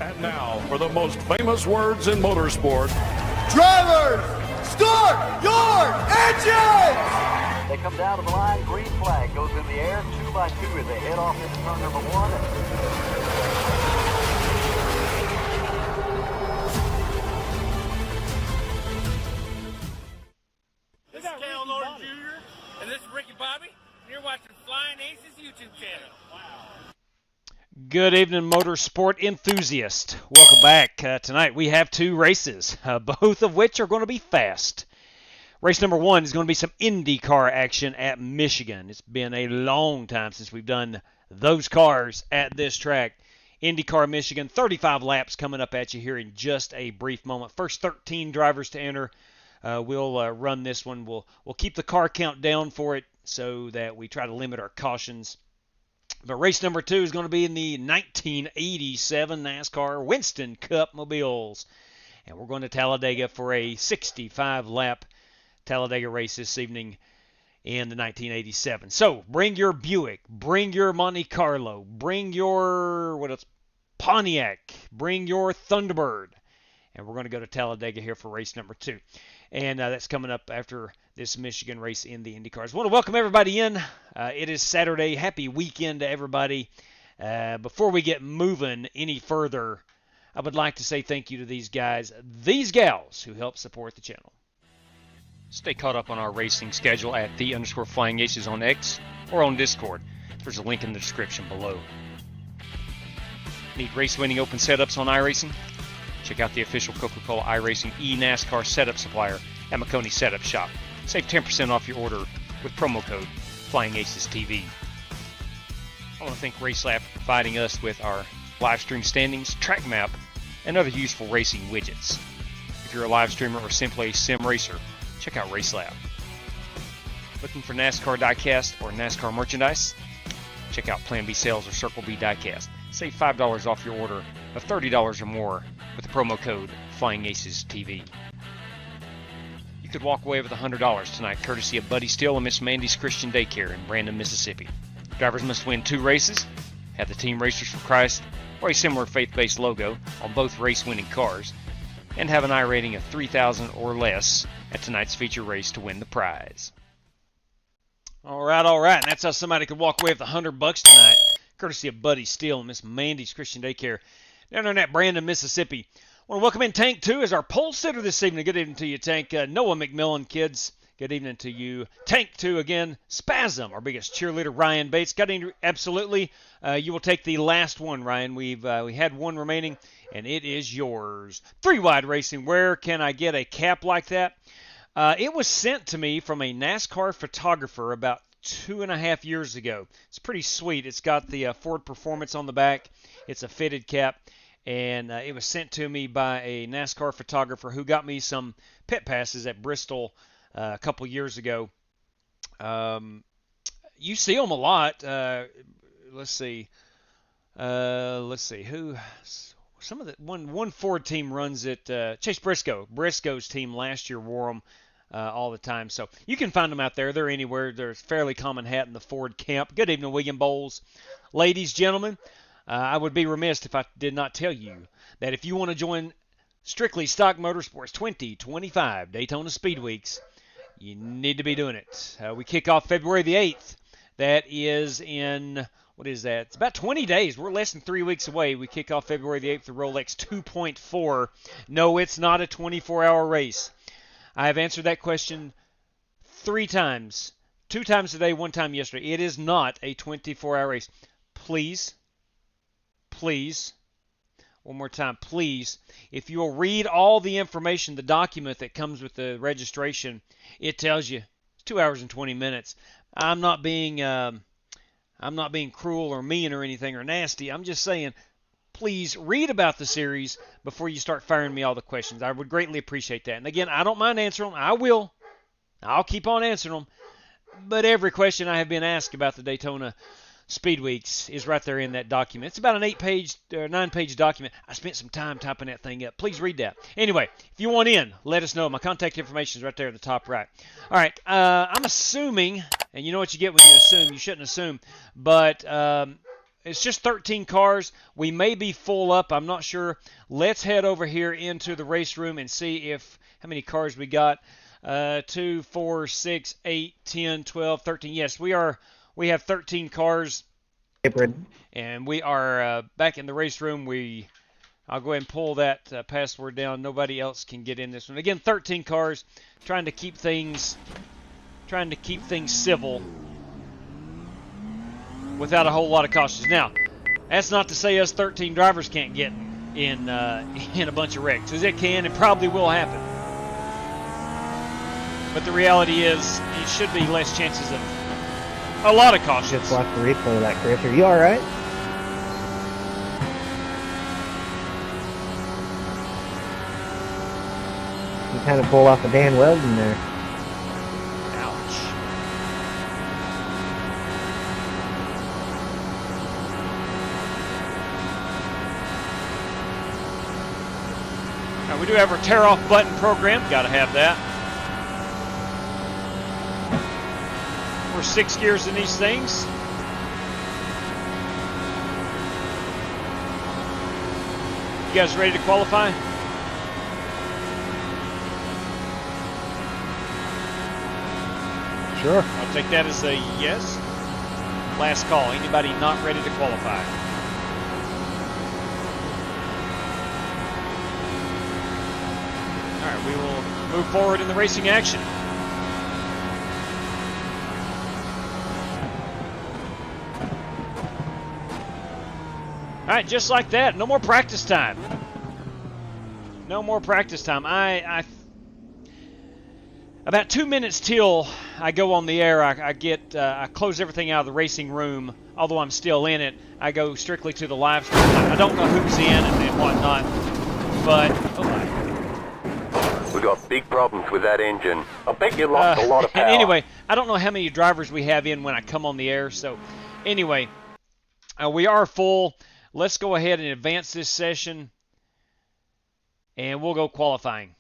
And now for the most famous words in motorsport. Drivers, start your engines! They come down to the line, green flag goes in the air, 2 by 2 as they head off into turn number 1. This is Cal Norton Jr. and this is Ricky Bobby, and you're watching Flying Aces YouTube channel. Wow. Good evening, motorsport enthusiast. Welcome back. Tonight we have 2 races, both of which are going to be fast. Race number 1 is going to be some IndyCar action at Michigan. It's been a long time since we've done those cars at this track. IndyCar Michigan, 35 laps coming up at you here in just a brief moment. First 13 drivers to enter. We'll run this one. We'll keep the car count down for it so that we try to limit our cautions. But race number 2 is going to be in the 1987 NASCAR Winston Cup mobiles. And we're going to Talladega for a 65-lap Talladega race this evening in the 1987. So bring your Buick, bring your Monte Carlo, bring your Pontiac, bring your Thunderbird. And we're going to go to Talladega here for race number 2. And that's coming up after this Michigan race in the IndyCars. I want to welcome everybody in. It is Saturday. Happy weekend to everybody. Before we get moving any further, I would like to say thank you to these guys, these gals who help support the channel. Stay caught up on our racing schedule at _FlyingAces on X or on Discord. There's a link in the description below. Need race-winning open setups on iRacing? Check out the official Coca-Cola iRacing e-NASCAR setup supplier at McConey Setup Shop. Save 10% off your order with promo code FlyingAcesTV. I want to thank RaceLab for providing us with our live stream standings, track map, and other useful racing widgets. If you're a live streamer or simply a sim racer, check out RaceLab. Looking for NASCAR diecast or NASCAR merchandise? Check out Plan B Sales or Circle B Diecast. Save $5 off your order of $30 or more with the promo code FlyingAcesTV. You could walk away with $100 tonight, courtesy of Buddy Steele and Miss Mandy's Christian Daycare in Brandon, Mississippi. Drivers must win 2 races, have the Team Racers for Christ or a similar faith-based logo on both race-winning cars, and have an I rating of 3,000 or less at tonight's feature race to win the prize. All right. And that's how somebody could walk away with $100 tonight, courtesy of Buddy Steele and Miss Mandy's Christian Daycare down there in that Brandon, Mississippi. I want to welcome in Tank 2 as our pole sitter this evening. Good evening to you, Tank. Noah McMillan, kids. Good evening to you. Tank 2 again. Spasm, our biggest cheerleader, Ryan Bates. Got any? Absolutely. You will take the last one, Ryan. We had one remaining, and it is yours. 3-Wide Racing. Where can I get a cap like that? It was sent to me from a NASCAR photographer about 2.5 years ago. It's pretty sweet. It's got the Ford Performance on the back. It's a fitted cap. And it was sent to me by a NASCAR photographer who got me some pit passes at Bristol a couple years ago. You see them a lot. Let's see. Who? Some of the one Ford team runs it. Chase Briscoe. Briscoe's team last year wore them all the time. So you can find them out there. They're anywhere. They're a fairly common hat in the Ford camp. Good evening, William Bowles. Ladies, gentlemen. I would be remiss if I did not tell you that if you want to join Strictly Stock Motorsports 2025 Daytona Speed Weeks, you need to be doing it. We kick off February the 8th. That is in, what is that? It's about 20 days. We're less than 3 weeks away. We kick off February the 8th, the Rolex 2.4. No, it's not a 24-hour race. I have answered that question 3 times. 2 times today, 1 time yesterday. It is not a 24-hour race. Please, one more time, please, if you'll read all the information, the document that comes with the registration, it tells you it's 2 hours and 20 minutes. I'm not being cruel or mean or anything or nasty. I'm just saying, please read about the series before you start firing me all the questions. I would greatly appreciate that. And again, I don't mind answering them. I will. I'll keep on answering them. But every question I have been asked about the Daytona Speed Weeks is right there in that document. It's about an 8-page or 9-page document. I spent some time typing that thing up. Please read that. Anyway, if you want in, let us know. My contact information is right there at the top right. All right, I'm assuming, and you know what you get when you assume. You shouldn't assume, but it's just 13 cars. We may be full up. I'm not sure. Let's head over here into the race room and see how many cars we got. 2, 4, 6, 8, 10, 12, 13. Yes, we have 13 cars. And we are back in the race room. I'll go ahead and pull that password down. Nobody else can get in this one. Again, 13 cars, trying to keep things civil without a whole lot of cautions. Now, that's not to say us 13 drivers can't get in a bunch of wrecks, because it can and probably will happen. But the reality is, it should be less chances of a lot of cautions. Just watch the replay of that, Chris. Are you all right? You kind of pull off a Dan Weldon there. Ouch. Now, we do have our tear-off button program. Got to have that. We're 6 gears in these things. You guys ready to qualify? Sure. I'll take that as a yes. Last call. Anybody not ready to qualify? All right, we will move forward in the racing action. All right, just like that. No more practice time. No more practice time. About 2 minutes till I go on the air, I close everything out of the racing room. Although I'm still in it, I go strictly to the live stream. I don't know who's in and whatnot, but we got big problems with that engine. I bet you lost a lot of power. And anyway, I don't know how many drivers we have in when I come on the air. So anyway, we are full. Let's go ahead and advance this session, and we'll go qualifying.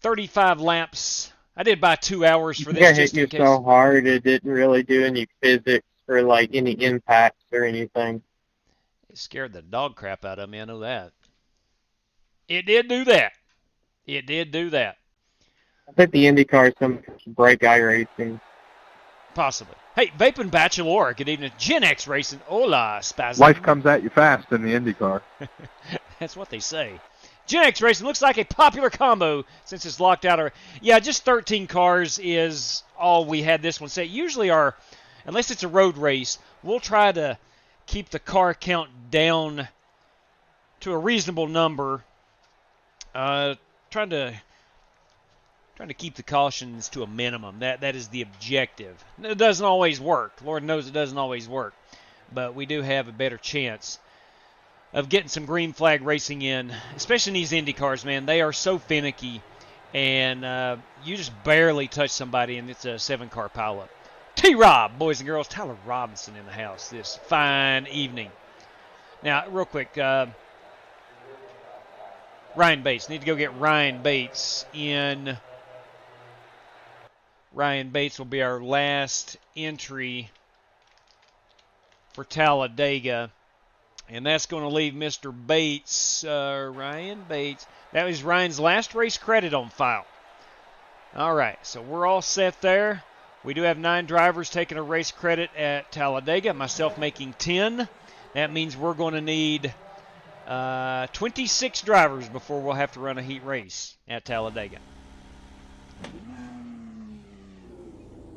35 laps. I did about 2 hours for this. Yeah, hit you so hard it didn't really do any physics or like any impacts or anything. It scared the dog crap out of me. I know that. It did do that. It did do that. I bet the IndyCar some break iRacing. Possibly. Hey, Vaping Bachelor, good evening. Gen X Racing, hola, spasm. Life comes at you fast in the IndyCar. That's what they say. Gen X Racing looks like a popular combo since it's locked out. Yeah, just 13 cars is all we had this one set. Usually unless it's a road race, we'll try to keep the car count down to a reasonable number. Trying to keep the cautions to a minimum. That is the objective. It doesn't always work. Lord knows it doesn't always work. But we do have a better chance of getting some green flag racing in, especially in these Indy cars, man. They are so finicky, and you just barely touch somebody, and it's a 7-car pileup. T-Rob, boys and girls, Tyler Robinson in the house this fine evening. Now, real quick, Ryan Bates. Need to go get Ryan Bates in. Ryan Bates will be our last entry for Talladega. And that's going to leave Mr. Bates, Ryan Bates. That was Ryan's last race credit on file. All right, so we're all set there. We do have 9 drivers taking a race credit at Talladega, myself making 10. That means we're going to need 26 drivers before we'll have to run a heat race at Talladega.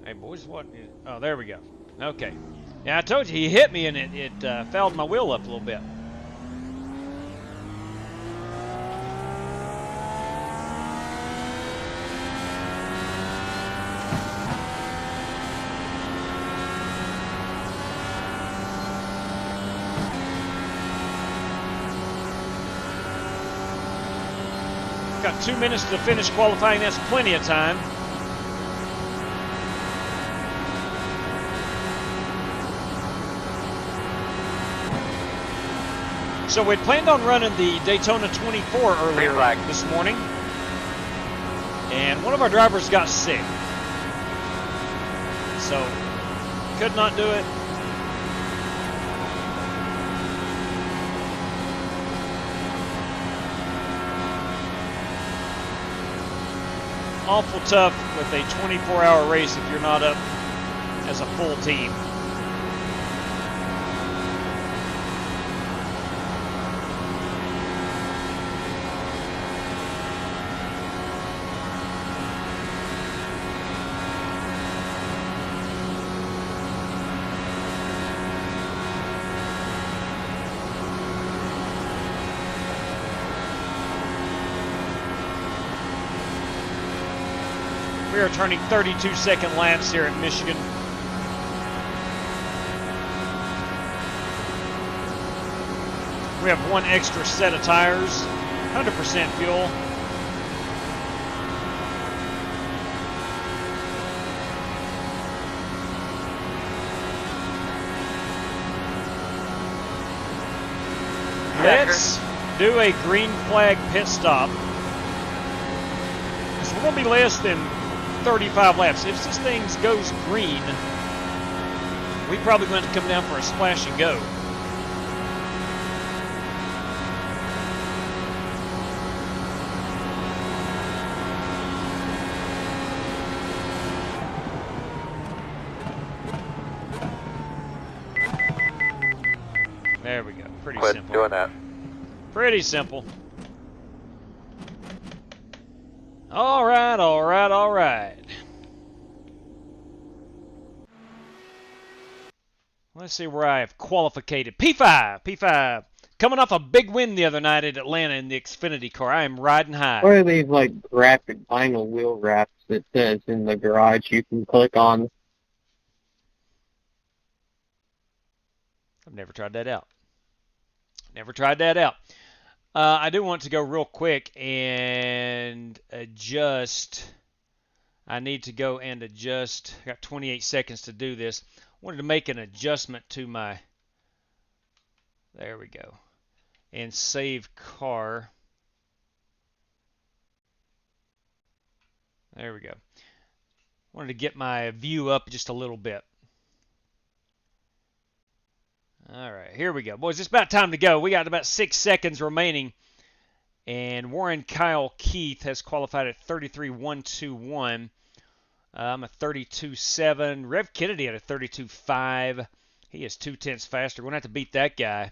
Hey, boys, what? Oh, there we go. Okay. Yeah, I told you he hit me and it fouled my wheel up a little bit. Got 2 minutes to finish qualifying. That's plenty of time. So we planned on running the Daytona 24 earlier this morning, and one of our drivers got sick, so could not do it. awful tough with a 24-hour race if you're not up as a full team. We are turning 32-second laps here at Michigan. We have one extra set of tires, 100% fuel. Let's do a green flag pit stop. Because we're going to be less than 35 laps. If this thing goes green, we probably going to come down for a splash and go. There we go. Pretty Quit simple. doing that. Pretty simple. All right, all right, all right. Let's see where I have qualified. P5. Coming off a big win the other night at Atlanta in the Xfinity car. I am riding high. What are these, like, graphic vinyl wheel wraps that says in the garage you can click on? I've never tried that out. I do want to go real quick and adjust. I need to go and adjust. I got 28 seconds to do this. I wanted to make an adjustment to my, there we go, and save car. There we go. Wanted to get my view up just a little bit. All right, here we go. Boys, it's about time to go. We got about 6 seconds remaining. And Warren Kyle Keith has qualified at 33.121. I'm a 32.7. Rev Kennedy at a 32.5. He is 0.2 faster. We're going to have to beat that guy.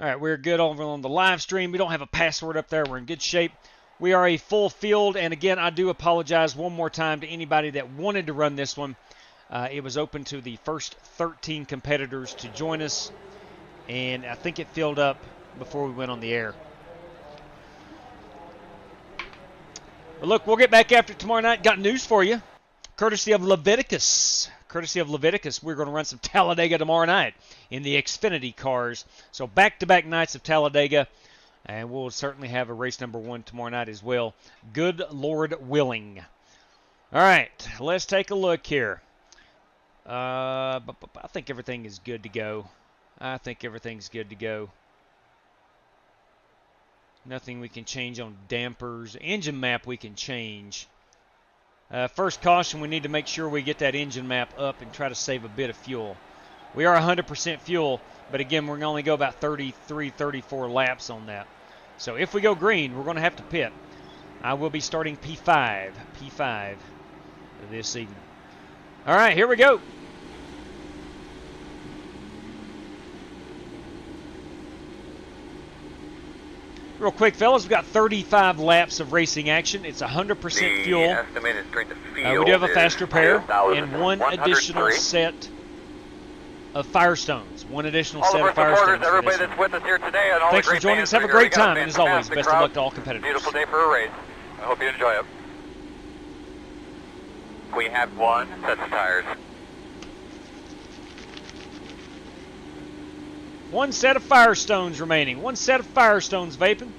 All right, we're good over on the live stream. We don't have a password up there. We're in good shape. We are a full field. And again, I do apologize one more time to anybody that wanted to run this one. It was open to the first 13 competitors to join us, and I think it filled up before we went on the air. But look, we'll get back after it tomorrow night. Got news for you, courtesy of Leviticus. We're going to run some Talladega tomorrow night in the Xfinity cars. So back-to-back nights of Talladega, and we'll certainly have a race number 1 tomorrow night as well. Good Lord willing. All right, let's take a look here. I think everything is good to go. Nothing we can change on dampers. Engine map we can change. First caution, we need to make sure we get that engine map up and try to save a bit of fuel. We are 100% fuel, but again, we're going to only go about 33, 34 laps on that. So if we go green, we're going to have to pit. I will be starting P5 this evening. All right, here we go. Real quick, fellas, we've got 35 laps of racing action. It's 100% fuel. Estimated strength of field We do have a faster pair and one 1,103. additional set of Firestones. Everybody that's with us here today, and all Thanks the for great joining fans us. Have a here. great We got time, and as always, fantastic best of crowd. luck to all competitors. Beautiful day for a race. I hope you enjoy it. We have one set of tires. One set of Firestones remaining. One set of Firestones vaping.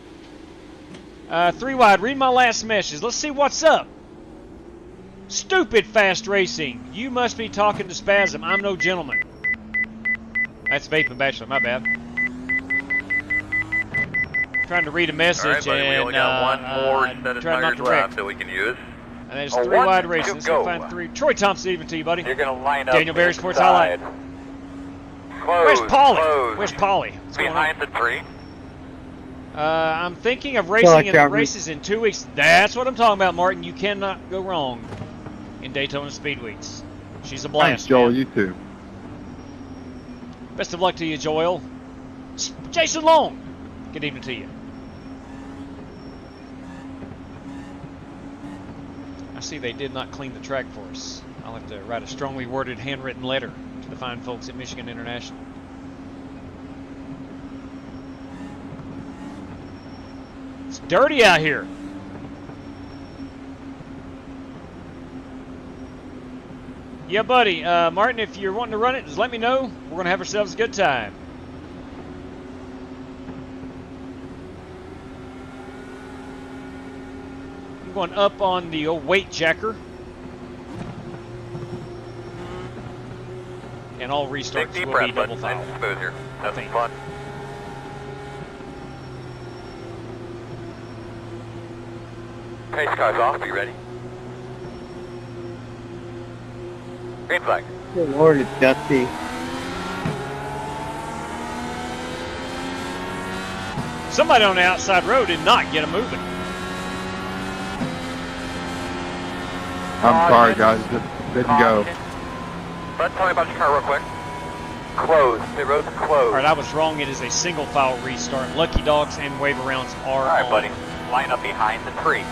3 wide. Read my last message. Let's see what's up. Stupid fast racing. You must be talking to Spasm. I'm no gentleman. That's Vaping Bachelor. My bad. Trying to read a message. All right, buddy, we only got one more set of tires left that we can use. And there's 3 wide racing. Let's go find 3. Troy Thompson, even to you, buddy. You're going to line up. Daniel Berry Sports Highlight. Close, Where's Paulie? close. Where's Paulie? What's going on? Behind the 3. I'm thinking of racing in the races in 2 weeks. That's what I'm talking about, Martin. You cannot go wrong in Daytona Speed Weeks. She's a blast. Thanks, Joel. Man. You too. Best of luck to you, Joel. Jason Long. Good evening to you. I see they did not clean the track for us. I'll have to write a strongly worded handwritten letter to the fine folks at Michigan International. It's dirty out here. Yeah, buddy. Martin, if you're wanting to run it, just let me know. We're going to have ourselves a good time. I'm going up on the old weight jacker. And all restarts will be double foul. Smooth That's fun. Pace car's off. Are you ready? Green flag. Good Lord, it's dusty. Somebody on the outside road did not get him moving. I'm sorry, guys. It didn't go. Brett, tell me about your car real quick. Closed. The road's closed. All right, I was wrong. It is a single file restart. Lucky Dogs and wave arounds are all right, on. buddy. Line up behind the tree.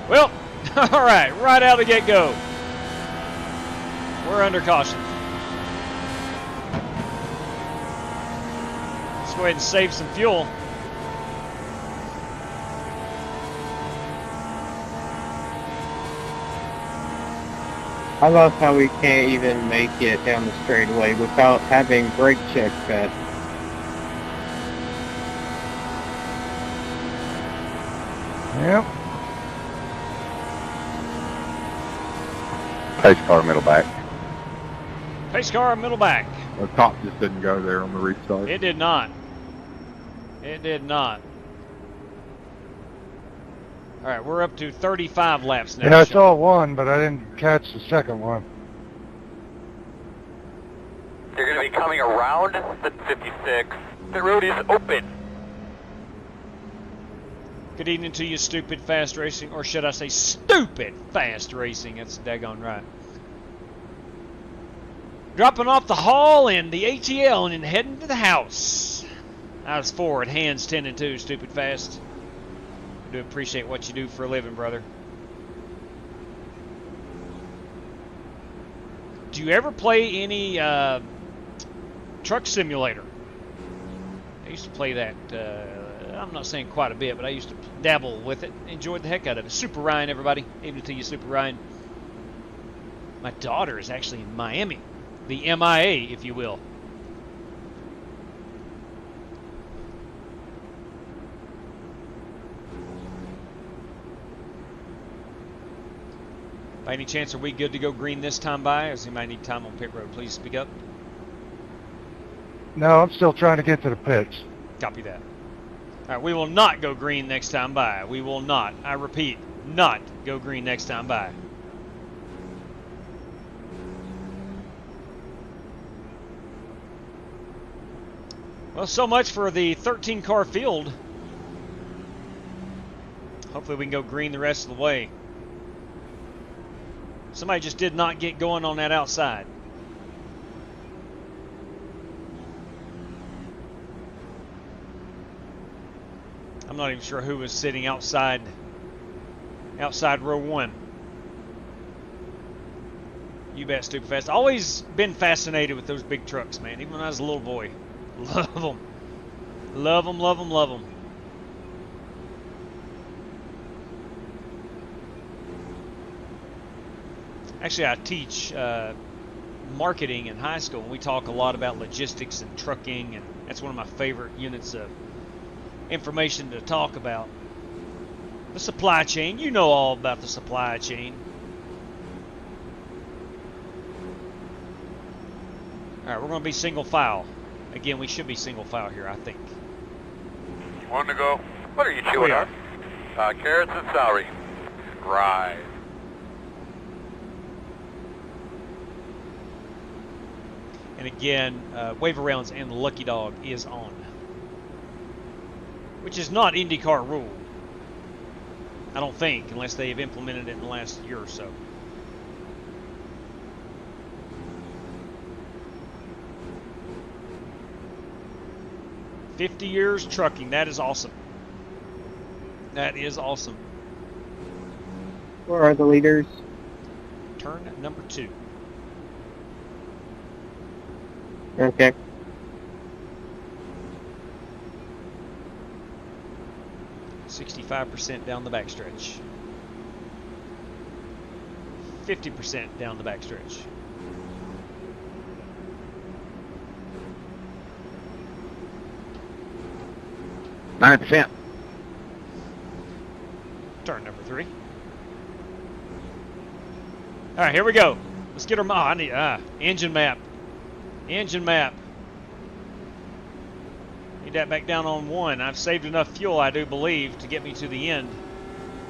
Well, all right out of the get-go. We're under caution. Let's go ahead and save some fuel. I love how we can't even make it down the straightaway without having brake check set. Yep. Pace car, middle back. Pace car, middle back. The top just didn't go there on the restart. It did not. It did not. All right, we're up to 35 laps now. Yeah, I saw one, but I didn't catch the second one. You're going to be coming around the 56. The road is open. Good evening to you, stupid fast racing, or should I say stupid fast racing? That's daggone right. Dropping off the Hall and the ATL and heading to the house. I was forward, hands 10 and 2, stupid fast. I do appreciate what you do for a living, brother. Do you ever play any truck simulator? I used to play that, I'm not saying quite a bit, but I used to dabble with it. Enjoyed the heck out of it. Super Ryan, everybody. Evening to you, Super Ryan. My daughter is actually in Miami. The MIA, if you will. By any chance, are we good to go green this time by? Or does anybody need time on pit road? Please speak up. No, I'm still trying to get to the pits. Copy that. All right, we will not go green next time by. We will not. I repeat, not go green next time by. Well, so much for the 13-car field. Hopefully we can go green the rest of the way. Somebody just did not get going on that outside. I'm not even sure who was sitting outside row 1. You bet, stupid fast. Always been fascinated with those big trucks, man. Even when I was a little boy. Love them. Love them, love them, love them. Actually, I teach marketing in high school, and we talk a lot about logistics and trucking, and that's one of my favorite units of information to talk about. The supply chain. You know all about the supply chain. All right, we're going to be single file. Again, we should be single file here, I think. You want to go? What are you chewing on? Carrots and celery. Right. And again, wave arounds and the Lucky Dog is on. which is not IndyCar rule. I don't think, unless they have implemented it in the last year or so. "50 years trucking." That is awesome. That is awesome. Where are the leaders? Turn number 2. Okay. .65% down the backstretch. 50% down the backstretch. %. Turn number 3. All right, here we go. Let's get our I need engine map. Engine map. Need that back down on 1. I've saved enough fuel, I do believe, to get me to the end.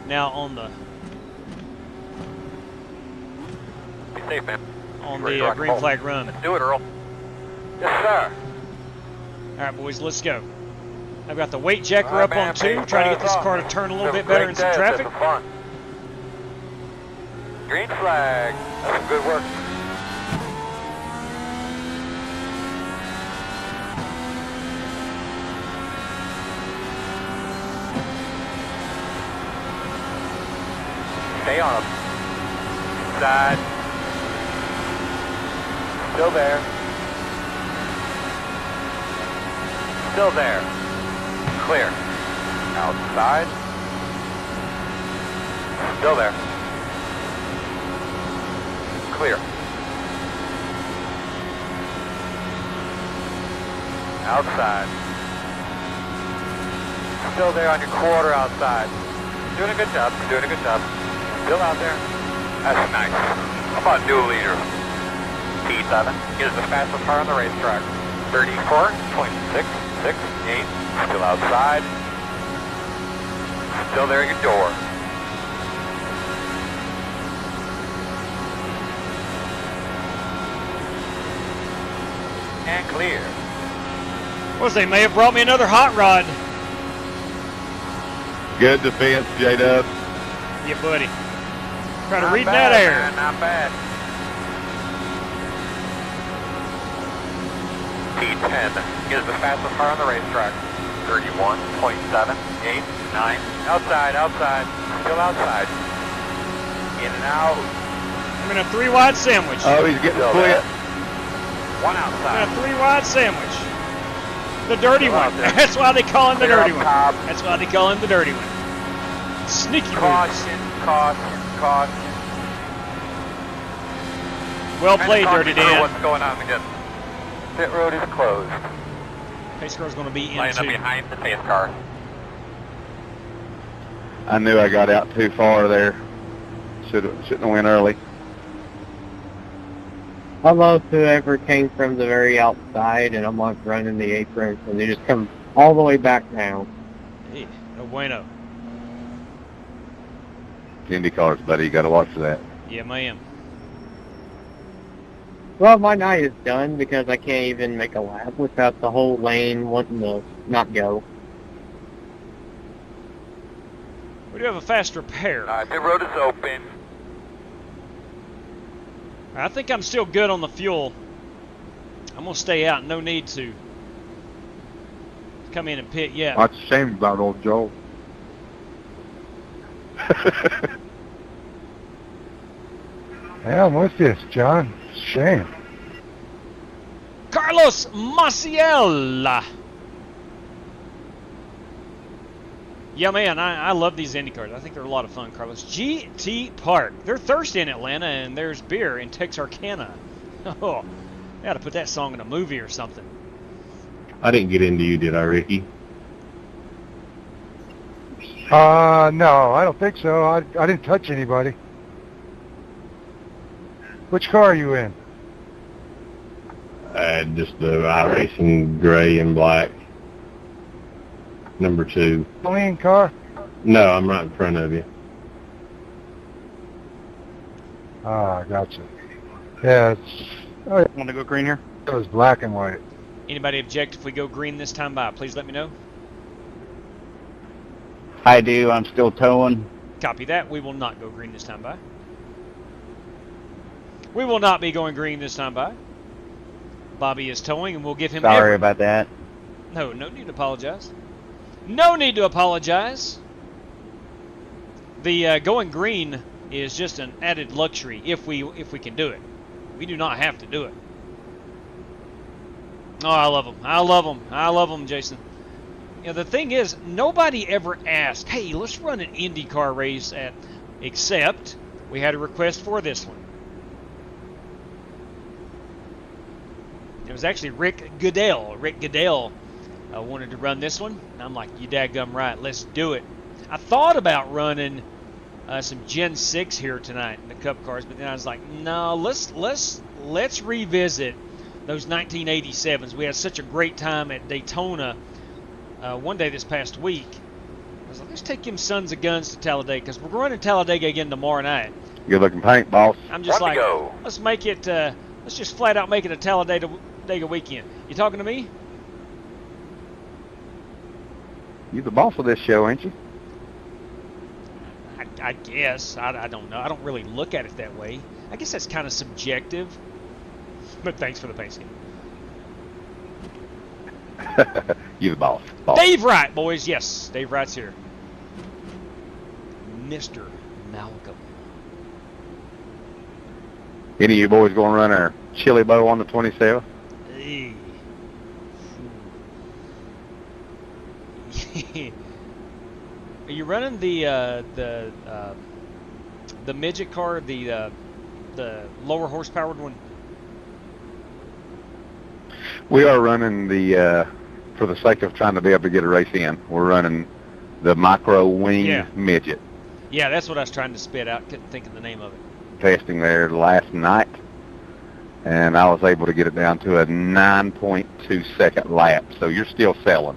Now on the Be safe, man. on Ready to the rock and green roll. flag run. Let's do it, Earl. Yes, sir. All right, boys, let's go. I've got the weight checker All right, up man, on 2, pace trying to get this off. car to turn a little Have bit better great in some day. traffic. Have some fun. Green flag. That's some good work. Stay on them. Inside. Still there. Still there. Clear. Outside. Still there. Clear. Outside. Still there on your quarter outside. Doing a good job. Doing a good job. Still out there. That's nice. How about new leader? P7 is the fastest car on the racetrack. 34.668. Still outside. Still there at your door. And clear. Well, they may have brought me another hot rod. Good defense, J-Dub. Yeah, buddy. Try to Not read bad, that air. man, not bad. P10 is the fastest car on the racetrack. 31.789. Outside, outside. Still outside. In and out. I'm in a 3-wide sandwich. Oh, he's getting Still split. there. One I'm outside. in a 3-wide sandwich. The dirty Still out one. there. That's why they call him the Clear dirty up one. top. That's why they call him the dirty one. Sneaky moves. Caution, caution, caution. Well Kinda played, talk Dirty me through Dan. What's going on again? Pit road is closed. Pace car's going to be Lining up into. behind the pace car. I knew I got out too far there. Shouldn't have went early. I love whoever came from the very outside and I'm like running the apron and they just come all the way back now. Hey, no bueno. Indy cars, buddy. You got to watch that. Yeah, ma'am. Well, my night is done because I can't even make a lap without the whole lane wanting to not go. We do have a fast repair. Pit road is open. I think I'm still good on the fuel. I'm going to stay out. No need to come in and pit yet. That's a shame about old Joel. Yeah, I'm with you, John. Shame. Carlos Maciel. Yeah, man, I love these Indy cars. I think they're a lot of fun, Carlos. GT Park. They're thirsty in Atlanta, and there's beer in Texarkana. Oh, I got to put that song in a movie or something. I didn't get into you, did I, Ricky? No, I don't think so. I didn't touch anybody. Which car are you in? Just the iRacing gray and black. Number 2. Clean car? No, I'm right in front of you. Ah, gotcha. Yeah, it's... Oh, yeah, Want to go green here? it was black and white. Anybody object if we go green this time by? Please let me know. I do. I'm still towing. Copy that. We will not go green this time by. We will not be going green this time by. Bobby is towing, and we'll give him Sorry about that. No need to apologize. No need to apologize. The going green is just an added luxury if we can do it. We do not have to do it. Oh, I love them. I love them. I love them, Jason. You know, the thing is, nobody ever asked, hey, let's run an IndyCar race except we had a request for this one. It was actually Rick Goodell. Rick Goodell wanted to run this one. And I'm like, you dadgum right, let's do it. I thought about running some Gen 6 here tonight in the Cup cars, but then I was like, no, let's revisit those 1987s. We had such a great time at Daytona one day this past week. I was like, let's take them sons of guns to Talladega, because we're running Talladega again tomorrow night. Good looking paint, boss. I'm just like, let's make it, let's just flat out make it a Talladega weekend. You talking to me? You the boss of this show, ain't you? I guess. I don't know. I don't really look at it that way. I guess that's kind of subjective. But thanks for the paint scheme. You the boss. Dave Wright, boys. Yes, Dave Wright's here. Mr. Malcolm. Any of you boys going to run our chili bow on the 27th? Hey. Are you running the midget car, the lower horsepowered one? We are running the, for the sake of trying to be able to get a race in, we're running the micro wing midget. Yeah, that's what I was trying to spit out. Couldn't think of the name of it. Testing there last night, and I was able to get it down to a 9.2 second lap, so you're still selling.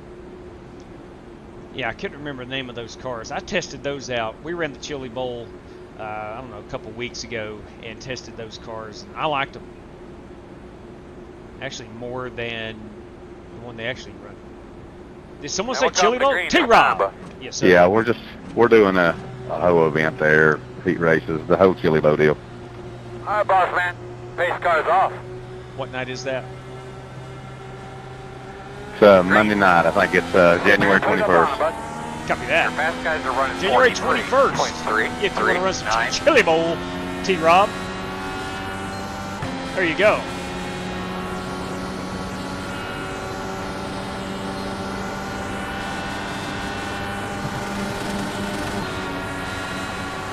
Yeah, I couldn't remember the name of those cars. I tested those out. We ran the Chili Bowl, I don't know, a couple weeks ago, and tested those cars. And I liked them. Actually, more than the one they actually run. Did someone say Chili Bowl? T-Rob. Yes, sir. Yeah, we're doing a whole event there, heat races, the whole Chili Bowl deal. All right, boss man. Pace car's off. What night is that? It's Monday night. I think it's January 21st. Copy that. Fast guys are running January 21st. If you want to run some Chili Bowl, T-Rob. There you go.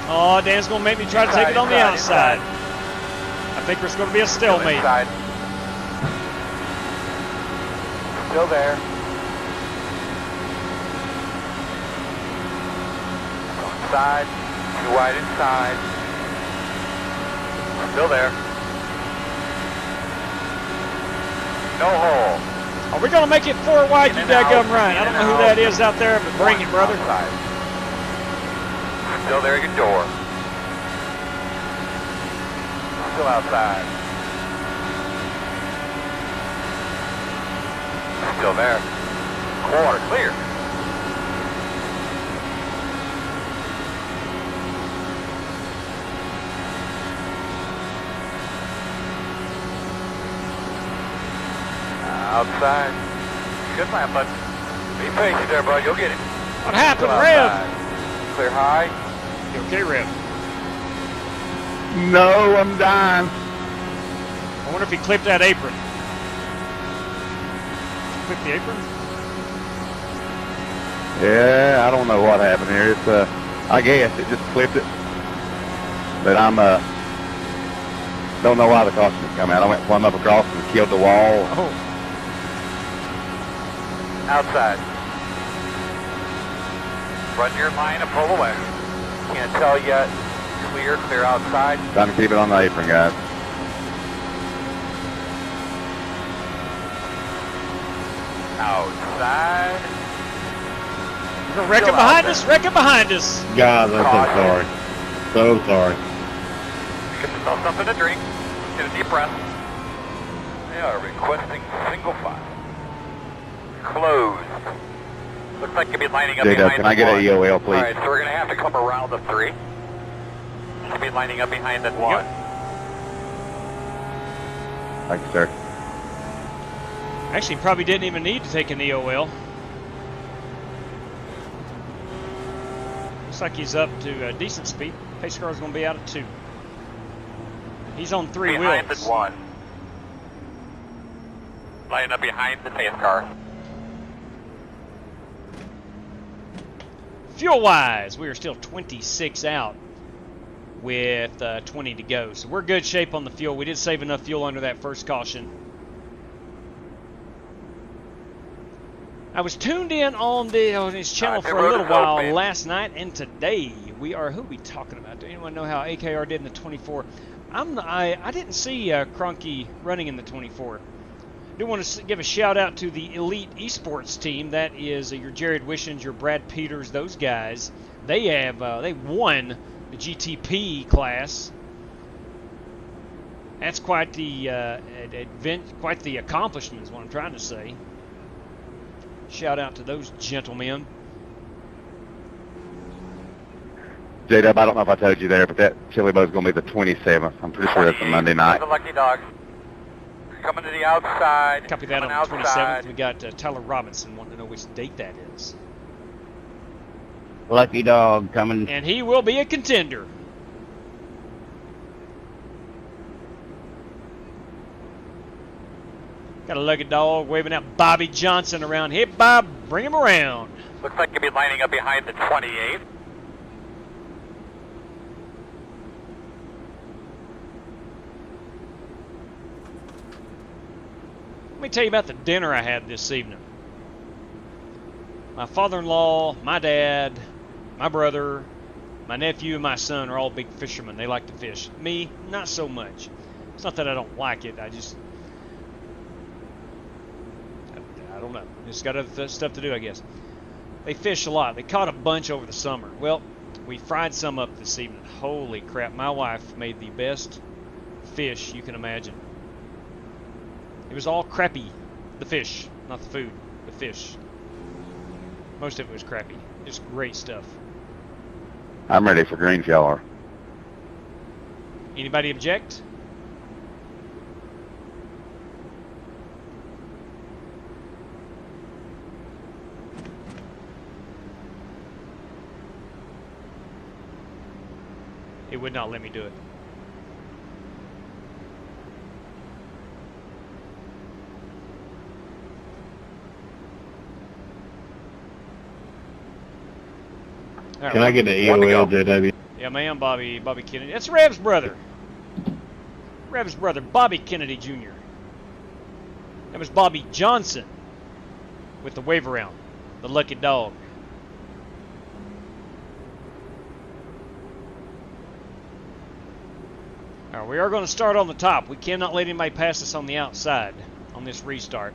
Oh, Dan's going to make me try to take it on the outside. I think there's going to be a stalemate. Still there. Inside. Too wide inside. Still there. No hole. Are we going to make it 4 wide, you dadgum right? I don't know who that is out there, but bring it, brother. Still there at your door. Still outside. Still there. Quarter clear. Outside. Good lamp button. Be patient there, bud. You'll get it. What happened, Rev? Clear high. You okay, Rev? No, I'm dying. I wonder if he clipped that apron. Clip the apron? Yeah, I don't know what happened here. It's I guess it just clipped it. But I'm don't know why the caution come out. I went plumb up across and killed the wall. Oh. Outside. Run your line and pull away. Can't tell yet. Clear outside. Trying to keep it on the apron, guys. Outside. Wreck it behind us, wreck it behind us. Guys, I'm so sorry. So sorry. Get yourself something to drink. Get a deep breath. They are requesting single file. Closed. Looks like you'll be lining up J-Dub, behind can the I get one. a EOL, please? Alright, so we're going to have to come around the 3. You'll be lining up behind that 1. Thank you, sir. Actually, probably didn't even need to take an EOL. Looks like he's up to a decent speed. Pace car's going to be out at 2. He's on 3 behind wheels. the 1. Lining up behind the pace car. Fuel-wise, we are still 26 out with 20 to go. So we're good shape on the fuel. We did save enough fuel under that first caution. I was tuned in on his channel for a little while last night and today. We are, who are we talking about? Do anyone know how AKR did in the 24? I didn't see Cronky running in the 24. I do want to give a shout out to the Elite Esports team. That is your Jared Wishens, your Brad Peters, those guys. They have they won the GTP class. That's quite the quite the accomplishment, is what I'm trying to say. Shout out to those gentlemen. J-Dub, I don't know if I told you there, but that Chili Bow's going to be the 27th. I'm pretty sure that's a Monday night. The lucky dog. Coming to the outside. Copy that on the 27th. We got Tyler Robinson wanting to know which date that is. Lucky dog coming. And he will be a contender. Got a lucky dog waving out Bobby Johnson around. Hey, Bob, bring him around. Looks like you'll be lining up behind the 28. Let me tell you about the dinner I had this evening. My father-in-law, my dad, my brother, my nephew, and my son are all big fishermen. They like to fish. Me, not so much. It's not that I don't like it. I don't know. Just got other stuff to do, I guess. They fish a lot. They caught a bunch over the summer. Well, we fried some up this evening. Holy crap. My wife made the best fish you can imagine. It was all crappy. The fish, not the food. The fish. Most of it was crappy. Just great stuff. I'm ready for green if y'all are. Anybody object? It would not let me do it. Right, Can I get an EOL, JW? Yeah, ma'am, Bobby Kennedy. That's Rev's brother. Rev's brother, Bobby Kennedy Jr. That was Bobby Johnson with the wave around, the lucky dog. All right, we are going to start on the top. We cannot let anybody pass us on the outside on this restart.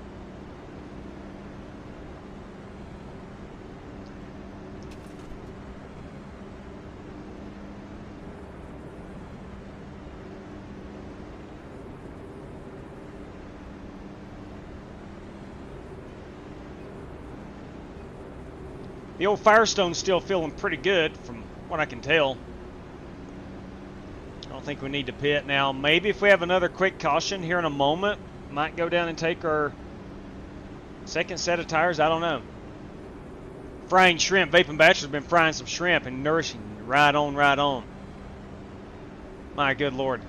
The old Firestone's still feeling pretty good from what I can tell. I don't think we need to pit now. Maybe if we have another quick caution here in a moment, might go down and take our second set of tires. I don't know. Frying shrimp. Vaping Bachelor's been frying some shrimp and nourishing. Right on, right on. My good Lord.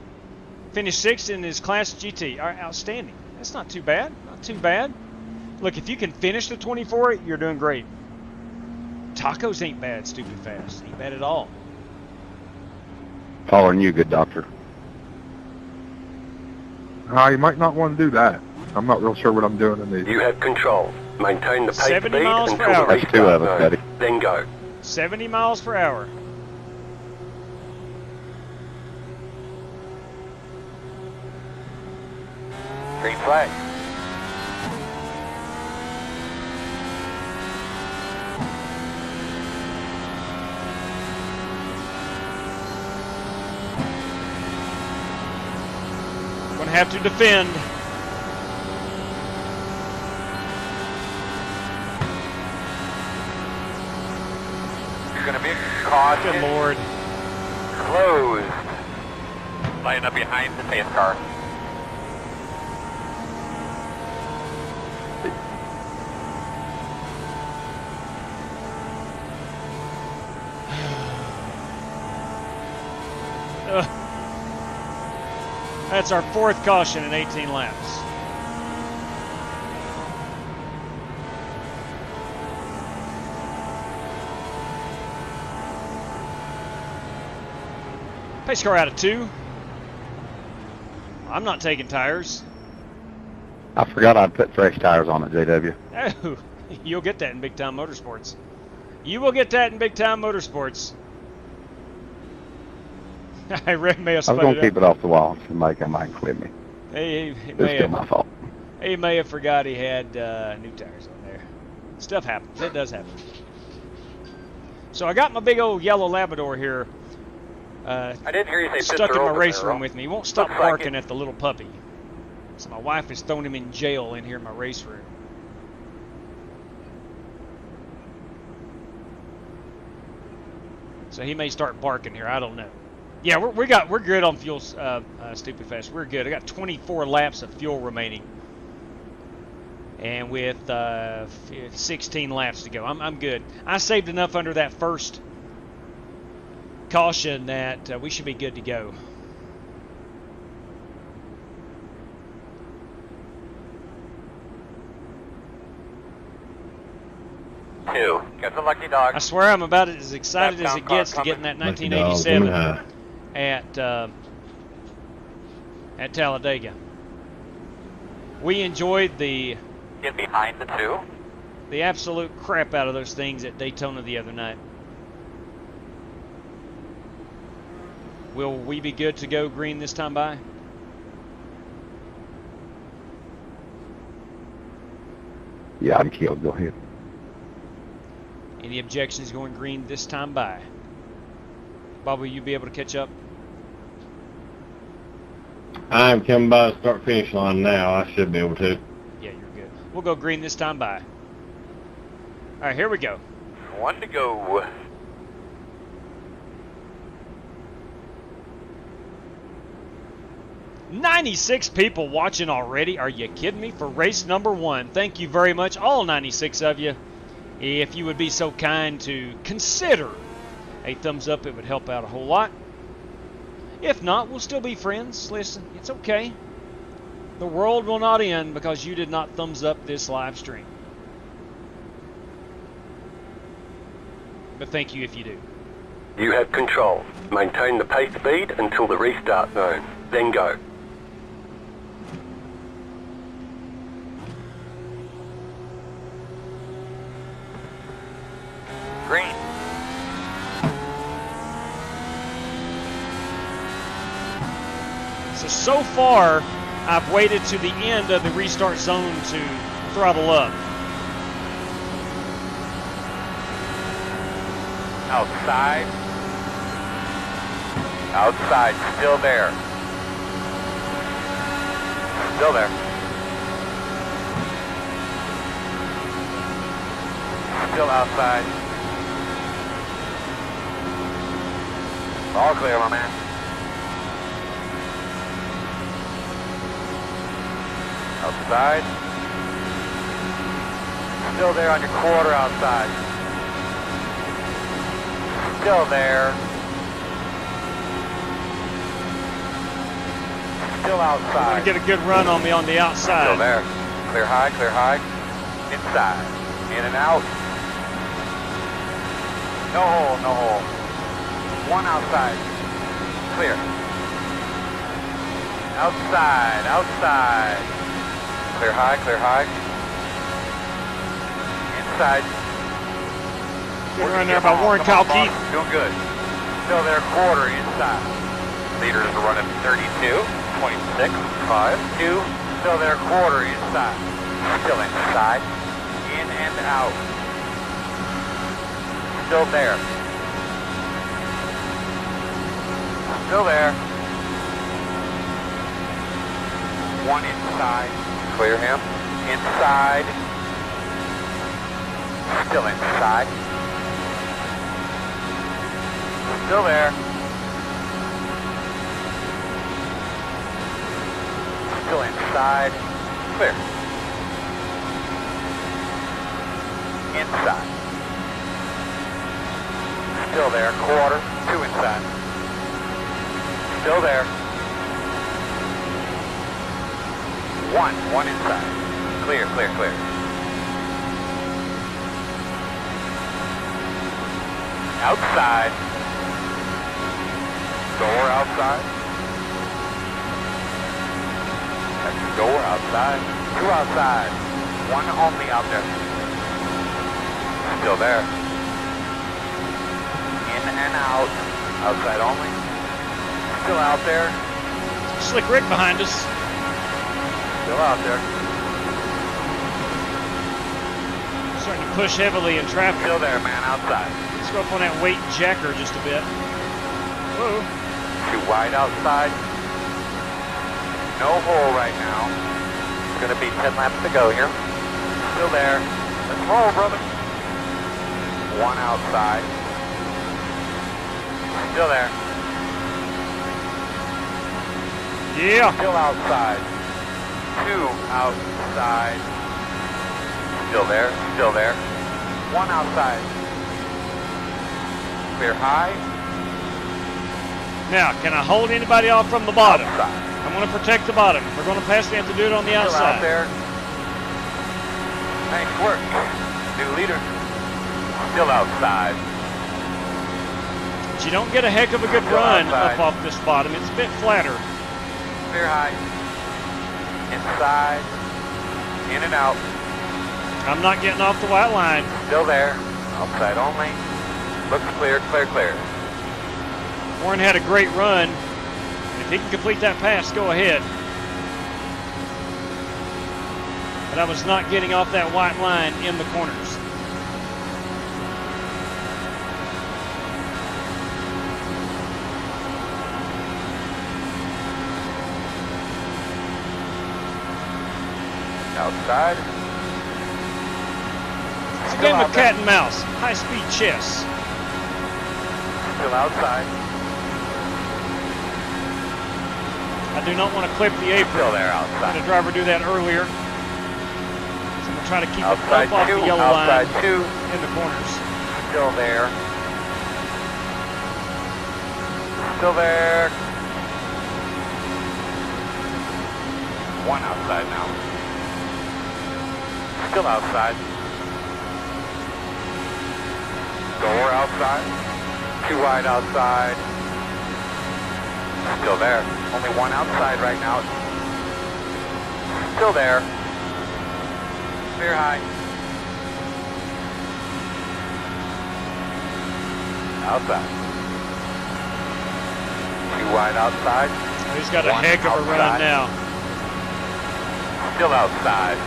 Finished 6th in his Class GT. All right, outstanding. That's not too bad. Not too bad. Look, if you can finish the 24, you're doing great. Tacos ain't bad, stupid fast. Ain't bad at all. Following you, good doctor. You might not want to do that. I'm not real sure what I'm doing in these. You have control. Maintain the pace 70 speed miles per until hour. the That's 2 of us, restart buddy. zone. Then go. 70 miles per hour. Green flag. Gonna have to defend. There's going to be a caution. Good Lord. Closed. Line up behind the pace car. That's our 4th caution in 18 laps. Pace car out of 2. I'm not taking tires. I forgot I'd put fresh tires on it, JW. Oh, you'll get that in Big Time Motorsports. You will get that in Big Time Motorsports. I may have I was going to keep it off the wall so Mike might quit me. He It's may still have, my fault. he may have forgot he had new tires on there. Stuff happens. It does happen. So I got my big old yellow Labrador here. I didn't hear you say Stuck in my over race there, room Earl. with me. He won't stop Looks like barking at the little puppy. So my wife has thrown him in jail in here in my race room. So he may start barking here. I don't know. Yeah, we're good on fuel. Stupid fast. We're good. I got 24 laps of fuel remaining, and with 16 laps to go, I'm good. I saved enough under that first caution that we should be good to go. Got the lucky dog. I swear I'm about as excited as it gets to get in that 1987 at Talladega. We enjoyed the Get behind the 2. the absolute crap out of those things at Daytona the other night. Will we be good to go green this time by? Yeah, I'm killed. Go ahead. Any objections going green this time by? Bob, will you be able to catch up? I'm coming by the start finish line now. I should be able to. Yeah, you're good. We'll go green this time by. All right, here we go. 1 to go. "96 people watching already. Are you kidding me? For race number 1. Thank you very much, all 96 of you. If you would be so kind to consider a thumbs up, it would help out a whole lot. If not, we'll still be friends. Listen, it's okay. The world will not end because you did not thumbs up this live stream. But thank you if you do. You have control. Maintain the pace speed until the restart zone. Then go. Green. So far, I've waited to the end of the restart zone to throttle up. Outside. Outside. Still there. Still there. Still outside. All clear, my man. Outside. Still there on your quarter outside. Still there. Still outside. Gonna get a good run on me on the outside. Still there. Clear high, clear high. Inside. In and out. No hole, no hole. One outside. Clear. Outside, outside. Clear high, clear high. Inside. Good run there by Warren Kyle Keith. Doing good. Still there, quarter inside. Leaders are running 32, 26, 5, 2. Still there, quarter inside. Still inside. In and out. Still there. Still there. One inside. Clear him. Inside. Still inside. Still there. Still inside. Clear. Inside. Still there. Quarter. 2 inside. Still there. 1 inside. Clear, clear, clear. Outside. Door outside. That's the door outside. 2 outside. 1 only out there. Still there. In and out. Outside only. Still out there. Slick Rick behind us. Still out there. Starting to push heavily in traffic. Still there, man, outside. Let's go up on that weight jacker just a bit. Whoa. 2 wide outside. No hole right now. It's going to be 10 laps to go here. Still there. Let's roll, brother. 1 outside. Still there. Yeah. Still outside. 2 outside. Still there. Still there. 1 outside. Clear high. Now, can I hold anybody off from the bottom? Outside. I'm going to protect the bottom. If we're going to pass, we have to do it on the Still outside. out there. Nice work. New leader. Still outside. But you don't get a heck of a good Still run outside. up off this bottom. It's a bit flatter. Clear high. Inside. In and out. I'm not getting off the white line. Still there. Outside only. Looks clear, clear, clear. Warren had a great run. If he can complete that pass, go ahead. But I was not getting off that white line in the corners. Outside. It's a game of cat and mouse. High-speed chess. Still outside. I do not want to clip the apron. Still there I outside. had a driver do that earlier. So I'm going to try to keep it Outside up off 2. the yellow Outside line 2. in the corners. Still there. Still there. 1 outside now. Still outside. Door outside. 2 wide outside. Still there. Only 1 outside right now. Still there. Clear high. Outside. 2 wide outside. He's got a 1 heck of a run outside. now. Still outside.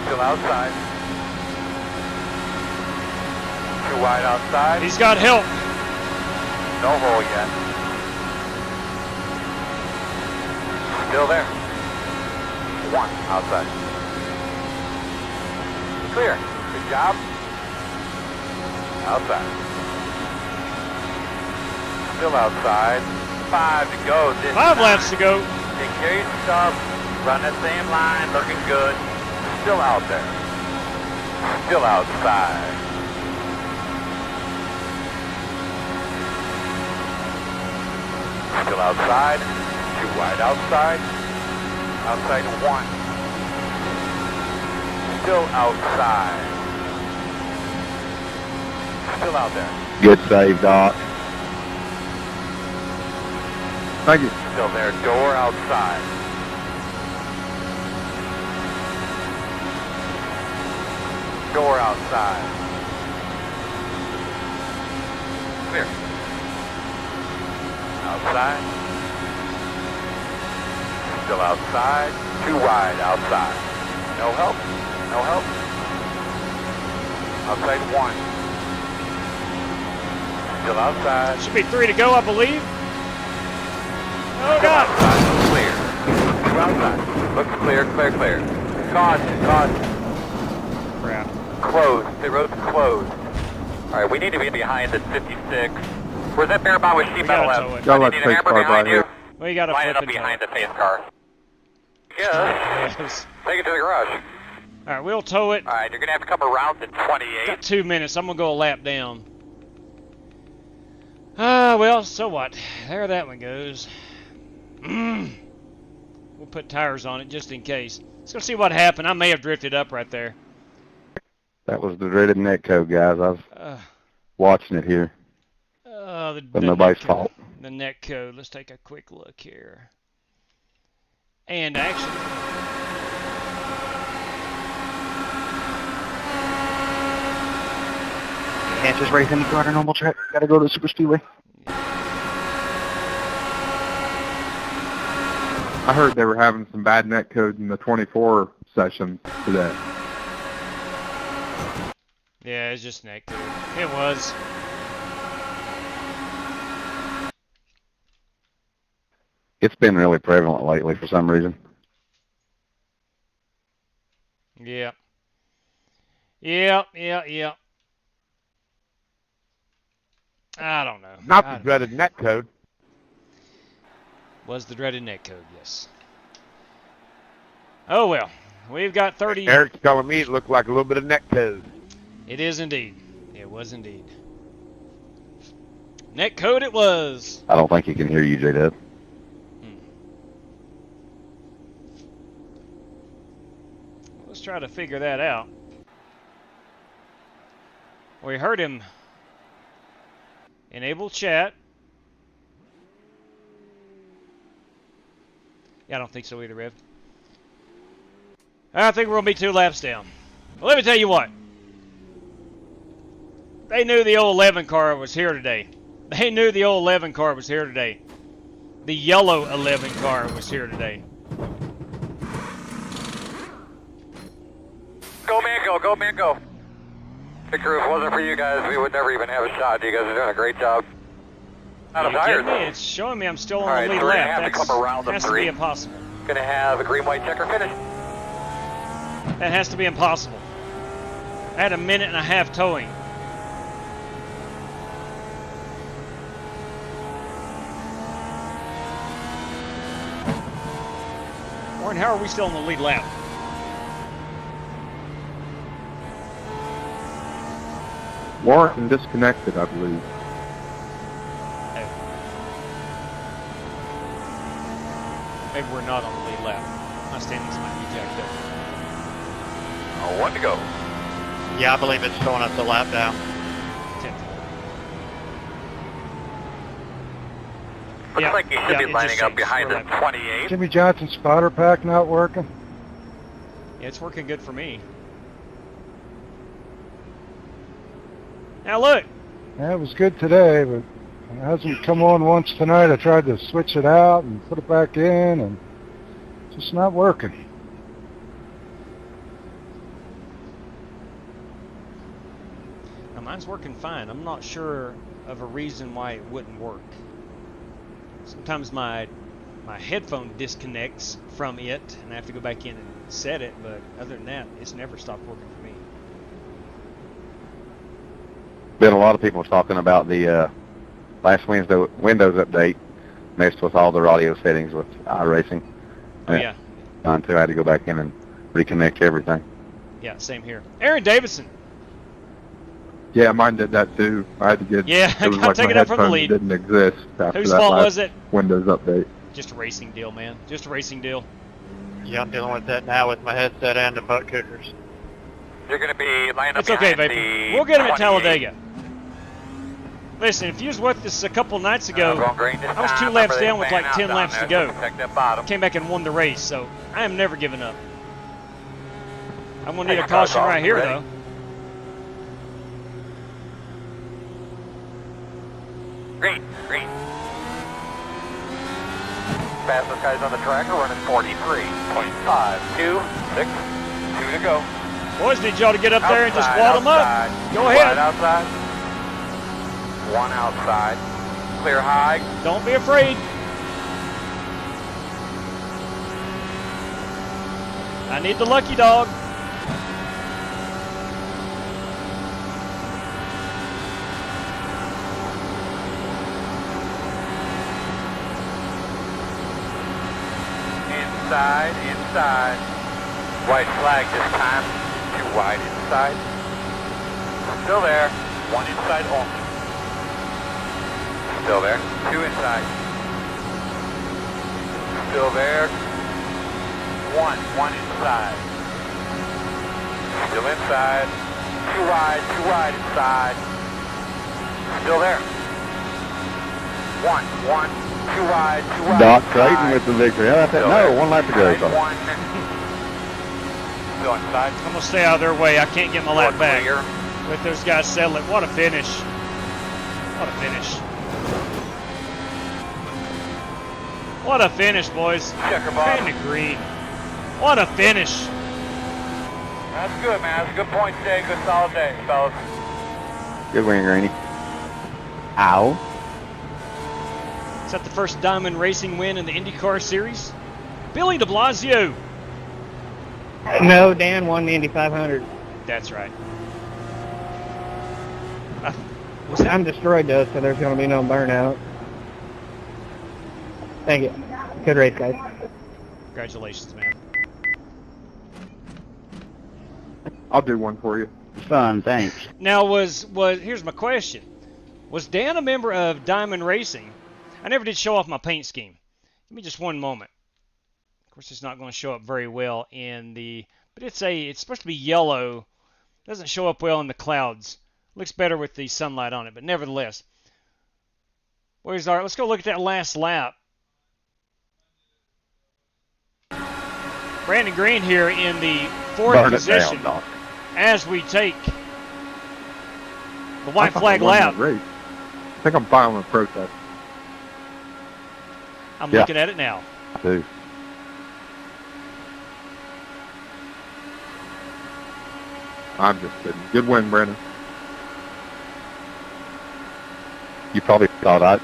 Still outside. 2 wide outside. He's got help. No hole yet. Still there. 1 outside. Clear. Good job. Outside. Still outside. 5 to go. 5 laps to go. Take care of your stuff. Run that same line. Looking good. Still out there. Still outside. Still outside. 2 wide outside. Outside 1. Still outside. Still out there. Good save, Doc. Thank you. Still there. Door outside. Door outside. Clear. Outside. Still outside. 2 wide outside. No help. No help. Outside 1. Still outside. Should be 3 to go, I believe. Oh, Still God. outside. Clear. 2 outside. Looks clear, clear, clear. Caution, caution. Crap. Closed. The road's closed. Alright, we need to be behind at 56. Where's that bear bomb with sheet metal left? Y'all I let need a pace hammer car behind by you. here. We got to Line it flip up into behind it. the pace car. Yes. Take it to the garage. All right, we'll tow it. Alright, you're going to have to come around to 28. Got 2 minutes. I'm going to go a lap down. Well, so what? There that one goes. We'll put tires on it just in case. Let's go see what happened. I may have drifted up right there. That was the dreaded net code, guys. I was watching it here. But nobody's fault. The net code. Let's take a quick look here. And actually, Can't just race any car on a normal track. Gotta go to the super speedway. I heard they were having some bad net code in the 24 session today. yeah, it's just net code. It was. It's been really prevalent lately for some reason. Yeah. Yeah. I don't know. Not the dreaded net code. Was the dreaded net code, yes. Oh well, we've got 30. Eric's telling me it looked like a little bit of net code. It is indeed. It was indeed. Net code it was. I don't think he can hear you, J-Dub. Let's try to figure that out. We heard him enable chat. Yeah, I don't think so either, Rev. I think we're going to be 2 laps down. Well, let me tell you what. They knew the old 11 car was here today. They knew the old 11 car was here today. The yellow 11 car was here today. Go, man, go. Go, man, go. The crew, if it wasn't for you guys, we would never even have a shot. You guys are doing a great job. Out of Are you kidding tires. me? It's showing me I'm still on Alright, the lead so we're gonna lap. have to That come around the has to 3. be impossible. Gonna have a green, white checker finish. That has to be impossible. I had 1.5 minutes towing. Warren, how are we still on the lead lap? Warren disconnected, I believe. Maybe we're not on the lead lap. My standings might be jacked up. 1 to go. Yeah, I believe it's showing us a lap down. 10th. Looks like you should be lining up behind the 28. Jimmy Johnson's spotter pack not working? Yeah, it's working good for me. Now look. Yeah, it was good today, but it hasn't come on once tonight. I tried to switch it out and put it back in, and it's just not working. Now mine's working fine. I'm not sure of a reason why it wouldn't work. Sometimes my headphone disconnects from it, and I have to go back in and set it, but other than that, it's never stopped working for me. Been a lot of people talking about the last Windows update messed with all their audio settings with iRacing. Oh, yeah. Until I had to go back in and reconnect everything. Yeah, same here. Aaron Davidson. Yeah, mine did that too. I had to get. Yeah, I got taken up from the lead. Didn't exist after Whose that fault last was it? Windows update. Just a racing deal, man. Just a racing deal. Yeah, I'm dealing with that now with my headset and the butt kickers. You're going to be lining up It's okay, behind Vapor. the We'll get him at 28. Talladega. Listen, if you was with us a couple nights ago, going green this I was 2 time. laps Remember, they down with fan like out 10 down laps there, to go. so protect that bottom. Came back and won the race, so I am never giving up. I'm going to need Hey, a caution car's right off. here, Ready? though. Green. Fastest guys on the track are running 43.526. 2 to go. Boys, need y'all to get up there and just Outside, wad them up. outside. Go Wide ahead. outside. 1 outside. Clear high. Don't be afraid. I need the lucky dog. inside, inside. White flag this time. Too wide inside. Still there. One inside only. Still there. Two inside. Still there. One inside. Still inside. Too wide inside. Still there. One, too wide Doc inside. Creighton with the victory. How about that? No, one lap to go. Sorry. One. Still inside. I'm going to stay out of their way. I can't get my lap back. Clear. Let those guys settle it. What a finish. What a finish. What a finish, boys. Checker ball. Brandon Green. What a finish. That's good, man. That's a good point today. Good solid day, fellas. Good win, Greeny. Ow. Is that the first Diamond Racing win in the IndyCar series? Billy de Blasio. No, Dan won the Indy 500. That's right. I'm destroyed though, so there's going to be no burnout. Thank you. Good race, guys. Congratulations, man. I'll do one for you. Fun, thanks. Now, here's my question. Was Dan a member of Diamond Racing? I never did show off my paint scheme. Give me just one moment. Of course, it's not going to show up very well in the... But it's supposed to be yellow. Doesn't show up well in the clouds. Looks better with the sunlight on it, but nevertheless. Where's our... Let's go look at that last lap. Brandon Green here in the fourth position as we take the white flag lap. I think I'm filing a protest. I'm looking at it now. Too. I'm just kidding. Good win, Brandon. You probably thought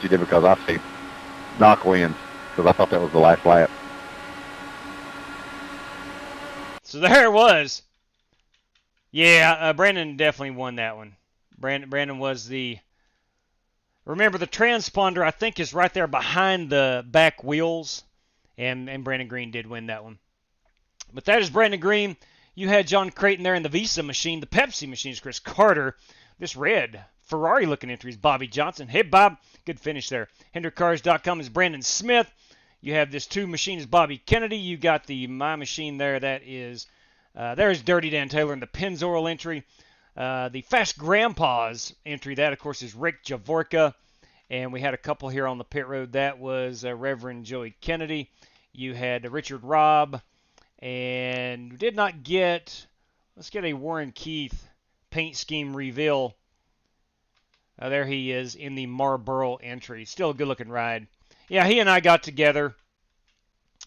you did because I see knock wins, because I thought that was the last lap. So there it was. Yeah, Brandon definitely won that one. Brandon was the... Remember, the transponder, I think, is right there behind the back wheels. And Brandon Green did win that one. But that is Brandon Green. You had John Creighton there in the Visa machine. The Pepsi machine is Chris Carter. This red Ferrari-looking entry is Bobby Johnson. Hey, Bob. Good finish there. HendrickCars.com is Brandon Smith. You have this two machine is Bobby Kennedy. You got the My Machine there. That is, there's Dirty Dan Taylor in the Pennzoil entry. The Fast Grandpa's entry, that, of course, is Rick Javorka. And we had a couple here on the pit road. That was Reverend Joey Kennedy. You had Richard Robb. And we did not get, let's get a Warren Keith paint scheme reveal. There he is in the Marlboro entry. Still a good-looking ride. Yeah, he and I got together.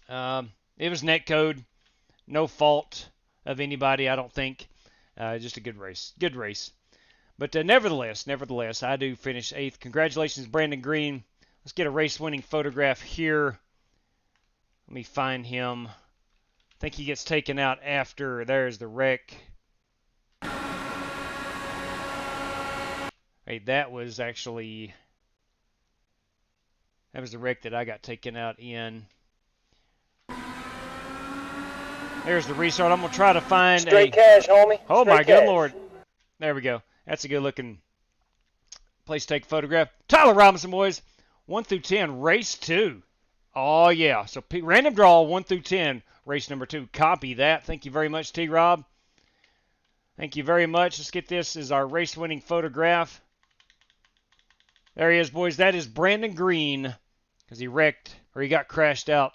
It was netcode. No fault of anybody, I don't think. Just a good race. Good race. But nevertheless, I do finish 8th. Congratulations, Brandon Green. Let's get a race-winning photograph here. Let me find him. I think he gets taken out after. There's the wreck. Hey, that was actually... That was the wreck that I got taken out in. There's the restart. I'm going to try to find Straight cash, homie. Oh, Straight my good cash. Lord. There we go. That's a good-looking place to take a photograph. Tyler Robinson, boys. 1 through 10, race 2. Oh, yeah. So, random draw, 1 through 10, race number 2. Copy that. Thank you very much, T-Rob. Thank you very much. Let's get this as our race-winning photograph. There he is, boys. That is Brandon Green, because he wrecked, or he got crashed out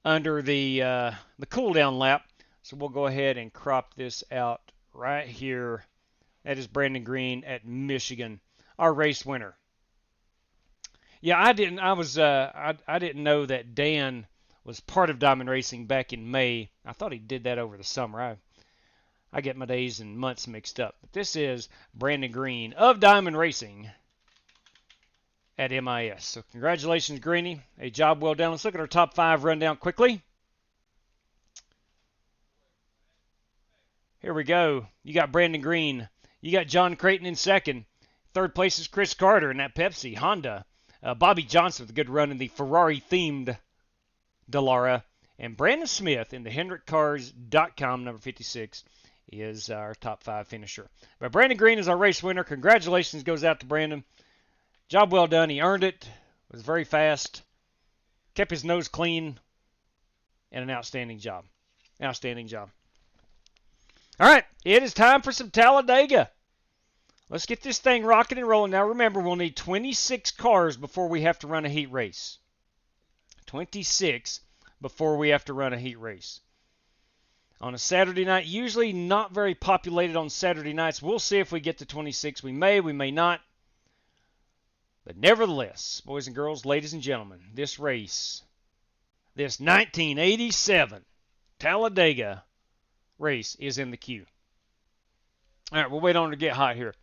under the cool-down lap. So we'll go ahead and crop this out right here. That is Brandon Green at Michigan, our race winner. Yeah, I didn't know that Dan was part of Diamond Racing back in May. I thought he did that over the summer. I get my days and months mixed up. But this is Brandon Green of Diamond Racing at MIS. So congratulations, Greeny. A job well done. Let's look at our top 5 rundown quickly. Here we go. You got Brandon Green. You got John Creighton in second. Third place is Chris Carter in that Pepsi. Honda. Bobby Johnson with a good run in the Ferrari-themed Dallara, and Brandon Smith in the HendrickCars.com, number 56, is our top 5 finisher. But Brandon Green is our race winner. Congratulations goes out to Brandon. Job well done. He earned it. Was very fast. Kept his nose clean. And an outstanding job. Outstanding job. All right. It is time for some Talladega. Let's get this thing rocking and rolling. Now remember, we'll need 26 cars before we have to run a heat race. 26 before we have to run a heat race. On a Saturday night, usually not very populated on Saturday nights. We'll see if we get to 26. We may not. But nevertheless, boys and girls, ladies and gentlemen, this race, this 1987 Talladega race is in the queue. All right, we'll wait on it to get hot here.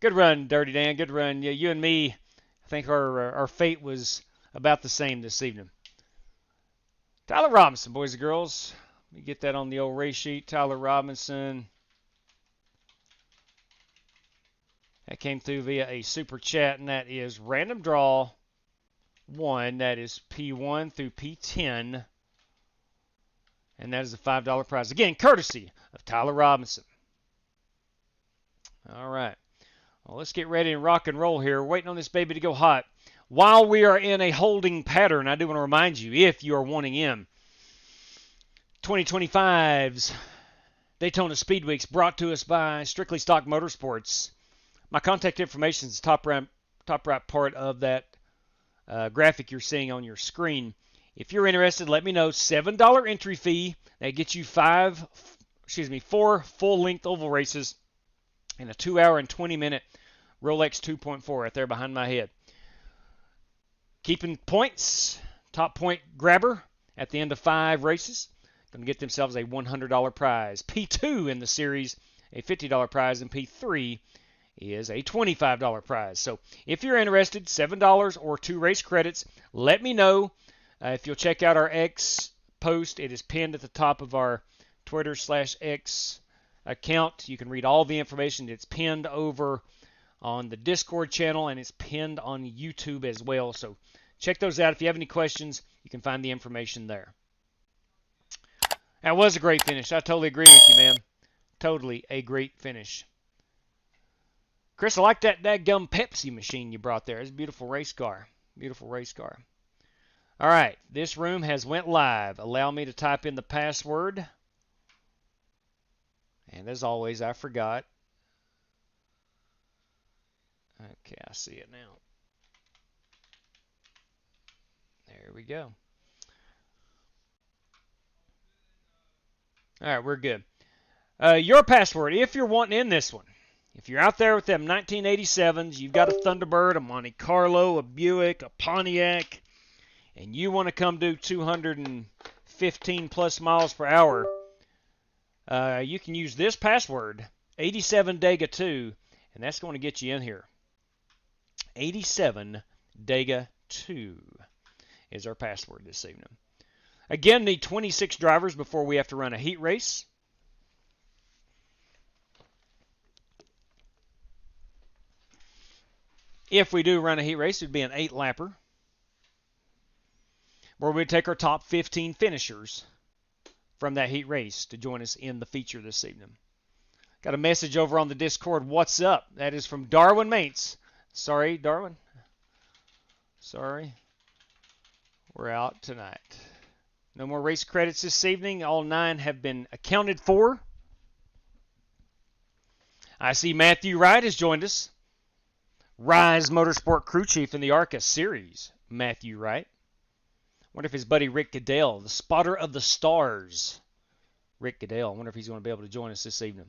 Good run, Dirty Dan. Good run. Yeah, you and me, I think our fate was about the same this evening. Tyler Robinson, boys and girls. Let me get that on the old race sheet. Tyler Robinson. That came through via a super chat, and that is random draw 1. That is P1 through P10. And that is a $5 prize. Again, courtesy of Tyler Robinson. All right. Well, let's get ready and rock and roll here. We're waiting on this baby to go hot. While we are in a holding pattern, I do want to remind you, if you are wanting in, 2025's Daytona Speed Weeks brought to us by Strictly Stock Motorsports. My contact information is the top right part of that graphic you're seeing on your screen. If you're interested, let me know. $7 entry fee. That gets you 4 full-length oval races and a 2-hour and 20-minute Rolex 2.4 right there behind my head. Keeping points, top point grabber at the end of 5 races. Going to get themselves a $100 prize. P2 in the series, a $50 prize, and P3 is a $25 prize. So if you're interested, $7 or 2 race credits, let me know. If you'll check out our X post, it is pinned at the top of our Twitter/X account. You can read all the information. It's pinned over on the Discord channel, and it's pinned on YouTube as well. So check those out. If you have any questions, you can find the information there. That was a great finish. I totally agree with you, man. Totally a great finish. Chris, I like that gum Pepsi machine you brought there. It's a beautiful race car. Beautiful race car. All right, this room has went live. Allow me to type in the password. And as always, I forgot. Okay, I see it now. There we go. All right, we're good. Your password, if you're wanting in this one. If you're out there with them 1987s, you've got a Thunderbird, a Monte Carlo, a Buick, a Pontiac, and you want to come do 215 plus miles per hour, you can use this password, 87Dega2, and that's going to get you in here. 87Dega2 is our password this evening. Again, need 26 drivers before we have to run a heat race. If we do run a heat race, it would be an 8-lapper, where we'd take our top 15 finishers from that heat race to join us in the feature this evening. Got a message over on the Discord. What's up? That is from Darwin Mates. Sorry, Darwin. Sorry. We're out tonight. No more race credits this evening. All 9 have been accounted for. I see Matthew Wright has joined us. Rise Motorsport crew chief in the ARCA series, Matthew Wright. Wonder if his buddy Rick Goodell, the spotter of the stars, Rick Goodell, I wonder if he's going to be able to join us this evening.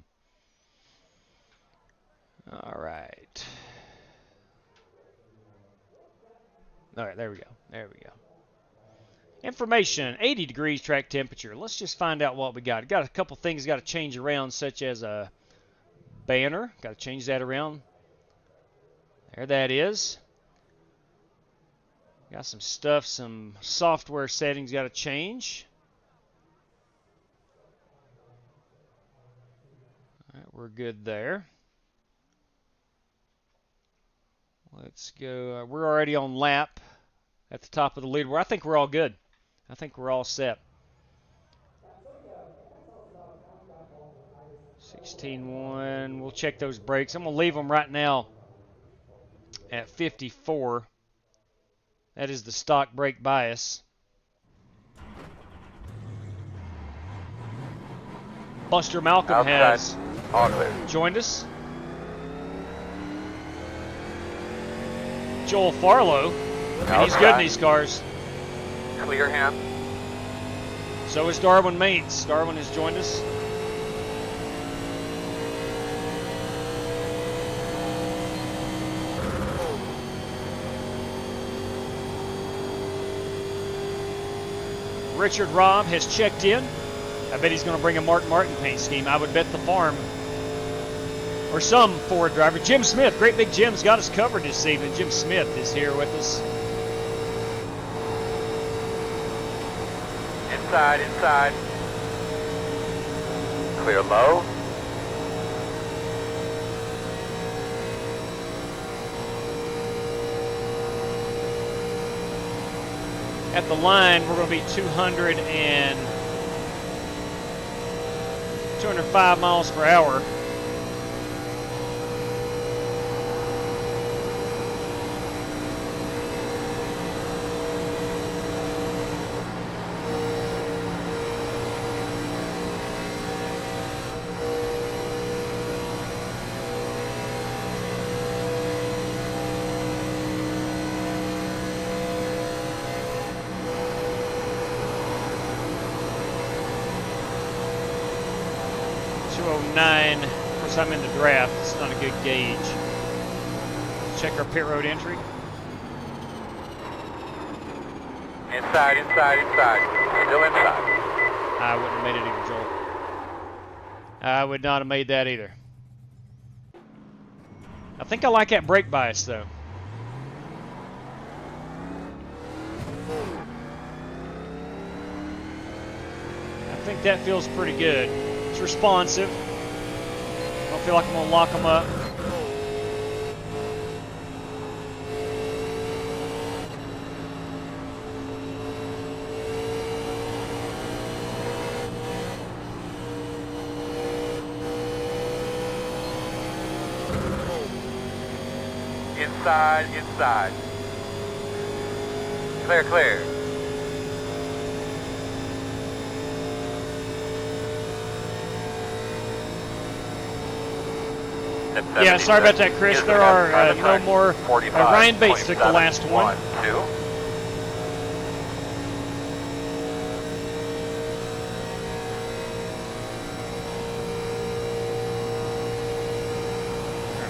All right. All right, there we go. There we go. Information, 80 degrees track temperature. Let's just find out what we got. Got a couple things got to change around, such as a banner. Got to change that around. There that is. Got some stuff, some software settings got to change. All right, we're good there. Let's go. We're already on lap at the top of the leaderboard. I think we're all good. I think we're all set. 16.1. We'll check those brakes. I'm going to leave them right now at 54. That is the stock brake bias. Buster Malcolm has joined us. Joel Farlow, and he's good in these cars. Clear him. So is Darwin Mates. Darwin has joined us. Richard Robb has checked in. I bet he's going to bring a Mark Martin paint scheme. I would bet the farm or some Ford driver. Jim Smith, Great Big Jim's got us covered this evening. Jim Smith is here with us. Inside, inside. Clear low. At the line, we're going to be 205 miles per hour. Of course, I'm in the draft. It's not a good gauge. Let's check our pit road entry. Inside, inside, inside. Still inside. I wouldn't have made it either, Joel. I would not have made that either. I think I like that brake bias, though. I think that feels pretty good. It's responsive. I don't feel like I'm going to lock them up. Inside, inside. Clear, clear. Yeah, sorry about that, Chris. There are no more. Ryan Bates took the last one. 2.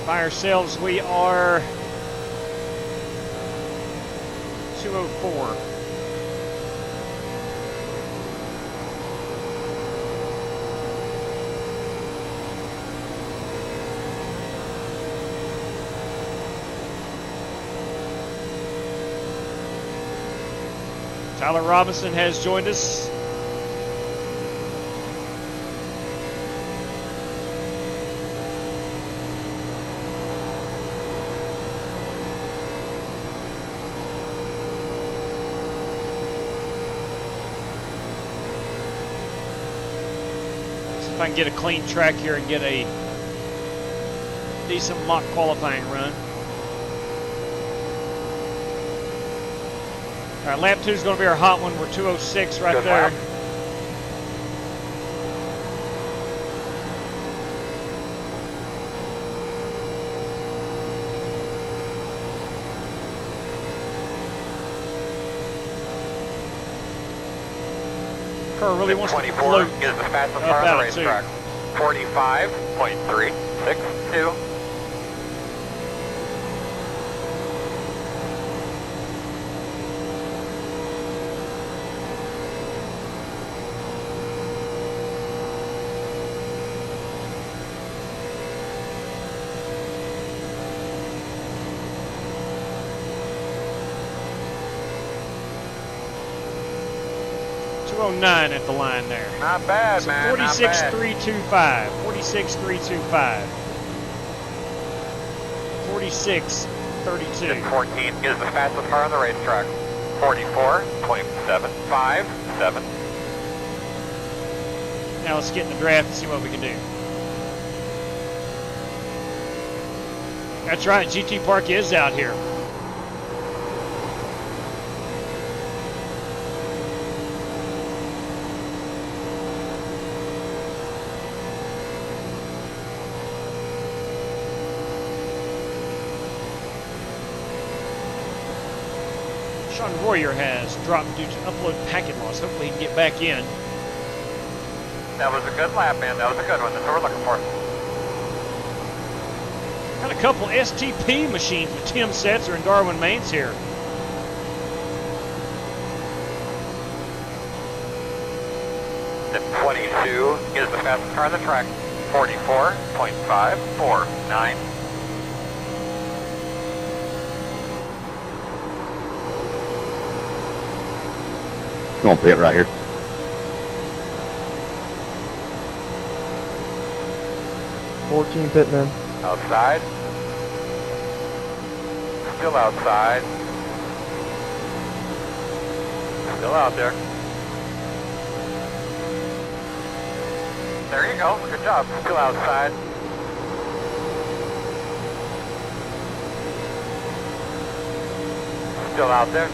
By ourselves, we are 204. Tyler Robinson has joined us. See if I can get a clean track here and get a decent mock qualifying run. All right, lap 2 is going to be our hot one. We're 206 right there. Kerr really wants to float is the fastest up car on the out racetrack. 45.362. .209 at the line there. Not bad, so man. 46.325. 46.325. 46.32. 14 is the fastest car on the racetrack. 44.757. Now let's get in the draft and see what we can do. That's right, GT Park is out here. Sean Royer has dropped due to upload packet loss. Hopefully he can get back in. That was a good lap, man. That was a good one. That's what we're looking for. Got a couple STP machines with Tim Setzer and Darwin Maines here. The 22 is the fastest car on the track. 44.549. Come on, pit right here. Pitman. Outside. Still outside. Still out there. There you go. Good job. Still outside. Still out there.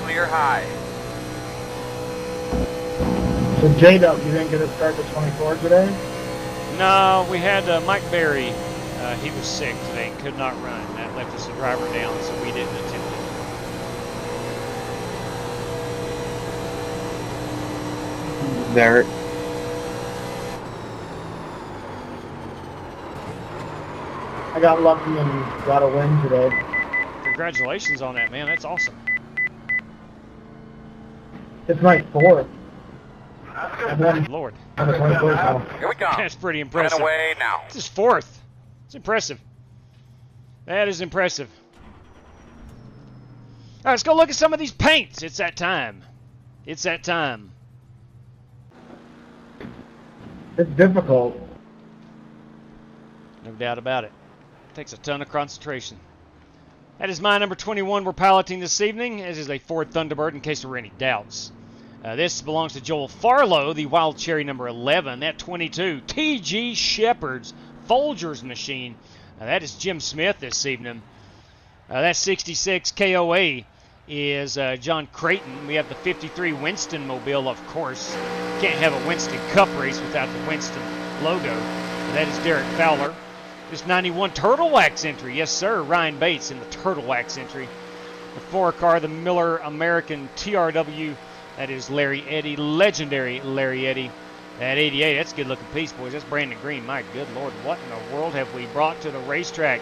Clear high. So J-Dub, you didn't get to start the 24 today? No, we had Mike Berry. He was sick today and could not run. That left us a driver down, so we didn't attempt it. Derek. I got lucky and got a win today. Congratulations on that, man. That's awesome. It's my fourth. Lord. Here we go. That's pretty impressive. Get away now. This is fourth. It's impressive. That is impressive. All right, let's go look at some of these paints. It's that time. It's that time. It's difficult. No doubt about it. Takes a ton of concentration. That is my number 21 we're piloting this evening. This is a Ford Thunderbird in case there were any doubts. This belongs to Joel Farlow, the Wild Cherry number 11. That 22, T.G. Shepard's Folgers machine. That is Jim Smith this evening. That 66 KOA is John Creighton. We have the 53 Winston mobile, of course. Can't have a Winston Cup race without the Winston logo. That is Derek Fowler. This 91 Turtle Wax entry. Yes, sir. Ryan Bates in the Turtle Wax entry. The 4 car, the Miller American TRW. That is Larry Eddy, legendary Larry Eddy. That 88, that's a good-looking piece, boys. That's Brandon Green. My good Lord, what in the world have we brought to the racetrack?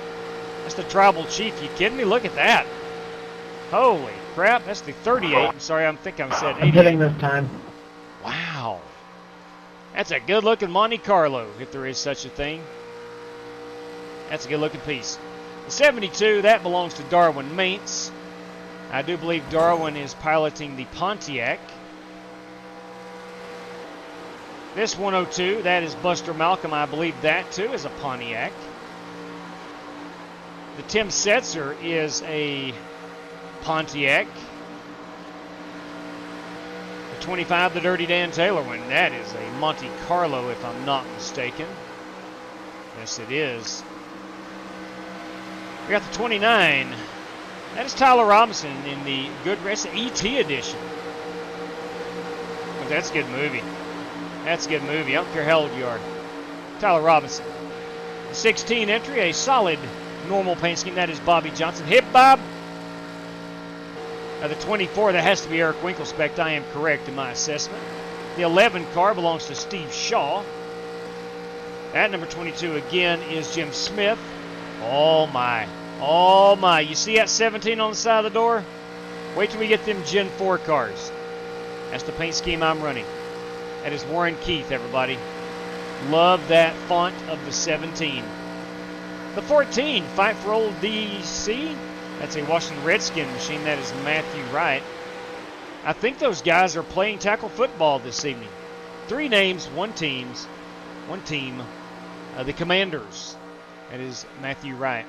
That's the Tribal Chief. You kidding me? Look at that. Holy crap, that's the 38. I'm sorry, I think I said 88. I'm hitting this time. Wow. That's a good-looking Monte Carlo, if there is such a thing. That's a good-looking piece. The 72, that belongs to Darwin Maintz. I do believe Darwin is piloting the Pontiac. This 102, that is Buster Malcolm. I believe that, too, is a Pontiac. The Tim Setzer is a Pontiac. The 25, the Dirty Dan Taylor one, that is a Monte Carlo, if I'm not mistaken. Yes, it is. We got the 29. That is Tyler Robinson in the Good Rest ET edition. Oh, that's a good movie. That's a good movie. I don't care how old you are. Tyler Robinson. The 16 entry, a solid normal paint scheme. That is Bobby Johnson. Hip Bob. The 24, that has to be Eric Winkelspect. I am correct in my assessment. The 11 car belongs to Steve Shaw. At number 22 again is Jim Smith. Oh my. Oh my. You see that 17 on the side of the door? Wait till we get them Gen 4 cars. That's the paint scheme I'm running. That is Warren Keith, everybody. Love that font of the 17. The 14, Fight for Old DC. That's a Washington Redskin machine. That is Matthew Wright. I think those guys are playing tackle football this evening. 3 names, 1 team. The Commanders. That is Matthew Wright.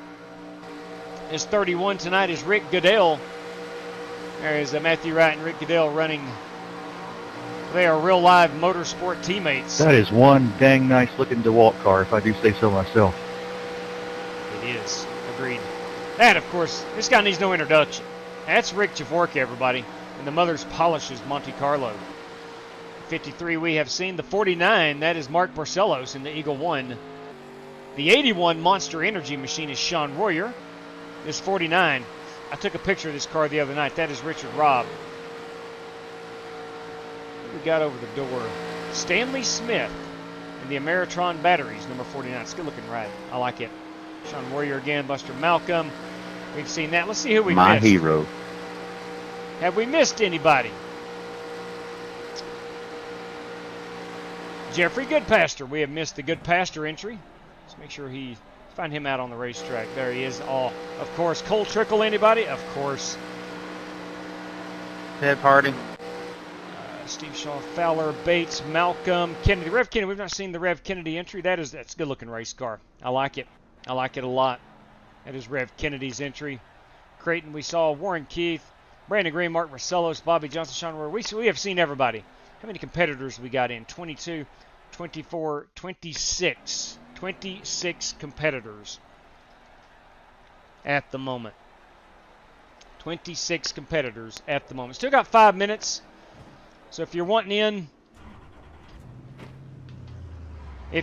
His 31 tonight is Rick Goodell. There is Matthew Wright and Rick Goodell running. They are real live motorsport teammates. That is one dang nice looking DeWalt car, if I do say so myself. It is. Agreed. And, of course, this guy needs no introduction. That's Rick Javorka, everybody. And the Mother's Polishes Monte Carlo. 53 we have seen. The 49, that is Mark Barcelos in the Eagle 1. The 81 Monster Energy machine is Sean Royer. This 49, I took a picture of this car the other night. That is Richard Robb. What we got over the door? Stanley Smith in the Ameritron batteries, number 49. It's a good looking ride. I like it. Sean Royer again, Buster Malcolm. We've seen that. Let's see who we missed. My hero. Have we missed anybody? Jeffrey Goodpaster. We have missed the Goodpaster entry. Let's make sure find him out on the racetrack. There he is. Oh, of course. Cole Trickle, anybody? Of course. Ted Hardy. Steve Shaw, Fowler, Bates, Malcolm, Kennedy. Rev Kennedy. We've not seen the Rev Kennedy entry. That's a good looking race car. I like it. I like it a lot. That is Rev Kennedy's entry. Creighton, we saw Warren Keith, Brandon Green, Mark Marcellos, Bobby Johnson, Sean Royer. We have seen everybody. How many competitors we got in? 22, 24, 26. 26 competitors at the moment. 26 competitors at the moment. Still got 5 minutes. So if you're wanting in, be a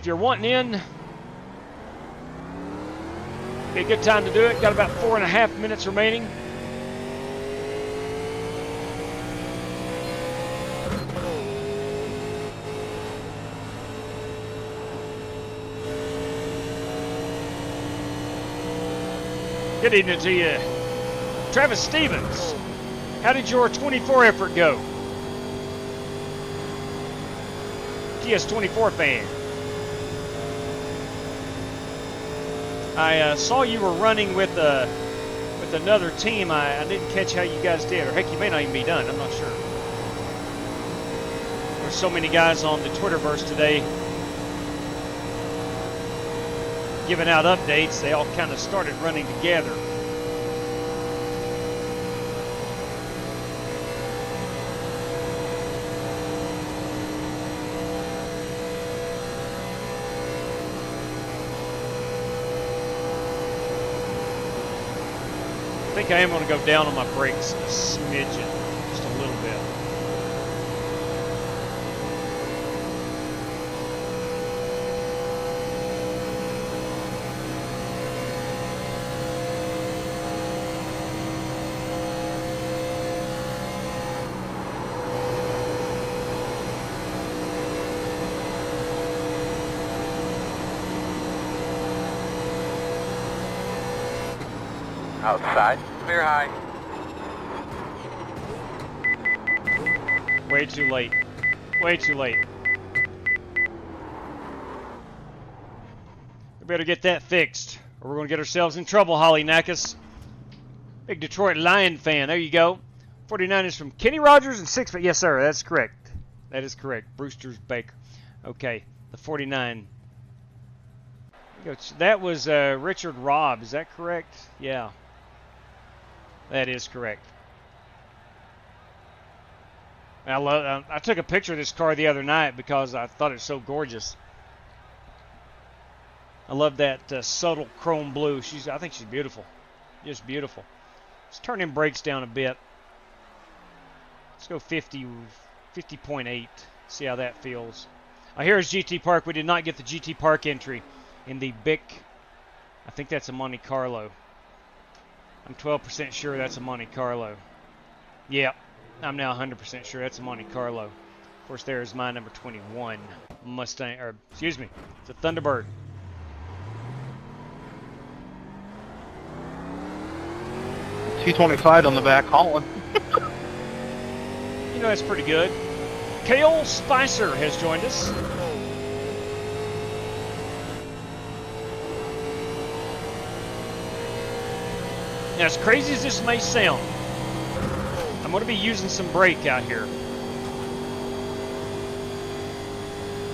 good time to do it. Got about 4.5 minutes remaining. Good evening to you, Travis Stevens. How did your 24 effort go? TS24 fan. I saw you were running with another team. I didn't catch how you guys did, or heck, you may not even be done. I'm not sure. There's so many guys on the Twitterverse today giving out updates. They all kind of started running together. I think I am going to go down on my brakes a smidgen, just a little bit. Outside, clear high. Way too late. Way too late. We better get that fixed, or we're going to get ourselves in trouble, Holly Nakas. Big Detroit Lion fan. There you go. 49 is from Kenny Rogers and 6. Yes, sir. That's correct. That is correct. Brewster's Baker. Okay. The 49. That was Richard Robb. Is that correct? Yeah. That is correct. I took a picture of this car the other night because I thought it was so gorgeous. I love that subtle chrome blue. I think she's beautiful. Just beautiful. Let's turn them brakes down a bit. Let's go 50.8. See how that feels. Here's GT Park. We did not get the GT Park entry in the BIC. I think that's a Monte Carlo. I'm 12% sure that's a Monte Carlo. Yep, I'm now 100% sure that's a Monte Carlo. Of course, there is my number 21 Mustang, or excuse me, it's a Thunderbird. T25 on the back hauling. You know, that's pretty good. Cale Spicer has joined us. Now, as crazy as this may sound, I'm going to be using some brake out here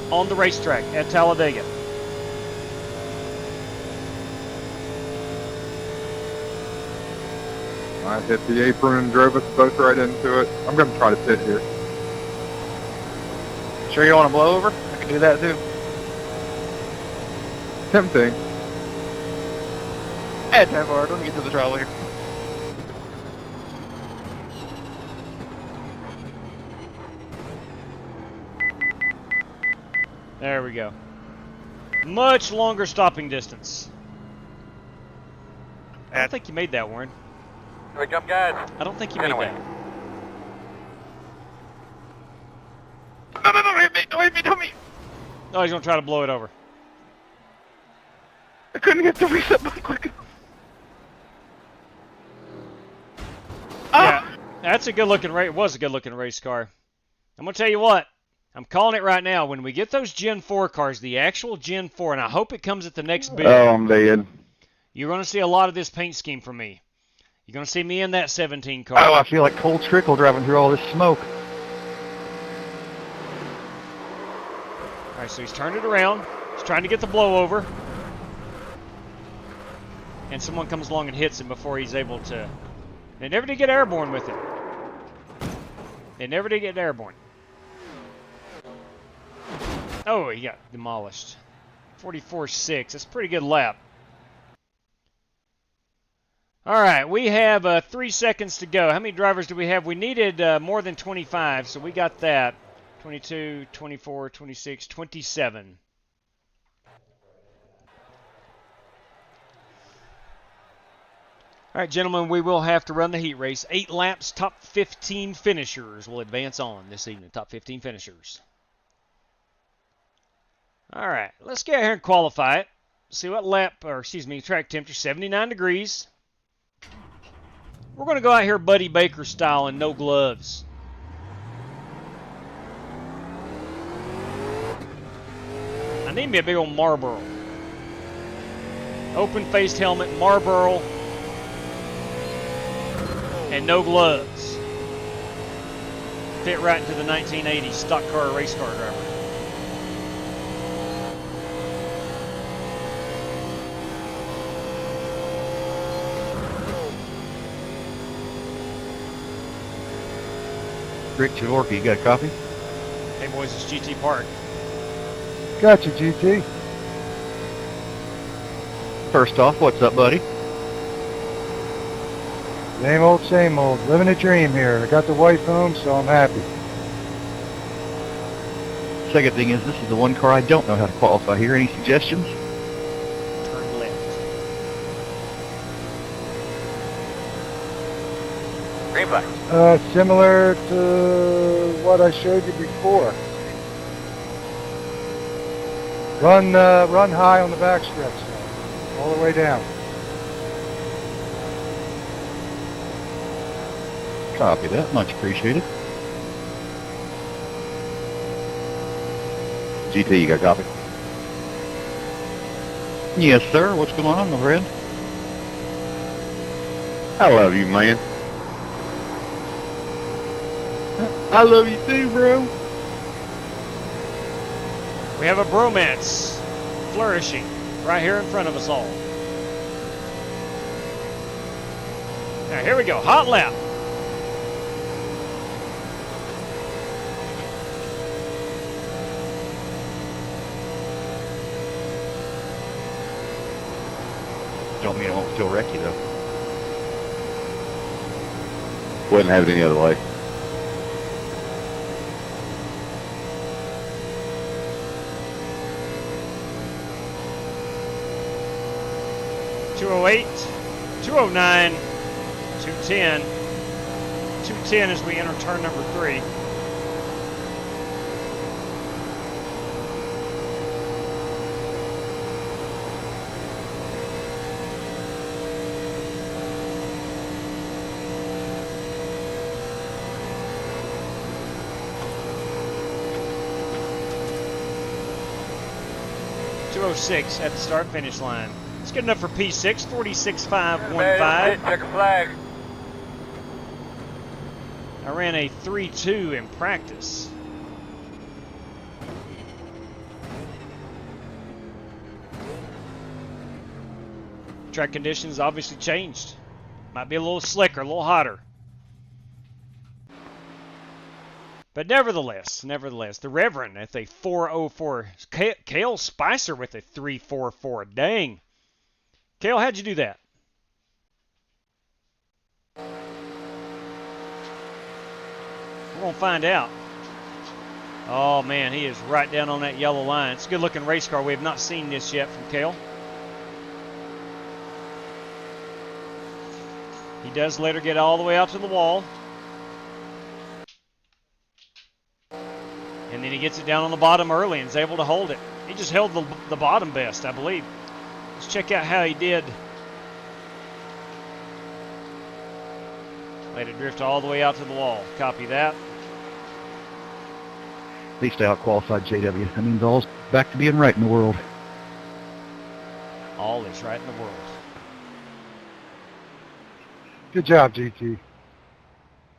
on the racetrack at Talladega. I hit the apron and drove us both right into it. I'm going to try to pit here. Sure you don't want to blow over? I can do that too. Tempting. That's half hard. Let me get to the throttle here. There we go. Much longer stopping distance. I don't think you made that, Warren. Here we jump, guys. I don't think you made that. No, hit me, don't me. Oh, he's going to try to blow it over. I couldn't get the reset button quick enough. Yeah, that's a good-looking race. It was a good-looking race car. I'm going to tell you what. I'm calling it right now. When we get those Gen 4 cars, the actual Gen 4, and I hope it comes at the next build. Oh, I'm dead. You're going to see a lot of this paint scheme from me. You're going to see me in that 17 car. Oh, I feel like cold trickle driving through all this smoke. All right, so he's turned it around. He's trying to get the blow over. And someone comes along and hits him before he's able to... They never did get airborne with it. They never did get airborne. Oh, he got demolished. 44.6. That's a pretty good lap. All right, we have 3 seconds to go. How many drivers do we have? We needed more than 25, so we got that. 22, 24, 26, 27. All right, gentlemen, we will have to run the heat race. 8 laps, top 15 finishers will advance on this evening. Top 15 finishers. All right, let's get out here and qualify it. See what track temperature, 79 degrees. We're going to go out here Buddy Baker style and no gloves. I need me a big old Marlboro. Open-faced helmet, Marlboro, and no gloves. Fit right into the 1980s stock car race car driver. Rick Jaworki, you got a copy? Hey boys, it's GT Park. Gotcha, GT. First off, what's up, buddy? Same old, same old. Living a dream here. I got the wife home, so I'm happy. Second thing is, this is the one car I don't know how to qualify here. Any suggestions? Turn left. Green flag. Similar to what I showed you before. Run high on the backstretch, all the way down. Copy that. Much appreciated. GT, you got a copy? Yes, sir. What's going on, my friend? I love you, man. I love you too, bro. We have a bromance flourishing right here in front of us all. Now here we go, hot lap. Don't mean it won't still wreck you, though. Wouldn't have it any other way. .208, 209, 210, 210 as we enter turn number 3. .206 at the start-finish line. It's good enough for P6, 46.515. Check a flag. I ran a 3.2 in practice. Track conditions obviously changed. Might be a little slicker, a little hotter. But nevertheless, the Reverend at a 4:04. Cale Spicer with a 3:44. Dang. Cale, how'd you do that? We're going to find out. Oh, man, he is right down on that yellow line. It's a good-looking race car. We have not seen this yet from Cale. He does let her get all the way out to the wall. And then he gets it down on the bottom early and is able to hold it. He just held the bottom best, I believe. Let's check out how he did. Let it drift all the way out to the wall. Copy that. At least I out-qualified JW. That means all's back to being right in the world. All is right in the world. Good job, GT.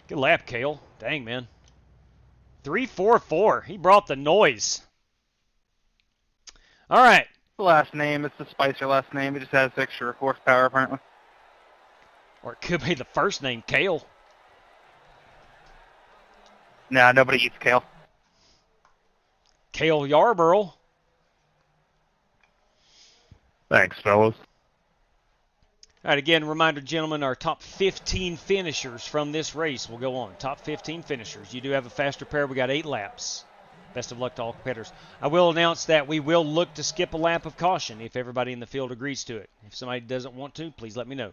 Good lap, Cale. Dang, man. 3:44. He brought the noise. All right. The last name, it's the Spicer last name. It just has extra horsepower, apparently. Or it could be the first name, Cale. Nah, nobody eats kale. Cale Yarborough. Thanks, fellas. All right, again, reminder, gentlemen, our top 15 finishers from this race will go on. Top 15 finishers. You do have a faster pair. We got 8 laps. Best of luck to all competitors. I will announce that we will look to skip a lap of caution if everybody in the field agrees to it. If somebody doesn't want to, please let me know.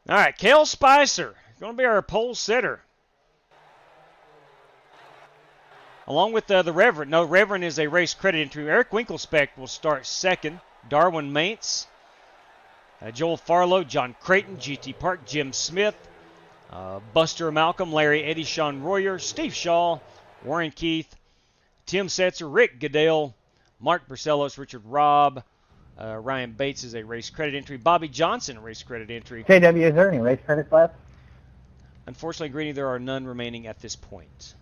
All right, Cale Spicer going to be our pole sitter. Along with the Reverend. No, Reverend is a race credit entry. Eric Winkelspect will start second. Darwin Maintz, Joel Farlow, John Creighton, GT Park, Jim Smith, Buster Malcolm, Larry Eddy, Sean Royer, Steve Shaw, Warren Keith, Tim Setzer, Rick Goodell, Mark Barcelos, Richard Robb, Ryan Bates is a race credit entry, Bobby Johnson, a race credit entry. JW, is there any race credits left? Unfortunately, Greeny, there are none remaining at this point.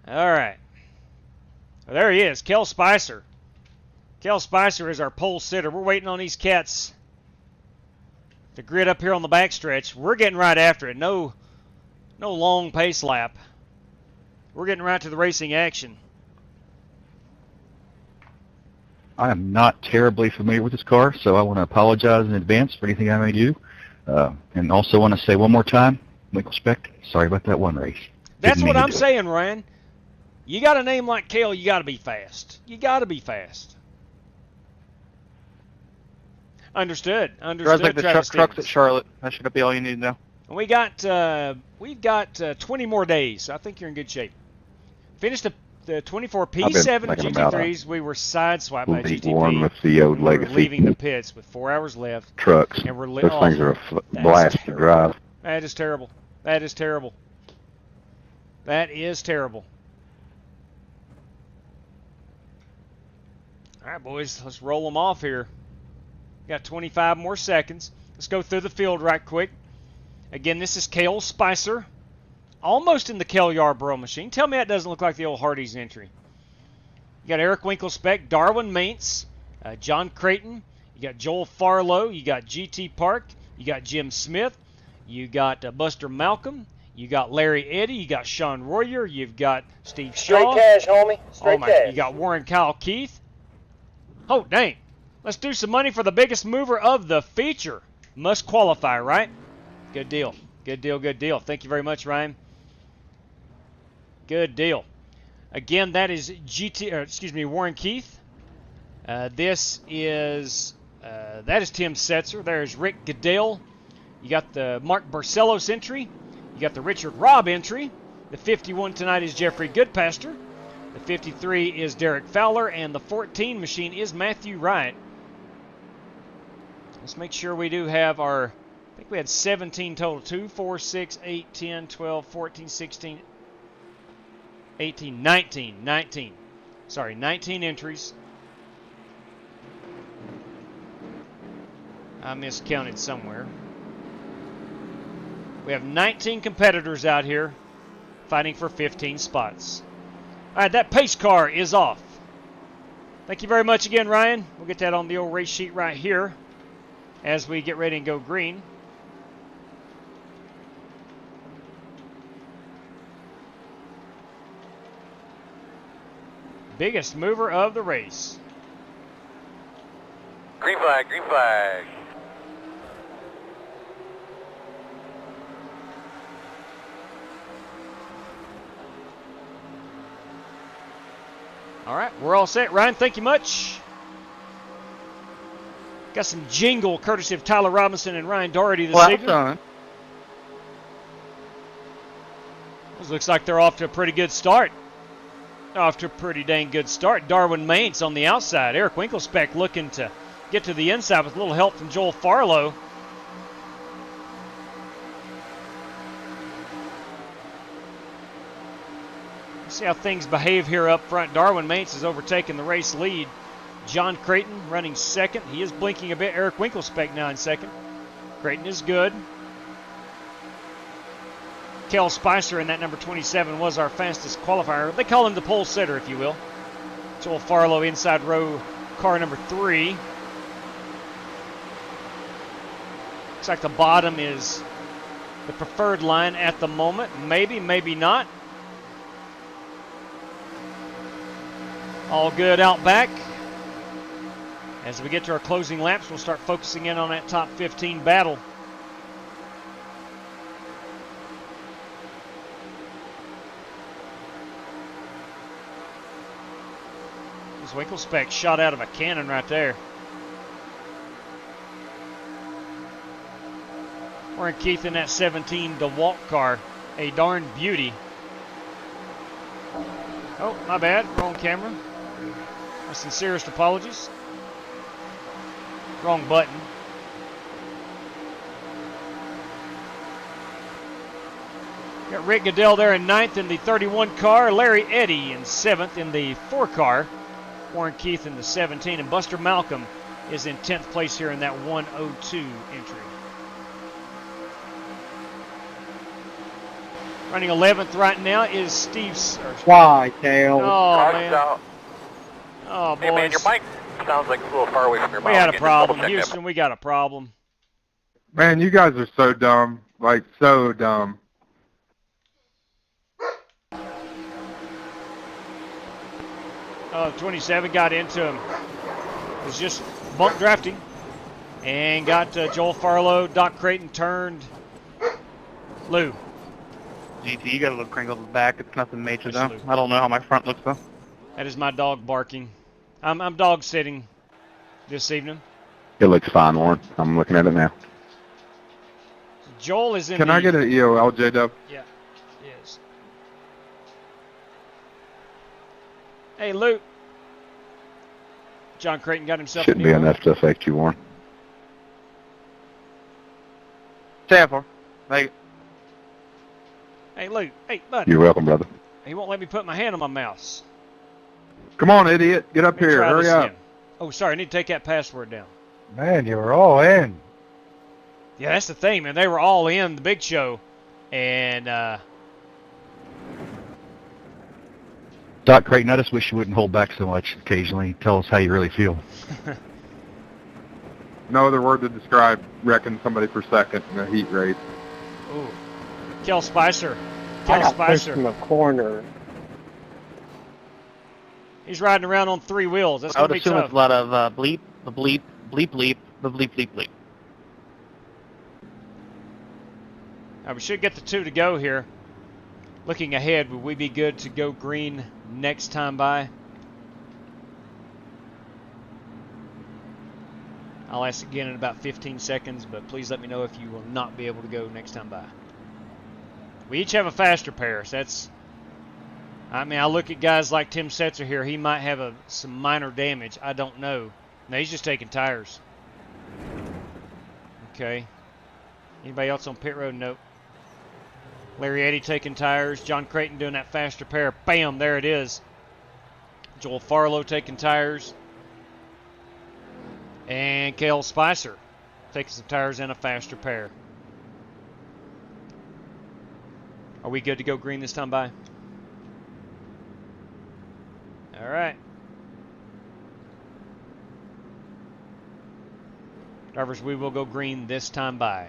All right. Well, there he is, Cale Spicer. Cale Spicer is our pole sitter. We're waiting on these cats to grid up here on the backstretch. We're getting right after it. No long pace lap. We're getting right to the racing action. I am not terribly familiar with this car, so I want to apologize in advance for anything I may do. And also want to say one more time, Winkelspect, sorry about that one race. That's what I'm saying, Ryan. You got a name like Cale, you got to be fast. You got to be fast. Understood. Drives like the trucks at Charlotte. That should be all you need to know. We've got 20 more days. I think you're in good shape. Finished the 24 P7 GT3s. We were sideswiped by GTP. With the old we were legacy leaving the pits with 4 hours left. Trucks. And we're Those things are a blast to drive. That is terrible. That is terrible. That is terrible. All right, boys, let's roll them off here. Got 25 more seconds. Let's go through the field right quick. Again, this is Cale Spicer. Almost in the Cale Yarborough machine. Tell me that doesn't look like the old Hardee's entry. You got Eric Winkelspect, Darwin Maintz, John Creighton. You got Joel Farlow. You got GT Park. You got Jim Smith. You got Buster Malcolm. You got Larry Eddy. You got Sean Royer. You've got Steve Shaw. Straight cash, homie. Straight cash. You got Warren Kyle Keith. Oh, dang. Let's do some money for the biggest mover of the feature. Must qualify, right? Good deal. Good deal, good deal. Thank you very much, Ryan. Good deal. Again, that is Warren Keith. That is Tim Setzer. There's Rick Goodell. You got the Mark Barcelos entry. You got the Richard Robb entry. The 51 tonight is Jeffrey Goodpaster. The 53 is Derek Fowler, and the 14 machine is Matthew Wright. Let's make sure we do have our, I think we had 17 total. 2, 4, 6, 8, 10, 12, 14, 16, 18, 19. Sorry, 19 entries. I miscounted somewhere. We have 19 competitors out here fighting for 15 spots. All right, that pace car is off. Thank you very much again, Ryan. We'll get that on the old race sheet right here as we get ready and go green. Biggest mover of the race. Green flag, green flag. All right, we're all set. Ryan, thank you much. Got some jingle courtesy of Tyler Robinson and Ryan Doherty this evening. Done. This looks like they're off to a pretty good start. Off to a pretty dang good start. Darwin Maintz on the outside. Eric Winkelspec looking to get to the inside with a little help from Joel Farlow. See how things behave here up front. Darwin Maintz has overtaken the race lead. John Creighton running second. He is blinking a bit. Eric Winkelspec now in second. Creighton is good. Kel Spicer in that number 27 was our fastest qualifier. They call him the pole sitter, if you will. Joel Farlow inside row, car number 3. Looks like the bottom is the preferred line at the moment. Maybe, maybe not. All good out back. As we get to our closing laps, we'll start focusing in on that top 15 battle. This Winkelspec shot out of a cannon right there. Warren Keith in that 17 DeWalt car. A darn beauty. Oh, my bad. Wrong camera. My sincerest apologies. Wrong button. Got Rick Goodell there in 9th in the 31 car. Larry Eddy in 7th in the 4 car. Warren Keith in the 17. And Buster Malcolm is in 10th place here in that 102 entry. Running 11th right now is Steve. Why, Tail? Oh, man. Oh, boys. Hey, man, your mic sounds like it's a little far away from your mouth. We had a problem. Houston, we got a problem. Man, you guys are so dumb. Like, so dumb. Oh, 27 got into him. Was just bump drafting. And got Joel Farlow. Doc Creighton turned. Lou. GT, you got a little crinkle in the back. It's nothing major, though. Lou. I don't know how my front looks, though. That is my dog barking. I'm dog sitting this evening. It looks fine, Warren. I'm looking at it now. Joel is in Can I get an EOL, J-Dub? Yeah, yes. Hey, Luke. John Creighton got himself Shouldn't a new be enough to affect you, Warren. Stand for. Thank you. Hey, Luke. Hey, buddy. You're welcome, brother. He won't let me put my hand on my mouse. Come on, idiot. Get up here. Hurry up. Again. Oh, sorry. I need to take that password down. Man, you were all in. Yeah, that's the thing, man. They were all in the big show. And, Doc Creighton, I just wish you wouldn't hold back so much occasionally. Tell us how you really feel. No other word to describe wrecking somebody per second in a heat race. ooh. Kel Spicer. I Kel got pushed Spicer. from a corner. He's riding around on 3 wheels. That's I going would to be assume tough. it's a lot of bleep, the bleep, bleep, bleep, the bleep, bleep, bleep. We should get the 2 to go here. Looking ahead, would we be good to go green next time by? I'll ask again in about 15 seconds, but please let me know if you will not be able to go next time by. We each have a faster pair, so that's... I mean, I look at guys like Tim Setzer here. He might have some minor damage. I don't know. No, he's just taking tires. Okay. Anybody else on pit road? Nope. Larry Eddy taking tires. John Creighton doing that faster pair. Bam, there it is. Joel Farlow taking tires. And Cale Spicer taking some tires in a faster pair. Are we good to go green this time by? All right. Drivers, we will go green this time by.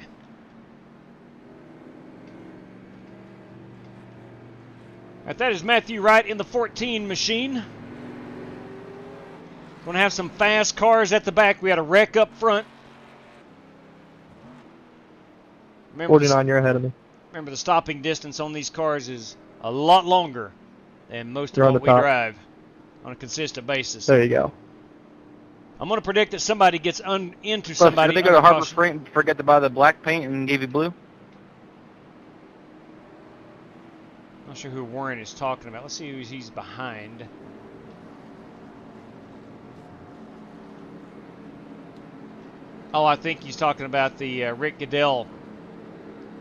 Right, that is Matthew Wright in the 14 machine. Going to have some fast cars at the back. We had a wreck up front. Remember 49, you're ahead of me. Remember, the stopping distance on these cars is a lot longer than most You're of on what the we top. drive on a consistent basis. There you go. I'm going to predict that somebody gets into Plus, somebody. did they go to under Harbor caution. Freight and forget to buy the black paint and give you blue? Not sure who Warren is talking about. Let's see who he's behind. Oh, I think he's talking about the Rick Goodell,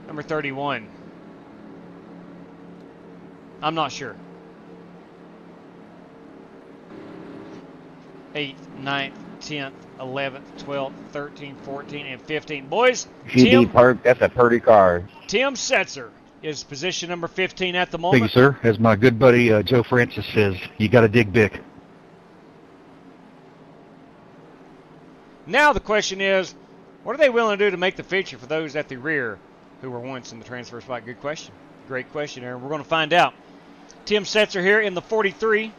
number 31. I'm not sure. 8th, 9th, 10th, 11th, 12th, 13th, 14th, and 15th. Boys, GD Park, that's a pretty car. Tim Setzer is position number 15 at the Thank you, moment. sir. As my good buddy Joe Francis says, you got to dig big. Now the question is, what are they willing to do to make the feature for those at the rear who were once in the transfer spot? Good question. Great question, Aaron. We're going to find out. Tim Setzer here in the 43.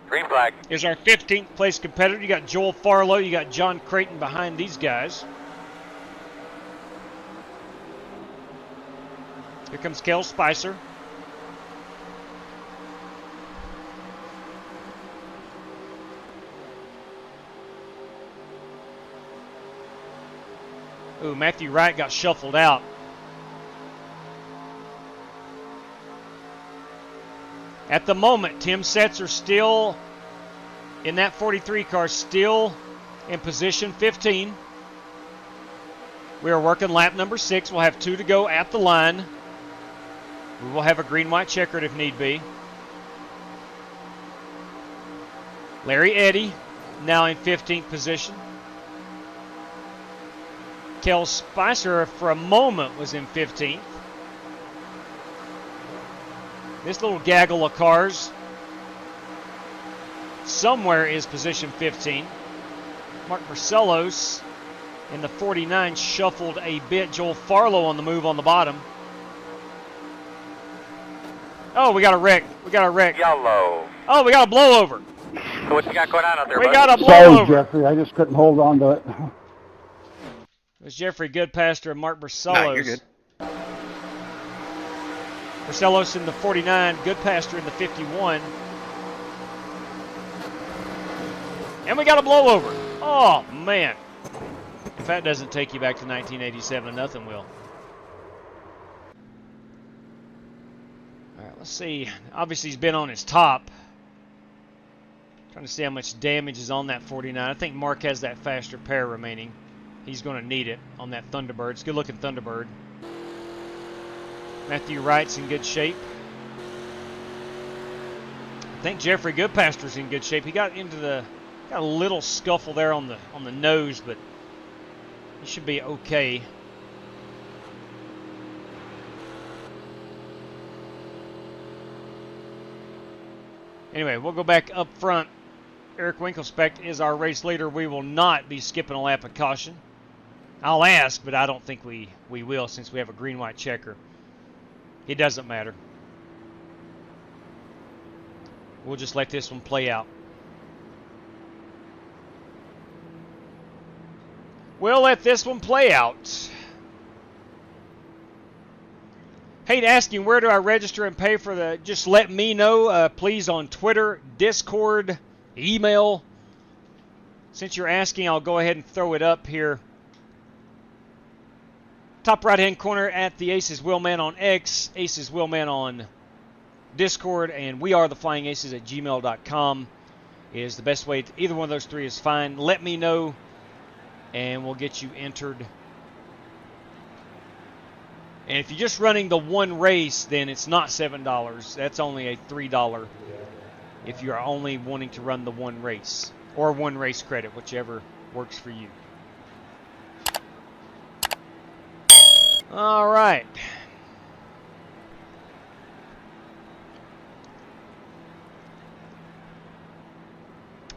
Green flag. Is our 15th place competitor. You got Joel Farlow. You got John Creighton behind these guys. Here comes Kel Spicer. Ooh, Matthew Wright got shuffled out. At the moment, Tim Setzer still in that 43 car, still in position 15. We are working lap number 6. We'll have 2 to go at the line. We will have a green-white checkered if need be. Larry Eddy now in 15th position. Kel Spicer for a moment was in 15th. This little gaggle of cars somewhere is position 15. Mark Marcellos in the 49 shuffled a bit. Joel Farlow on the move on the bottom. Oh, we got a wreck. We got a wreck. Yellow. Oh, we got a blowover. So what you got going on out there, We bud? got a Sorry, blowover. Jeffrey. I just couldn't hold on to it. It was Jeffrey Goodpaster and Mark Marcellos. No, you're good. Marcellos in the 49, Goodpaster in the 51. And we got a blowover. Oh, man. If that doesn't take you back to 1987, nothing will. All right, let's see. Obviously, he's been on his top. Trying to see how much damage is on that 49. I think Mark has that faster pair remaining. He's going to need it on that Thunderbird. It's a good-looking Thunderbird. Matthew Wright's in good shape. I think Jeffrey Goodpaster's in good shape. He got a little scuffle there on the nose, but he should be okay. Anyway, we'll go back up front. Eric Winkelspect is our race leader. We will not be skipping a lap of caution. I'll ask, but I don't think we will since we have a green-white checker. It doesn't matter. We'll just let this one play out. We'll let this one play out. Hate asking, where do I register and pay for the... Just let me know, please, on Twitter, Discord, email. Since you're asking, I'll go ahead and throw it up here. Top right-hand corner at the Aces Wheelman on X, Aces Wheelman on Discord, and we are the Flying Aces at gmail.com is the best way. Either one of those three is fine. Let me know, and we'll get you entered. And if you're just running the one race, then it's not $7. That's only a $3 if you're only wanting to run the one race, or one race credit, whichever works for you. All right.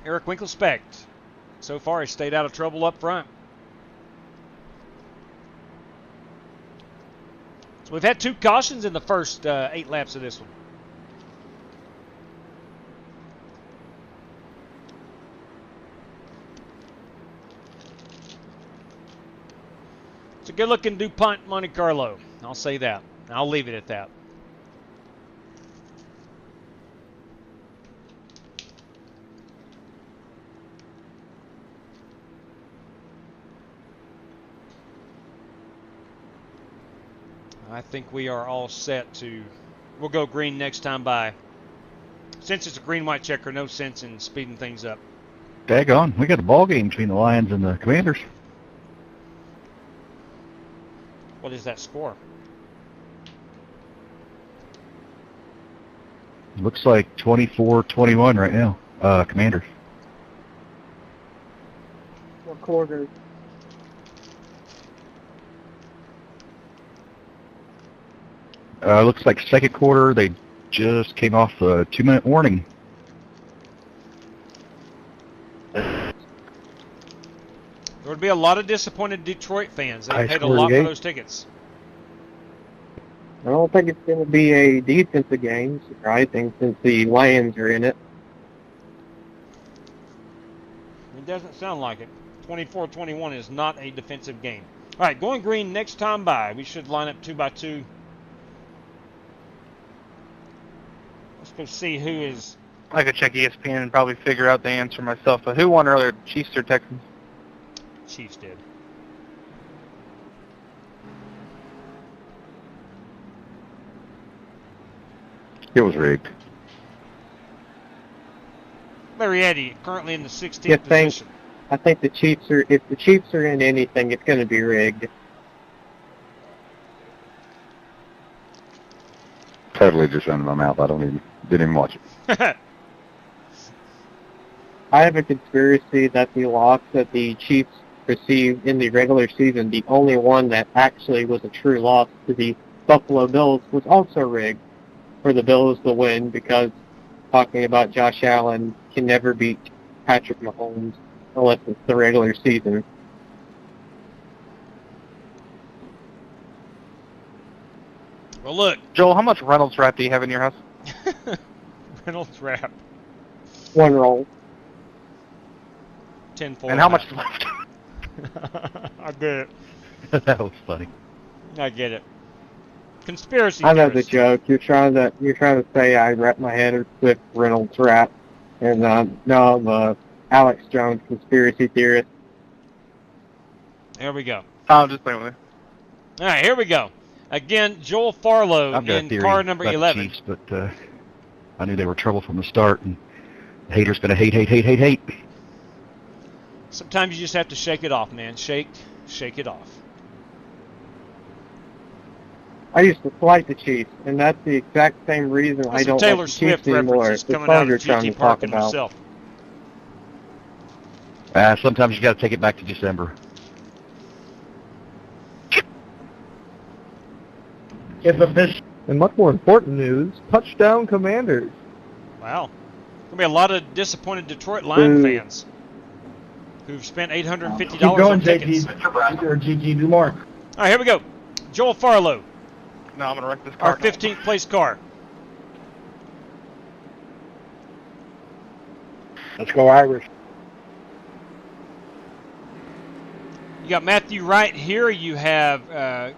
Eric Winkelspect so far has stayed out of trouble up front. So we've had 2 cautions in the first 8 laps of this one. It's a good-looking DuPont Monte Carlo. I'll say that. I'll leave it at that. I think we are all set to... We'll go green next time by. Since it's a green-white checker, no sense in speeding things up. Daggone, we got a ball game between the Lions and the Commanders. What is that score? Looks like 24-21 right now. Commanders. 4 quarters. Looks like second quarter, they just came off a 2-minute warning. There would be a lot of disappointed Detroit fans. They paid a scored lot a for game. those tickets. I don't think it's going to be a defensive game, surprising, since the Lions are in it. It doesn't sound like it. 24-21 is not a defensive game. All right, going green next time by. We should line up 2 by 2. Let's go see who is... I could check ESPN and probably figure out the answer myself. But who won earlier, Chiefs or Texans? Chiefs did. It was rigged. Larry Eddy, currently in the 16th You think? position. I think the Chiefs are. If the Chiefs are in anything, it's going to be rigged. Totally just running my mouth. Didn't even watch it. I have a conspiracy that the loss that the Chiefs received in the regular season, the only one that actually was a true loss to the Buffalo Bills, was also rigged for the Bills to win, because talking about Josh Allen can never beat Patrick Mahomes unless it's the regular season. Well, look. Joel, how much Reynolds wrap do you have in your house? Reynolds wrap. 1 roll. 10 And how much is left? I get it. That was funny. I get it. Conspiracy I know the theorists. joke. You're trying to say I wrap my head with Reynolds wrap, and no, I'm a Alex Jones conspiracy theorist. There we go. I'm just playing with it. All right, here we go. Again, Joel Farlow I've got a in theory car number about the 11. Chiefs, but I knew they were trouble from the start, and the haters going to hate. Sometimes you just have to shake it off, man. Shake it off. I used to like the Chiefs, and that's the exact same reason That's I some don't Taylor like the Swift Chiefs anymore. references The coming song out you're of trying to G.T. talk Parkin about. himself. Sometimes you got to take it back to December. And much more important news, touchdown Commanders. Wow. Going to be a lot of disappointed Detroit Lion Boo. fans who've spent $850 Keep going, on tickets. JT, do more. All right, here we go. Joel Farlow, No, I'm going to wreck this car. our 15th place car. Let's go Irish. You got Matthew Wright here. You have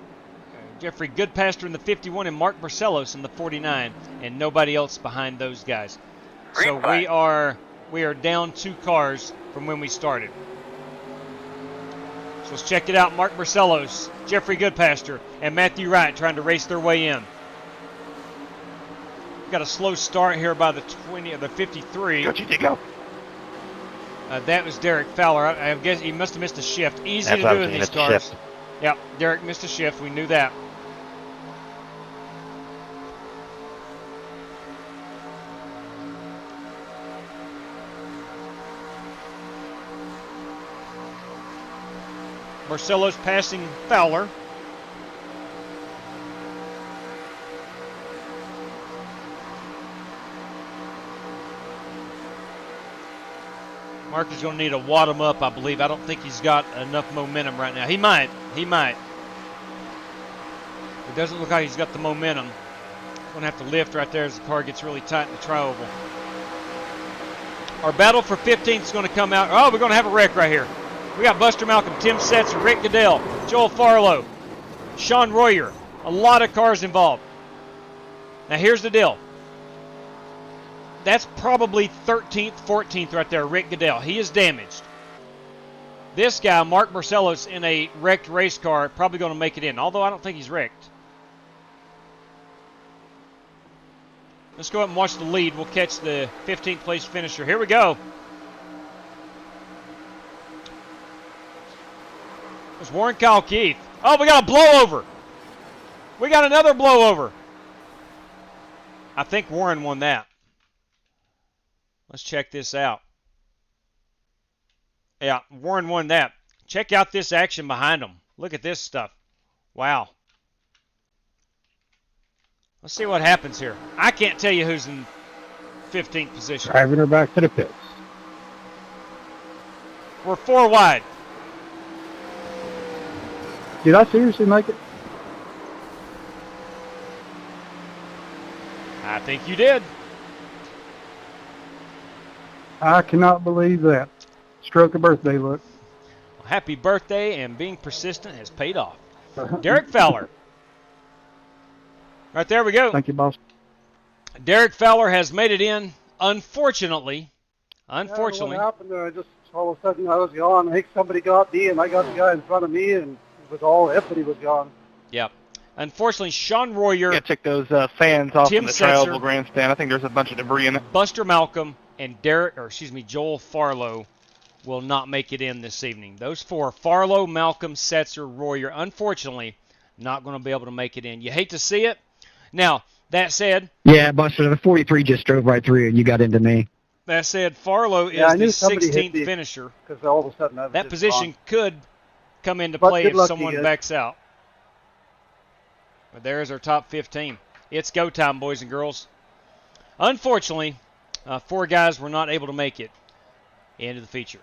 Jeffrey Goodpaster in the 51 and Mark Barcelos in the 49, and nobody else behind those guys. So we are down 2 cars from when we started. So let's check it out. Mark Barcelos, Jeffrey Goodpaster, and Matthew Wright trying to race their way in. Got a slow start here by the 20 or the 53. Go. That was Derek Fowler. I guess he must have missed a shift. Easy That's to do in obviously these missed a cars. shift. Yep, Derek missed a shift. We knew that. Barcelos passing Fowler. Mark is going to need to wad him up, I believe. I don't think he's got enough momentum right now. He might. He might. It doesn't look like he's got the momentum. He's going to have to lift right there as the car gets really tight in the tri-oval. Our battle for 15th is going to come out. Oh, we're going to have a wreck right here. We got Buster Malcolm, Tim Setzer, Rick Goodell, Joel Farlow, Sean Royer. A lot of cars involved. Now, here's the deal. That's probably 13th, 14th right there, Rick Goodell. He is damaged. This guy, Mark Marcellos, in a wrecked race car, probably going to make it in, although I don't think he's wrecked. Let's go up and watch the lead. We'll catch the 15th place finisher. Here we go. It's Warren Kyle Keith. Oh, we got a blowover. We got another blowover. I think Warren won that. Let's check this out. Yeah, Warren won that. Check out this action behind him. Look at this stuff. Wow. Let's see what happens here. I can't tell you who's in 15th position. Driving her back to the pits. We're 4 wide. Did I seriously make it? I think you did. I cannot believe that. Stroke of birthday look. Well, happy birthday, and being persistent has paid off. Derek Fowler. Right there we go. Thank you, boss. Derek Fowler has made it in, unfortunately. Unfortunately. What happened? Just all of a sudden I was gone. I think somebody got me, and I got the guy in front of me, and it was all everybody was gone. Yep. Unfortunately, Sean Royer. Yeah, check those fans off Tim in the Setzer, tri-oval grandstand. I think there's a bunch of debris in it. Buster Malcolm and Joel Farlow will not make it in this evening. Those four, Farlow, Malcolm, Setzer, Royer, unfortunately, not going to be able to make it in. You hate to see it. Now, that said... Yeah, Buster, the 43 just drove right through you and you got into me. That said, Farlow is the 16th finisher. Because all of a sudden that position could come into play if someone backs out. But there's our top 15. It's go time, boys and girls. Unfortunately, 4 guys were not able to make it into the feature.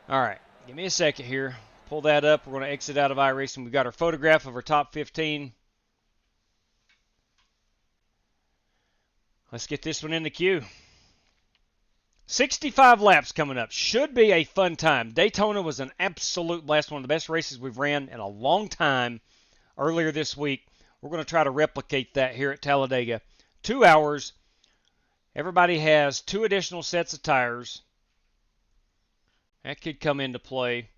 All right, give me a second here. Pull that up. We're going to exit out of iRacing. We've got our photograph of our top 15. Let's get this one in the queue. 65 laps coming up. Should be a fun time. Daytona was an absolute blast. One of the best races we've ran in a long time earlier this week. We're going to try to replicate that here at Talladega. 2 hours. Everybody has 2 additional sets of tires. That could come into play.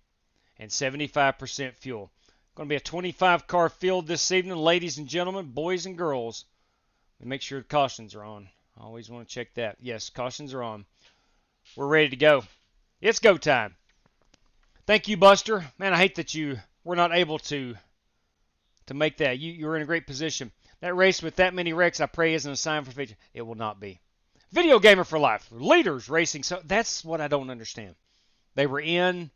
And 75% fuel. Going to be a 25-car field this evening, ladies and gentlemen, boys and girls. Make sure cautions are on. I always want to check that. Yes, cautions are on. We're ready to go. It's go time. Thank you, Buster. Man, I hate that you were not able to make that. You were in a great position. That race with that many wrecks, I pray, isn't a sign for feature. It will not be. Video gamer for life. Leaders racing. So that's what I don't understand. They were in.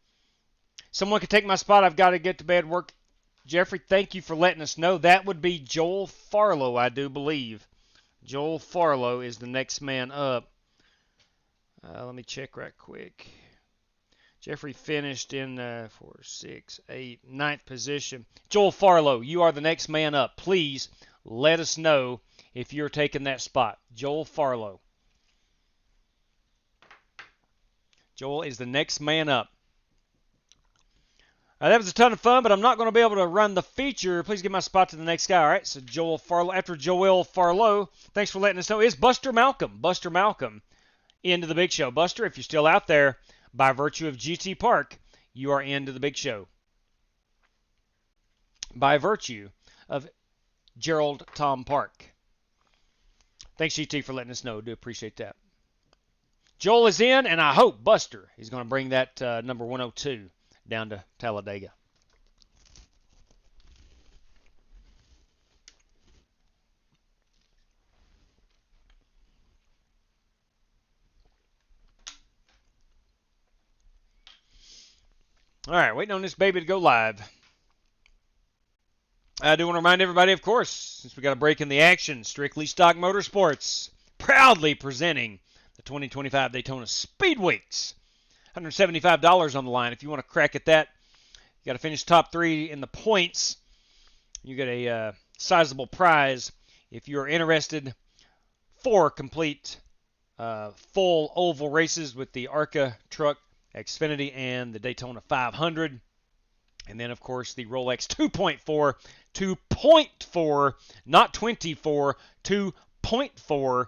Someone could take my spot. I've got to get to bed, work. Jeffrey, thank you for letting us know. That would be Joel Farlow, I do believe. Joel Farlow is the next man up. Let me check right quick. Jeffrey finished in 4, 6, 8, 9th position. Joel Farlow, you are the next man up. Please let us know if you're taking that spot. Joel Farlow. Joel is the next man up. That was a ton of fun, but I'm not going to be able to run the feature. Please give my spot to the next guy. All right, so Joel Farlow. After Joel Farlow, thanks for letting us know, is Buster Malcolm. Buster Malcolm into the big show. Buster, if you're still out there, by virtue of GT Park, you are into the big show. By virtue of Gerald Tom Park. Thanks, GT, for letting us know. Do appreciate that. Joel is in, and I hope Buster is going to bring that number 102 down to Talladega. All right, waiting on this baby to go live. I do want to remind everybody, of course, since we got a break in the action, Strictly Stock Motorsports proudly presenting the 2025 Daytona Speed Weeks. $175 on the line. If you want to crack at that, you got to finish top 3 in the points. You get a sizable prize. If you're interested, 4 complete full oval races with the ARCA truck, Xfinity, and the Daytona 500. And then, of course, the Rolex 2.4, not 24, 2.4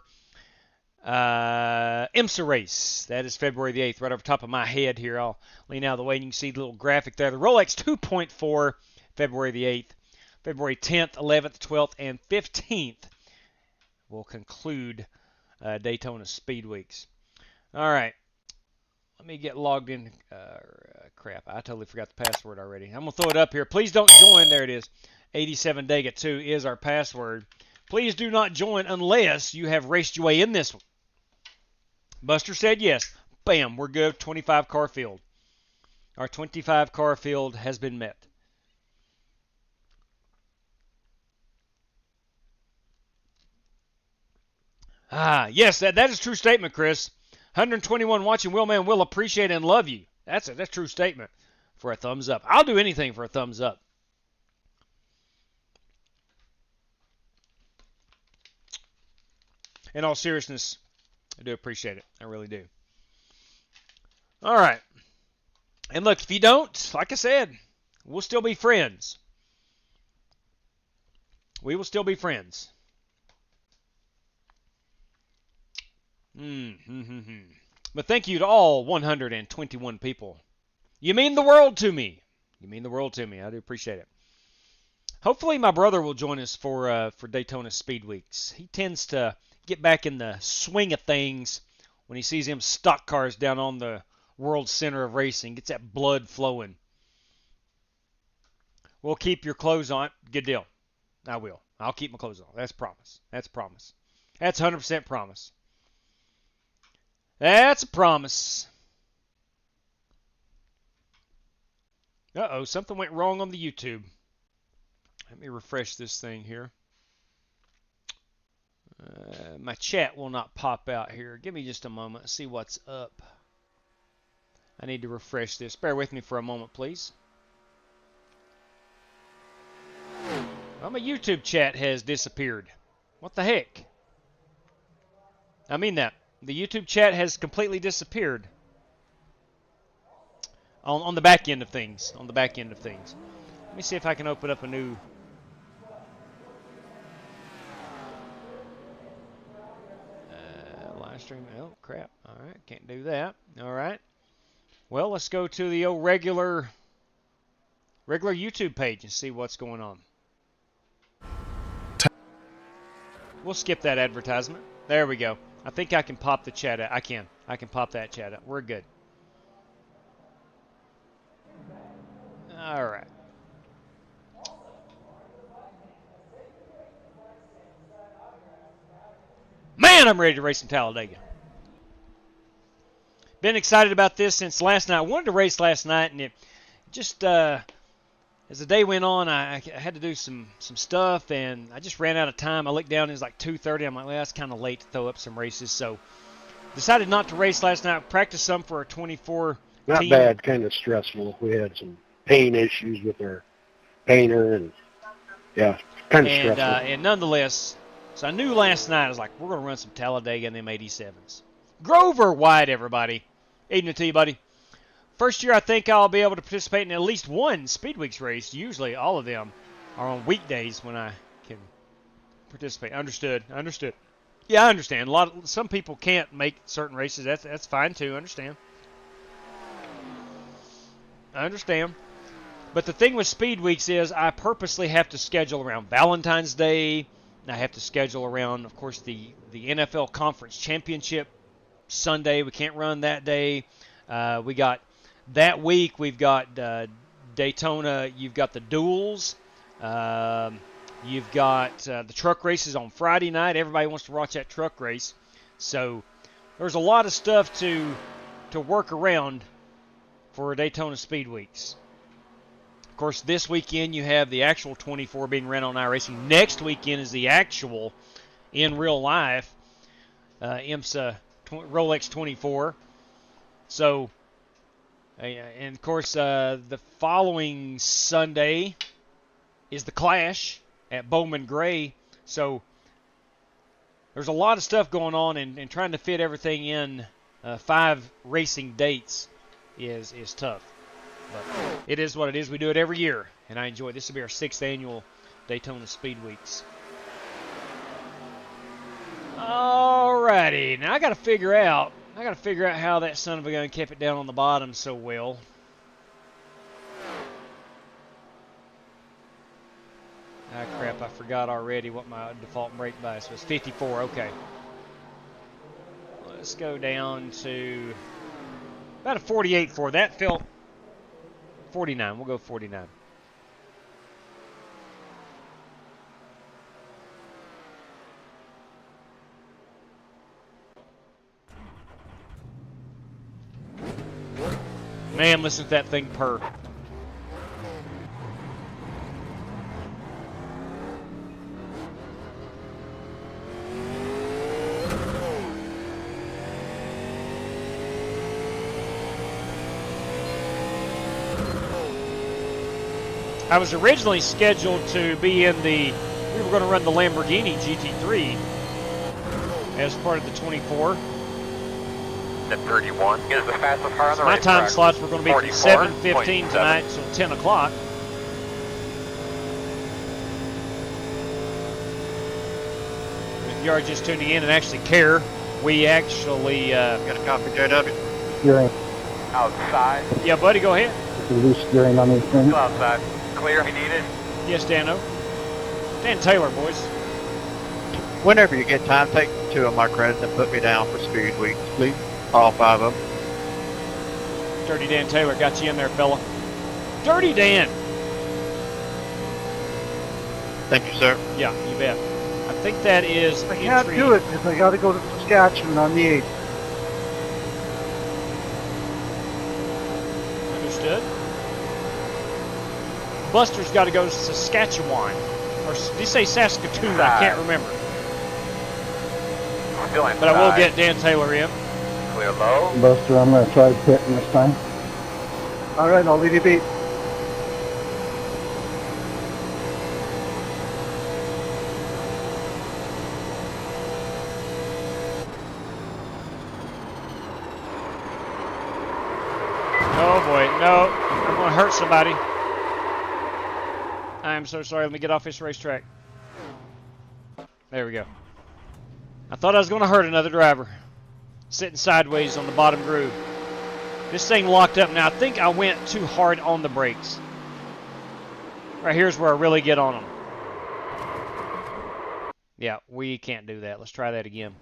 IMSA race. That is February the 8th, right over top of my head here. I'll lean out of the way and you can see the little graphic there. The Rolex 2.4, February the 8th. February 10th, 11th, 12th, and 15th will conclude Daytona Speed Weeks. All right. Let me get logged in. Crap, I totally forgot the password already. I'm going to throw it up here. Please don't join. There it is. 87Dega2 is our password. Please do not join unless you have raced your way in this one. Buster said yes. Bam, we're good. 25 car field. Our 25 car field has been met. Yes, that is a true statement, Chris. 121 watching. Will, man, will appreciate and love you. That's a true statement for a thumbs up. I'll do anything for a thumbs up. In all seriousness, I do appreciate it. I really do. All right. And look, if you don't, like I said, we'll still be friends. We will still be friends. But thank you to all 121 people. You mean the world to me. You mean the world to me. I do appreciate it. Hopefully my brother will join us for Daytona Speed Weeks. He tends to get back in the swing of things when he sees them stock cars down on the world center of racing. Gets that blood flowing. We'll keep your clothes on. Good deal. I will. I'll keep my clothes on. That's promise. That's promise. That's 100% promise. That's a promise. Uh-oh, something went wrong on the YouTube. Let me refresh this thing here. My chat will not pop out here. Give me just a moment. See what's up. I need to refresh this. Bear with me for a moment, please. Well, my YouTube chat has disappeared. What the heck? I mean that. The YouTube chat has completely disappeared. On the back end of things. On the back end of things. Let me see if I can open up a new... live stream. Oh, crap. All right. Can't do that. All right. Well, let's go to the old regular YouTube page and see what's going on. We'll skip that advertisement. There we go. I think I can pop the chat out. I can pop that chat out. We're good. All right. Man, I'm ready to race in Talladega. Been excited about this since last night. I wanted to race last night, and it just as the day went on, I had to do some stuff, and I just ran out of time. I looked down, it was like 2:30. I'm like, well, that's kind of late to throw up some races, so decided not to race last night. Practiced some for our 24 Not team. bad, kind of stressful. We had some paint issues with our painter, and yeah, kind of stressful. And nonetheless, so I knew last night, I was like, we're going to run some Talladega and them 87s. Grover White, everybody. Evening to you, buddy. First year, I think I'll be able to participate in at least one Speed Weeks race. Usually, all of them are on weekdays when I can participate. Understood. Yeah, I understand. Some people can't make certain races. That's fine too. I understand. But the thing with Speed Weeks is I purposely have to schedule around Valentine's Day. I have to schedule around, of course, the NFL Conference Championship Sunday. We can't run that day. We got that week. We've got Daytona. You've got the duels. You've got the truck races on Friday night. Everybody wants to watch that truck race. So there's a lot of stuff to work around for Daytona Speed Weeks. Of course, this weekend you have the actual 24 being ran on iRacing. Next weekend is the actual, in real life, IMSA Rolex 24. So And, of course, the following Sunday is the Clash at Bowman Gray. So there's a lot of stuff going on, and trying to fit everything in 5 racing dates is tough. But it is what it is. We do it every year, and I enjoy it. This will be our 6th annual Daytona Speed Weeks. Alrighty, now I got to figure out how that son of a gun kept it down on the bottom so well. Ah, crap, I forgot already what my default brake bias was. 54, okay. Let's go down to about a 48 for that. Felt 49. We'll go 49. Man, listen to that thing purr. I was originally scheduled to be in we were going to run the Lamborghini GT3 as part of the 24. The 31 is the fastest car on the My racetrack. time slots were going to be from 7:15 tonight till 10 o'clock. If you are just tuning in and actually care, we actually got a copy, JW. Steering. Outside. Yeah, buddy, go ahead. Loose steering on these things. Still outside. Clear if you need it. Yes, Dano. Dan Taylor, boys. Whenever you get time, take 2 of my credits and put me down for Speed Week, please. All 5 of them. Dirty Dan Taylor got you in there, fella. Dirty Dan. Thank you, sir. Yeah, you bet. I think that is I can't do it because I got to go to Saskatchewan on the 8th. Understood. Buster's got to go to Saskatchewan. Or did you say Saskatoon? I can't remember. But I will get Dan Taylor in. Clear low. Buster, I'm going to try to pit this time. All right, I'll leave you be. Oh boy, no. I'm going to hurt somebody. I am so sorry. Let me get off this racetrack. There we go. I thought I was going to hurt another driver. Sitting sideways on the bottom groove. This thing locked up. Now, I think I went too hard on the brakes. Right here's where I really get on them. Yeah, we can't do that. Let's try that again.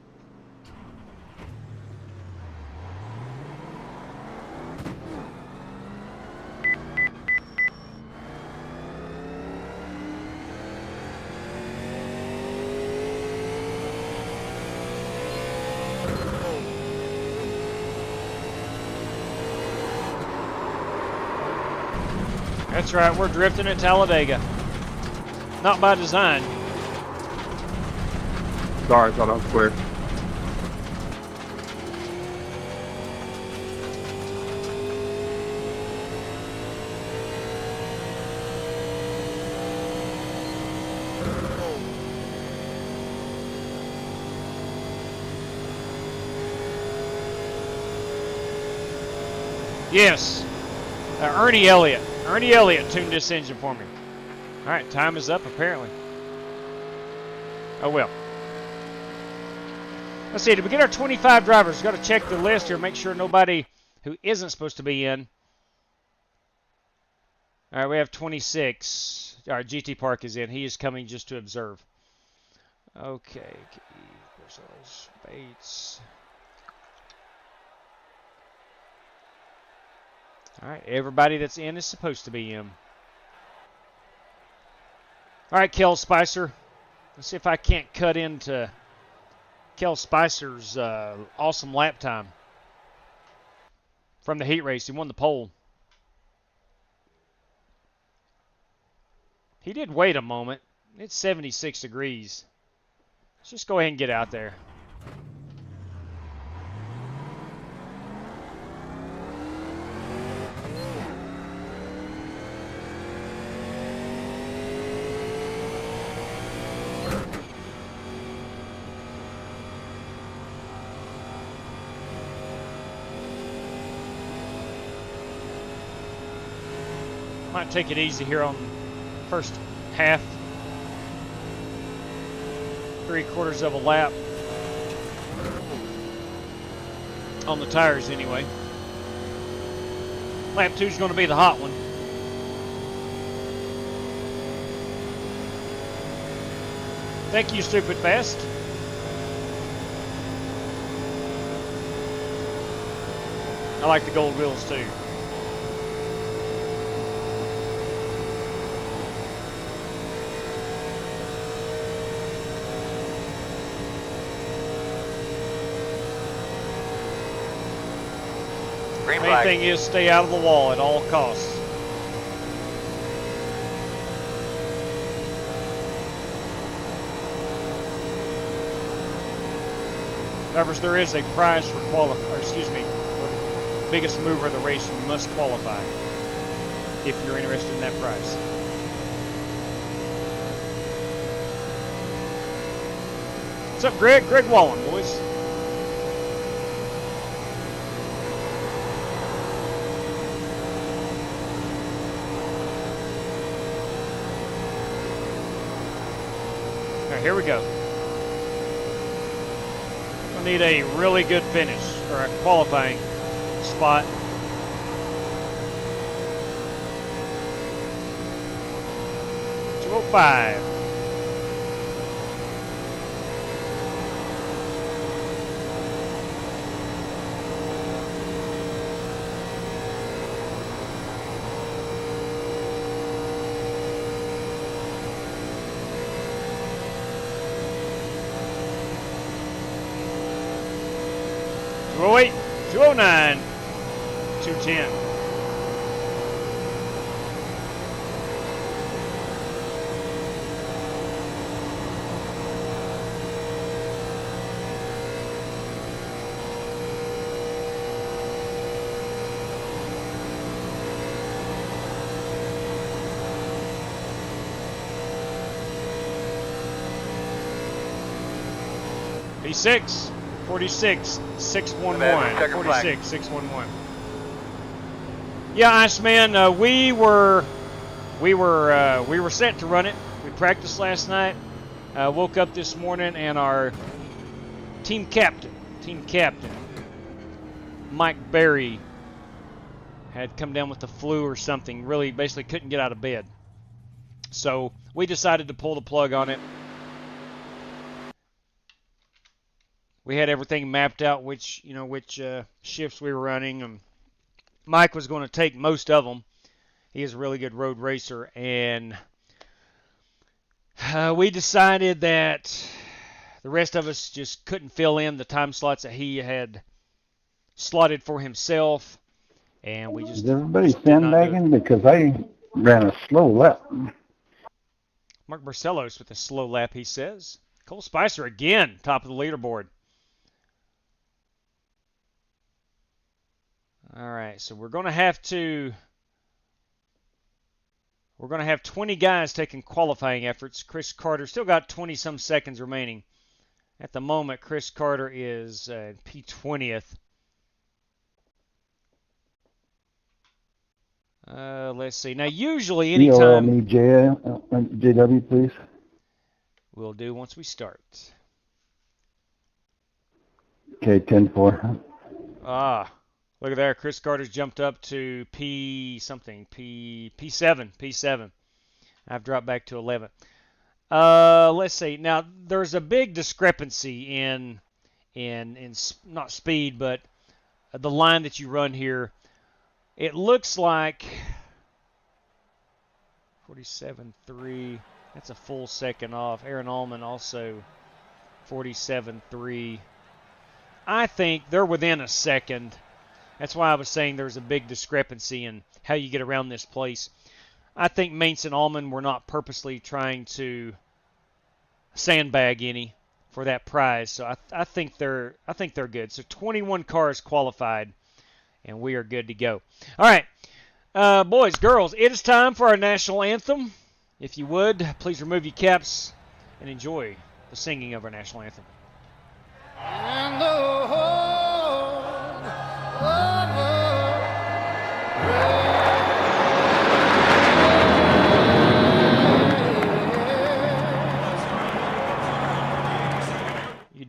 That's right, we're drifting at Talladega. Not by design. Sorry, I thought I was clear. Yes. Ernie Elliott. Ernie Elliott tuned this engine for me. All right, time is up apparently. Oh well. Let's see, did we get our 25 drivers? We've got to check the list here, make sure nobody who isn't supposed to be in. All right, we have 26. All right, GT Park is in. He is coming just to observe. Okay, Bates. All right, everybody that's in is supposed to be in. All right, Kel Spicer. Let's see if I can't cut into Kel Spicer's awesome lap time from the heat race. He won the pole. He did wait a moment. It's 76 degrees. Let's just go ahead and get out there. Might take it easy here on first half. 3/4 of a lap. On the tires anyway. Lap 2 is going to be the hot one. Thank you, Stupid Fast. I like the gold wheels too. Green Main flag. thing is stay out of the wall at all costs. However, there is a prize for biggest mover of the race. You must qualify if you're interested in that prize. What's up, Greg? Greg Wallen, boys. All right, here we go. We'll need a really good finish, or a qualifying spot. .205. .208, 209, 210. P6. 46, 611. 46, 611. Yeah, Iceman, we were set to run it. We practiced last night. Woke up this morning and our team captain, Mike Berry, had come down with the flu or something. Really, basically couldn't get out of bed. So we decided to pull the plug on it. We had everything mapped out, which shifts we were running, and Mike was going to take most of them. He is a really good road racer, and we decided that the rest of us just couldn't fill in the time slots that he had slotted for himself, and we just. Is everybody sandbagging because I ran a slow lap? Mark Barcelos with a slow lap, he says. Cole Spicer again, top of the leaderboard. All right, so we're going to have 20 guys taking qualifying efforts. Chris Carter still got 20-some seconds remaining. At the moment, Chris Carter is P20th. Let's see. Now, usually anytime... me JW, please. We'll do once we start. Okay, 10-4. Look at there. Chris Carter's jumped up to P7. I've dropped back to 11. Let's see. Now, there's a big discrepancy in not speed, but the line that you run here. It looks like 47.3. That's a full second off. Aaron Allman also 47.3. I think they're within a second. That's why I was saying there's a big discrepancy in how you get around this place. I think Mainz and Allman were not purposely trying to sandbag any for that prize. So I think they're good. So 21 cars qualified, and we are good to go. All right, boys, girls, it is time for our national anthem. If you would, please remove your caps and enjoy the singing of our national anthem. And the whole of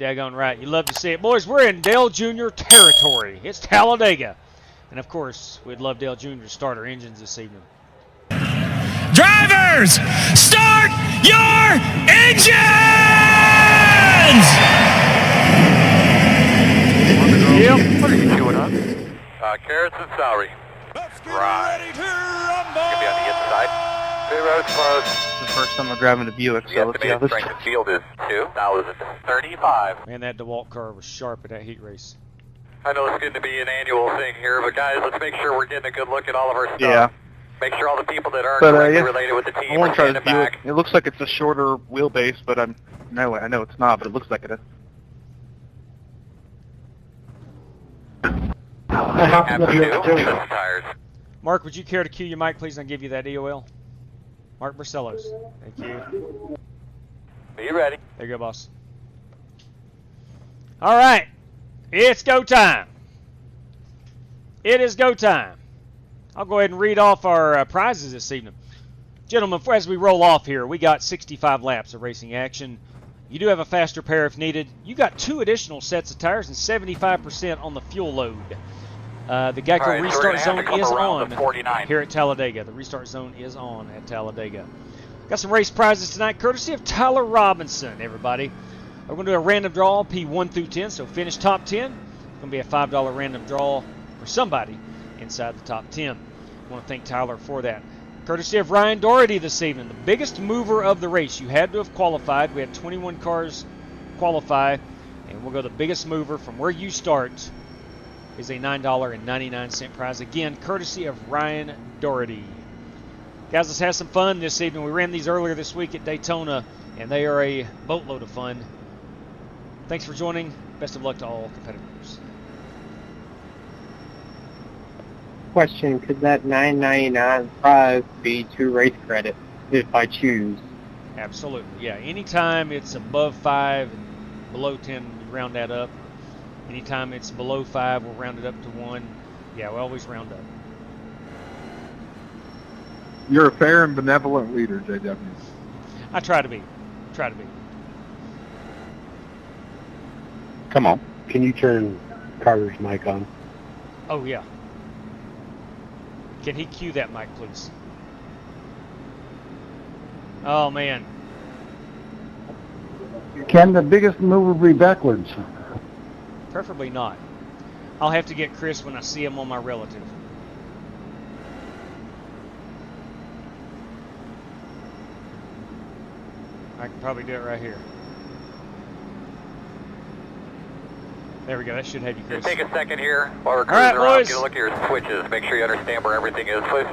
daggone right. You love to see it. Boys, we're in Dale Jr. territory. It's Talladega. And, of course, we'd love Dale Jr. to start our engines this evening. Drivers, start your engines! Yep. What are you doing, huh? Carrots and celery. Right. Ready to rumble! Gonna be on the inside. 2 rows closed. It's the first time I'm driving a Buick, so let's see how this strength of field is 2,035. Man, that DeWalt car was sharp at that heat race. I know it's going to be an annual thing here, but guys, let's make sure we're getting a good look at all of our stuff. Yeah. Make sure all the people that aren't But, directly yeah, related with the team I want are to try standing this Buick. back. It looks like it's a shorter wheelbase, but I know it's not, but it looks like it is. Tires. Mark, would you care to cue your mic, please, and I'll give you that EOL? Mark Barcelos. Thank you. Are you ready? There you go, boss. All right. It's go time. It is go time. I'll go ahead and read off our prizes this evening. Gentlemen, as we roll off here, we got 65 laps of racing action. You do have a faster pair if needed. You got 2 additional sets of tires and 75% on the fuel load. The Geico restart zone is on here at Talladega. The restart zone is on at Talladega. Got some race prizes tonight, courtesy of Tyler Robinson, everybody. We're going to do a random draw, P1 through 10, so finish top 10. It's going to be a $5 random draw for somebody inside the top 10. I want to thank Tyler for that. Courtesy of Ryan Doherty this evening, the biggest mover of the race. You had to have qualified. We had 21 cars qualify, and we'll go the biggest mover from where you start is a $9.99 prize. Again, courtesy of Ryan Doherty. Guys, let's have some fun this evening. We ran these earlier this week at Daytona, and they are a boatload of fun. Thanks for joining. Best of luck to all competitors. Question, could that $9.99 prize be 2 race credits if I choose? Absolutely, yeah. Anytime it's above 5 and below 10, we round that up. Anytime it's below 5, we'll round it up to 1. Yeah, we always round up. You're a fair and benevolent leader, JW. I try to be. Come on. Can you turn Carter's mic on? Oh, yeah. Can he cue that mic, please? Oh, man. Can the biggest mover be backwards? Preferably not. I'll have to get Chris when I see him on my relative. I can probably do it right here. There we go. That should have you, Chris. Just take a second here while we're cruising around. Get a look at your switches. Make sure you understand where everything is, please.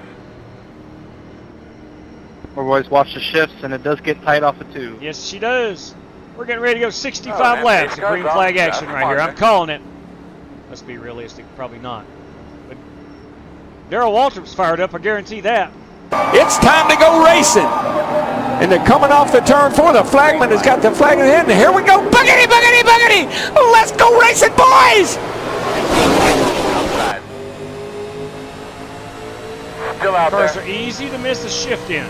We'll always watch the shifts, and it does get tight off of 2. Yes, she does. We're getting ready to go 65 laps of green flag action right here. I'm calling it. Let's be realistic. Probably not. But Darrell Waltrip's fired up. I guarantee that. It's time to go racing. And they're coming off the turn 4. The flagman has got the flag in the hand. And here we go. Boogity, boogity, boogity. Let's go racing, boys. Outside. Still out Cars there. are easy to miss a shift in.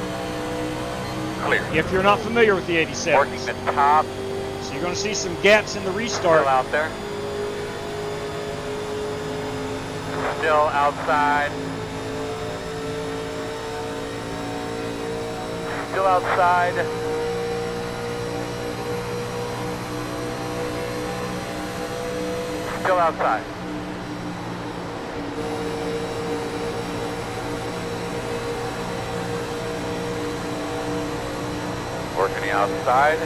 Clear. If you're not familiar with the 87s. Working the top. So you're going to see some gaps in the restart. Still out there. Still outside. Still outside. Still outside. Working the outside.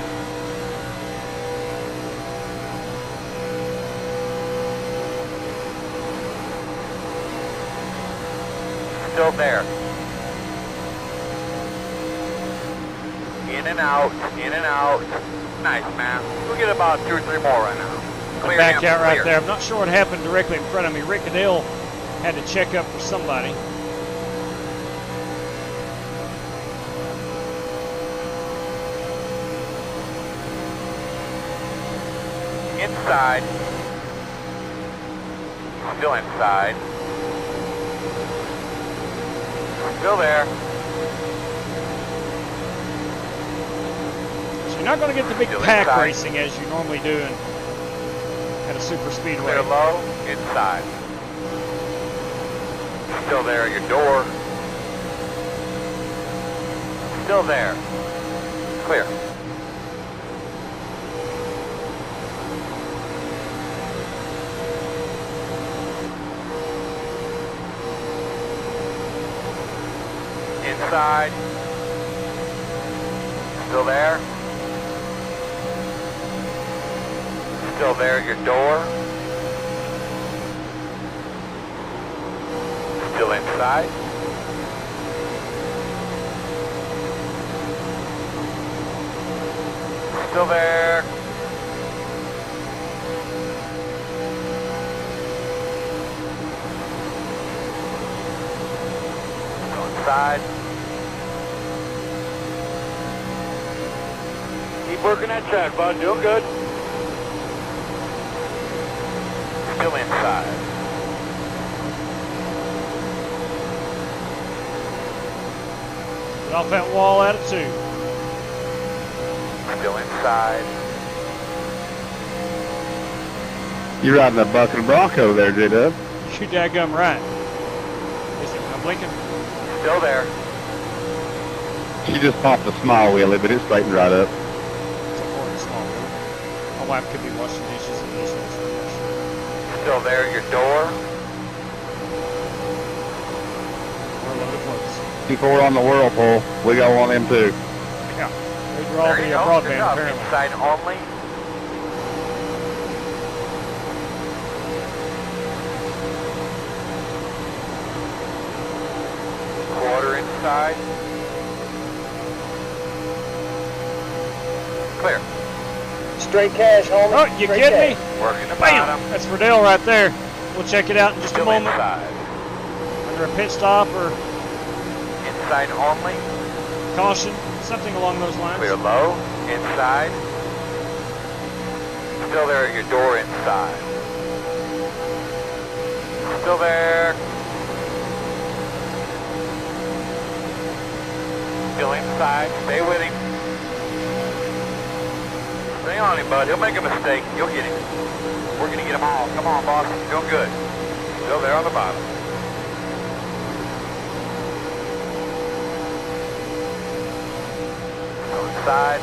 Still there. In and out, in and out. Nice, man. We'll get about 2 or 3 more right now. Clear. Back out right there. I'm not sure what happened directly in front of me. Rick Cadell had to check up for somebody. Inside. Still inside. Still there. So you're not going to get the big Still pack inside. racing as you normally do in at a super speedway. Clear low, inside. Still there at your door. Still there. Clear. Inside. Still there. Still there at your door. Still inside. Still there. Still inside. Keep working that side, bud. Doing good. Still inside. Get off that wall attitude. Still inside. You're riding a bucking Bronco there, J-Dub. You daggum right. Is it not blinking? Still there. She just popped a small wheelie, but it straightened right up. It's a horrid small wheel. My wife could be washing dishes and dishes. Still there at your door. We're a load of floats. Before on the Whirlpool, we got one of them too. Yeah. These are all the broadband apparently. Inside only. Quarter inside. Clear. Straight cash, homie. Oh, you Straight kidding me? Working the Bam! bottom. That's Verdell right there. We'll check it out in just Still a moment. inside. Under a pit stop or Inside only. caution, something along those lines. Clear low. Inside. Still there at your door inside. Still there. Still inside. Stay with him. Stay on him, bud. He'll make a mistake. You'll get him. We're going to get them all. Come on, boss. Doing good. Still there on the bottom. Still inside.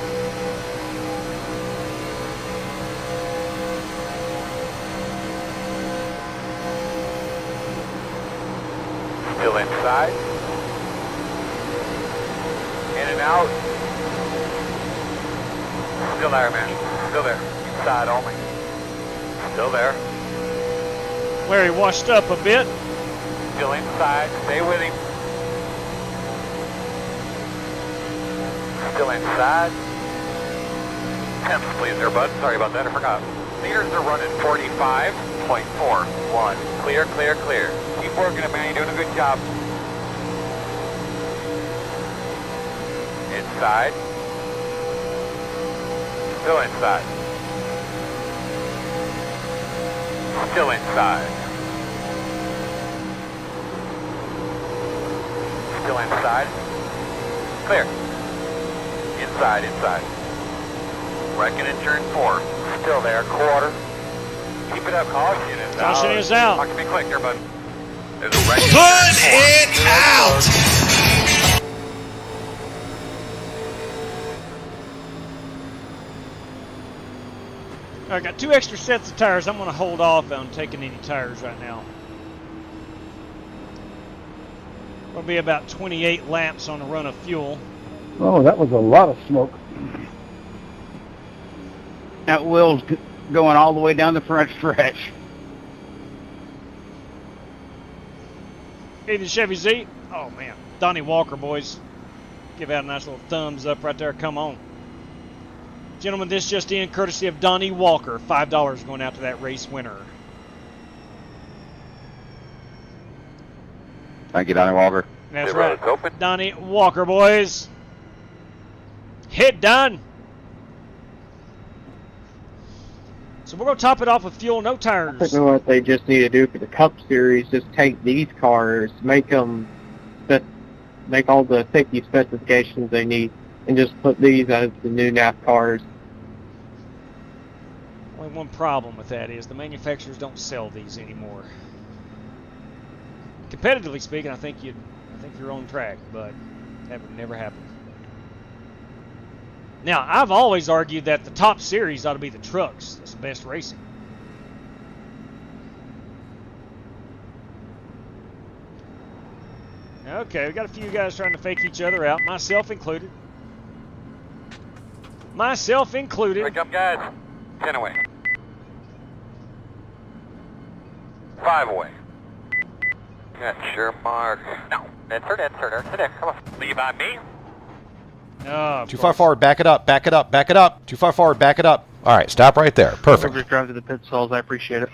Still inside. In and out. Still there, man. Still there. Inside only. Still there. Larry washed up a bit. Still inside. Stay with him. Still inside. Temps, please, there, bud. Sorry about that. I forgot. Meters are running 45.41. Clear, clear, clear. Keep working it, man. You're doing a good job. Inside. Still inside. Still inside. Still inside. Clear. Inside, inside. Wrecking in turn 4. Still there, quarter. Keep it up, caution is out. Caution is out. Talk to me quick here, bud. There's a wreck. Put it out! I got 2 extra sets of tires. I'm going to hold off on taking any tires right now. It'll be about 28 laps on a run of fuel. Oh, that was a lot of smoke. That wheel's going all the way down the front stretch. Hey, the Chevy Z. Oh, man. Donnie Walker, boys. Give out a nice little thumbs up right there. Come on. Gentlemen, this just in, courtesy of Donnie Walker. $5 going out to that race winner. Thank you, Donnie Walker. That's right. Donnie Walker, boys. Hit done. So we're going to top it off with fuel, no tires. I think what they just need to do for the Cup Series, just take these cars, make all the safety specifications they need, and just put these as the new NASCARs. Only one problem with that is the manufacturers don't sell these anymore. Competitively speaking, I think you're on track, but that would never happen. Now, I've always argued that the top series ought to be the trucks. That's the best racing. Okay, we got a few guys trying to fake each other out, myself included. Myself included. Wake up, guys. 10 away. 5 away. That's your mark. No, that's her, that's her, that's her. Come on. Leave on me. Oh, Too far forward, back it up, back it up, back it up. Too far forward, back it up. All right, stop right there. Perfect. Just drive to the pit stalls. I appreciate it.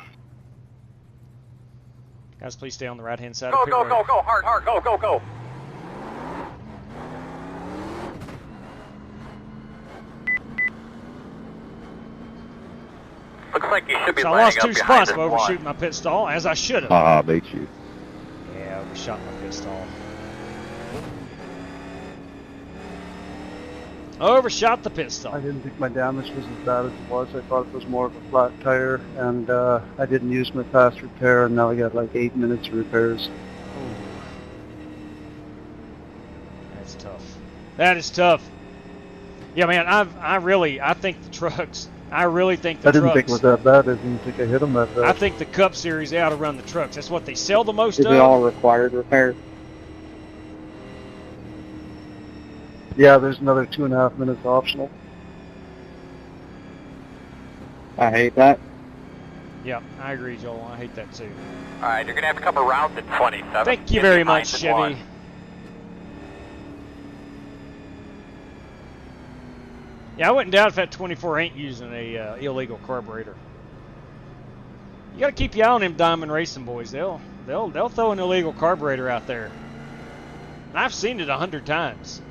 Guys, please stay on the right-hand side Go, of the pit go, road. go, go, hard, hard, go, go, go. Looks like you should be So I lining lost up 2 behind spots this by one. overshooting my pit stall, as I should have. I beat you. Yeah, overshot my pit stall. Overshot the pit stall. I didn't think my damage was as bad as it was. I thought it was more of a flat tire, and I didn't use my fast repair, and now I got like 8 minutes of repairs. Ooh. That's tough. That is tough. Yeah, man, I think the trucks. I really think the I didn't trucks. think it was that bad. I didn't think I hit them that bad. I think the Cup Series ought to run the trucks. That's what they sell the most Is of. it all required repair? Yeah, there's another 2.5 minutes optional. I hate that. Yeah, I agree, Joel. I hate that too. All right, you're going to have to come around at 27. Thank you Get very behind much, the Chevy. one. Yeah, I wouldn't doubt if that 24 ain't using a illegal carburetor. You got to keep your eye on them Diamond Racing boys. They'll throw an illegal carburetor out there. And I've seen it 100 times.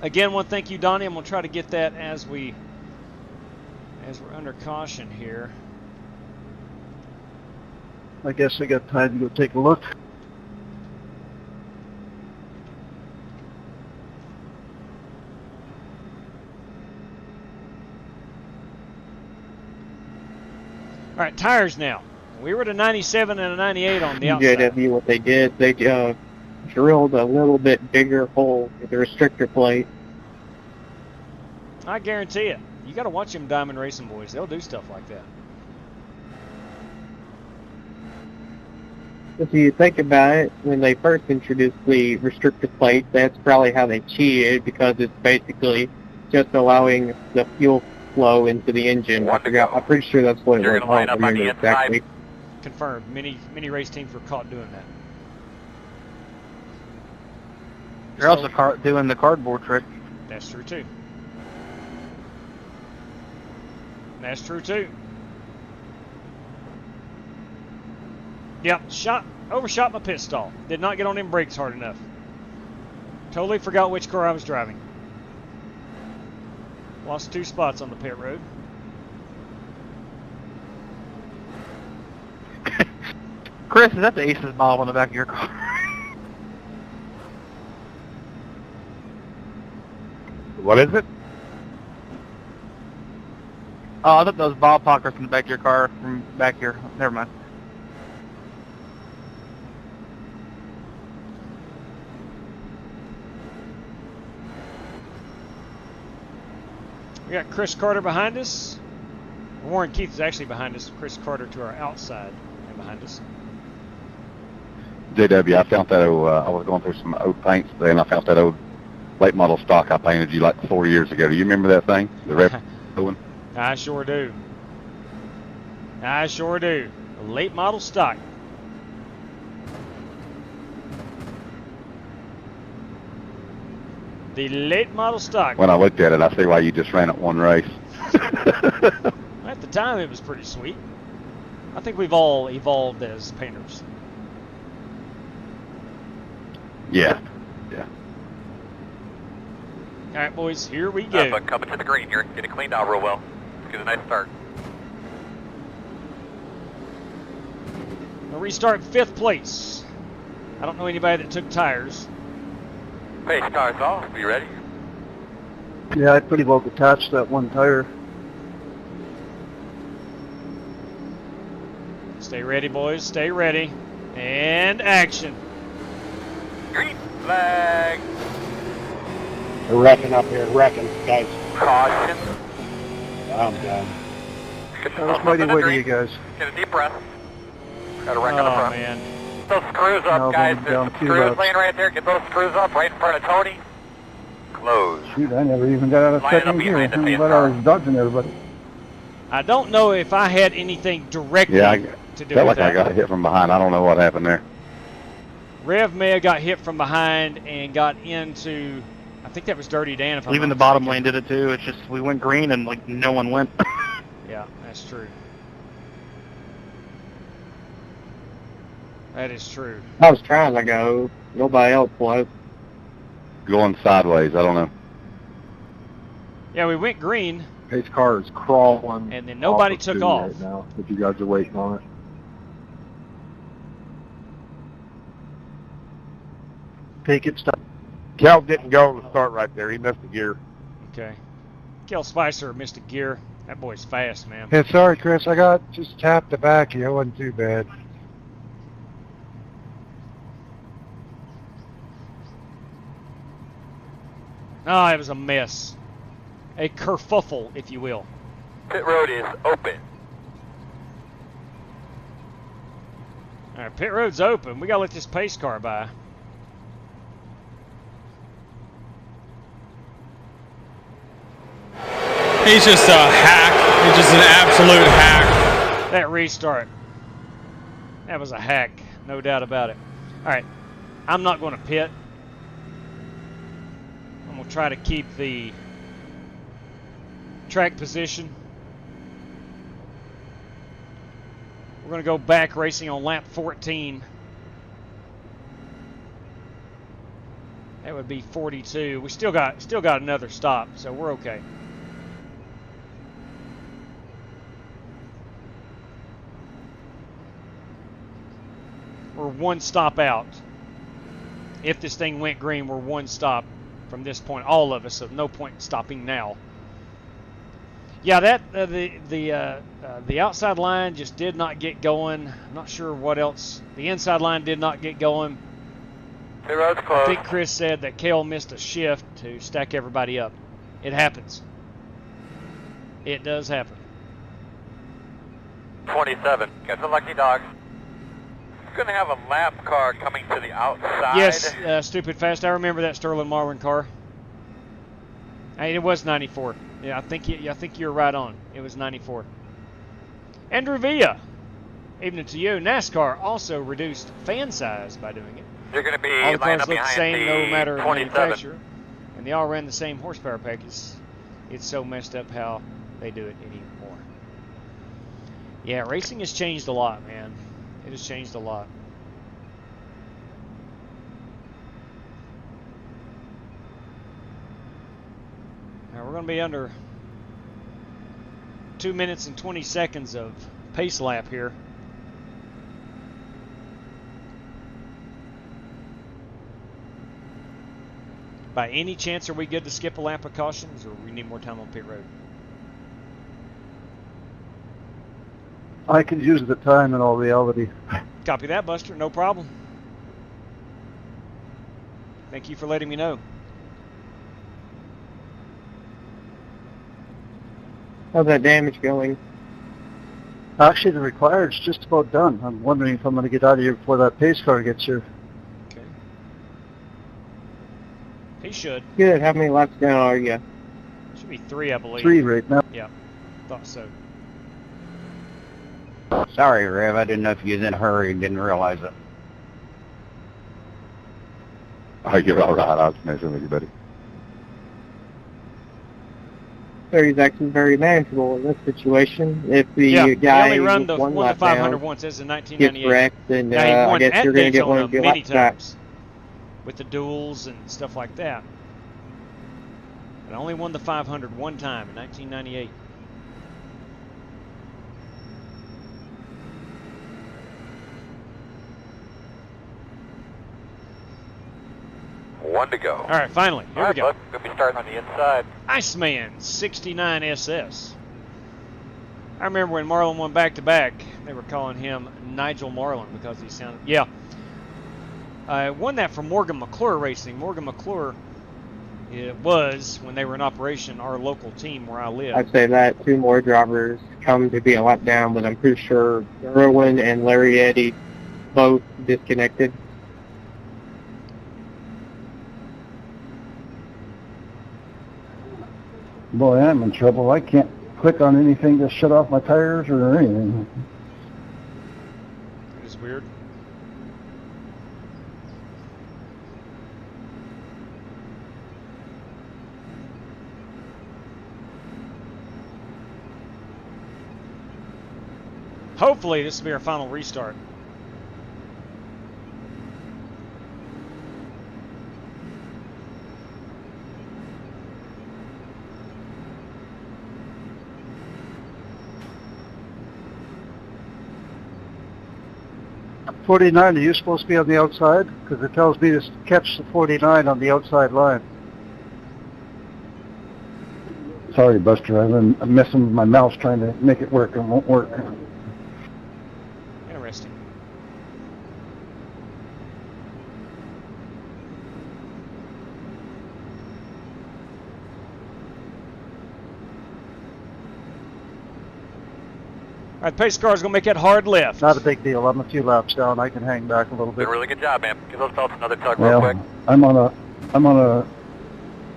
Again, one thank you, Donnie. I'm gonna try to get that as we're under caution here. I guess I got time to go take a look. All right, tires now. We were at a 97 and a 98 on the outside. JW, what they did, they drilled a little bit bigger hole with the restrictor plate. I guarantee it. You got to watch them Diamond Racing boys. They'll do stuff like that. If you think about it, when they first introduced the restrictor plate, that's probably how they cheated, because it's basically just allowing the fuel flow into the engine. I'm pretty sure that's what it was. I don't remember exactly. Confirmed. Many race teams were caught doing that. You're also doing the cardboard trick. That's true too. That's true too. Yep, overshot my pit stall. Did not get on them brakes hard enough. Totally forgot which car I was driving. Lost 2 spots on the pit road. Chris, is that the Aces model on the back of your car? What is it? Oh, I thought those ball pockets in the back of your car from back here. Never mind. We got Chris Carter behind us. Warren Keith is actually behind us. Chris Carter to our outside and behind us. JW, I found that I was going through some old paints today, and I found that old late model stock I painted you like 4 years ago. Do you remember that thing? The red one? I sure do. I sure do. A late model stock. The late model stock. When I looked at it, I see why you just ran it one race. At the time, it was pretty sweet. I think we've all evolved as painters. Yeah. All right, boys, here we go. But coming to the green here, get it cleaned out real well. Let's get a nice start. We'll restart 5th place. I don't know anybody that took tires. Pace cars off. Are you ready? Yeah, I pretty well detached that one tire. Stay ready, boys. Stay ready. And action. Green flag. They're wrecking up here, wrecking, guys. Caution. I'm done. That was mighty witty, you guys. Get a deep breath. Got a wreck on the front. Man. Get those screws up, No, guys. going There's down some two screws laps. laying right there. Get those screws up right in front of Tony. Close. Shoot, I never even got out of Line up second gear. behind the pace But I was dodging everybody. I don't know if I had anything directly Yeah, I to do felt with like I that. got hit from behind. I don't know what happened there. Rev may have got hit from behind and got into, I think that was Dirty Dan. If I'm Even not the bottom mistaken. lane did it too. It's just we went green and like no one went. Yeah, that's true. That is true. I was trying to go. Nobody else was. Going sideways. I don't know. Yeah, we went green. Pace car is crawling. And then nobody of took two off. right now, if you guys are waiting on it. Take it, stop. Cal didn't go to start right there. He missed a gear. Okay. Kel Spicer missed a gear. That boy's fast, man. Hey, sorry, Chris. I got just tapped the back here. It wasn't too bad. Oh, it was a mess. A kerfuffle, if you will. Pit road is open. All right, pit road's open. We got to let this pace car by. He's just a hack. He's just an absolute hack. That restart. That was a hack. No doubt about it. All right. I'm not going to pit. I'm going to try to keep the track position. We're going to go back racing on lap 14. That would be 42. We still got another stop, so we're okay. We're one stop out. If this thing went green, we're one stop from this point, all of us, so no point stopping now. Yeah, that the outside line just did not get going. I'm not sure what else. The inside line did not get going. The road's I closed. think Chris said that Kale missed a shift to stack everybody up. It happens. It does happen. 27. Got the lucky dog. Going to have a lap car coming to the outside. Yes, stupid fast. I remember that Sterling Marlin car. It was 94. Yeah, I think you're right on. It was 94. Andrew Villa, evening to you. NASCAR also reduced fan size by doing it. You're going to be All the lining cars up look the behind same, no matter the 27. manufacturer, and they all ran the same horsepower package. It's so messed up how they do it anymore. Yeah, racing has changed a lot, man. It has changed a lot. Now we're going to be under 2 minutes and 20 seconds of pace lap here. By any chance, are we good to skip a lap of cautions, or we need more time on pit road? I could use the time in all reality. Copy that, Buster. No problem. Thank you for letting me know. How's that damage going? Actually, the required's just about done. I'm wondering if I'm going to get out of here before that pace car gets here. Okay. He should. Good. How many laps down are you? Should be 3, I believe. 3 right now. Yeah. Thought so. Sorry, Rev. I didn't know if you was in a hurry and didn't realize it. Oh, you're all right. I was messing with you, buddy. He's actually very manageable in this situation. If the Yeah, guy he only run with the one won the lap 500 down once. This is in gets 1998. wrecked, then Now, he I won guess at you're going to get one Daytona of your many laps back. times with the duels and stuff like that. But I only won the 500 one time in 1998. One to go. All right, finally. Here we go. Going to be starting on the inside. Iceman 69 SS. I remember when Marlin won back-to-back, they were calling him Nigel Marlin because he sounded... Yeah. I won that from Morgan McClure Racing. Morgan McClure, it was, when they were in operation, our local team where I live. I'd say that 2 more drivers come to be a let down, but I'm pretty sure Irwin and Larry Eddy both disconnected. Boy, I'm in trouble. I can't click on anything to shut off my tires or anything. It is weird. Hopefully this will be our final restart. .49, are you supposed to be on the outside? Because it tells me to catch the 49 on the outside line. Sorry, Buster. I've been messing with my mouse trying to make it work and it won't work. Interesting. All right, the pace car's going to make that hard left. Not a big deal. I'm a few laps down. I can hang back a little bit. Did a really good job, man. Give those fellas another tug real quick. I'm on a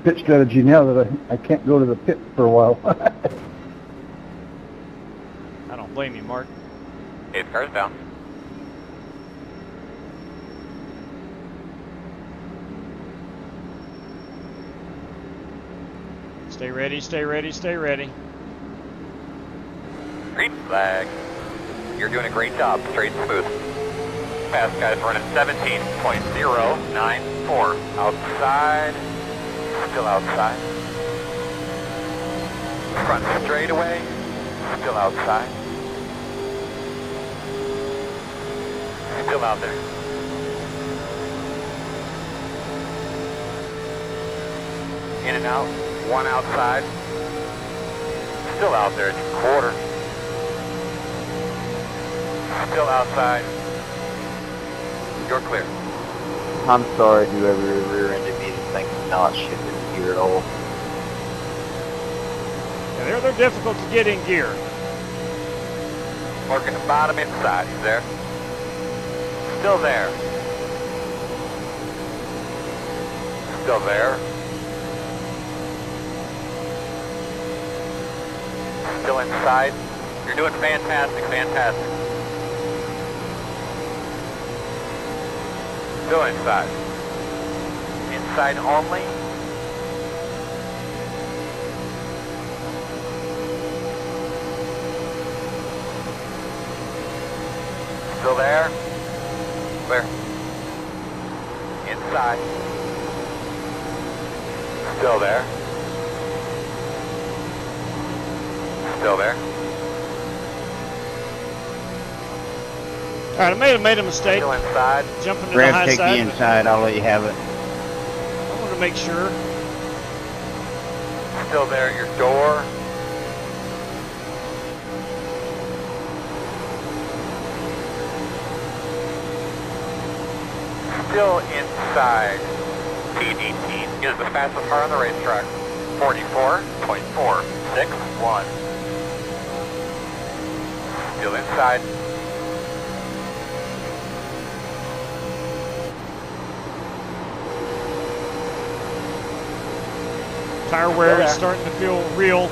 pit strategy now that I can't go to the pit for a while. I don't blame you, Mark. 8 cars down. Stay ready, stay ready, stay ready. Green flag. You're doing a great job. Straight and smooth. Fast guys running 17.094. Outside. Still outside. Front straightaway. Still outside. Still out there. In and out. 1 outside. Still out there. It's a quarter. Still outside. You're clear. I'm sorry, whoever rear-ended me. This thing's not shifting gear at all. Yeah, they're difficult to get in gear. Working the bottom inside. He's there. Still there. Still there. Still inside. You're doing fantastic, fantastic. Still inside. Inside only. Still there. Clear. Inside. Still there. Still there. All right, I may have made a mistake. Still inside. Jumping to the Brad, high take side. the inside. I'll let you have it. I want to make sure. Still there at your door. Still inside. T18 is the fastest car on the racetrack. 44.461. Still inside. Tire wear is starting to feel real.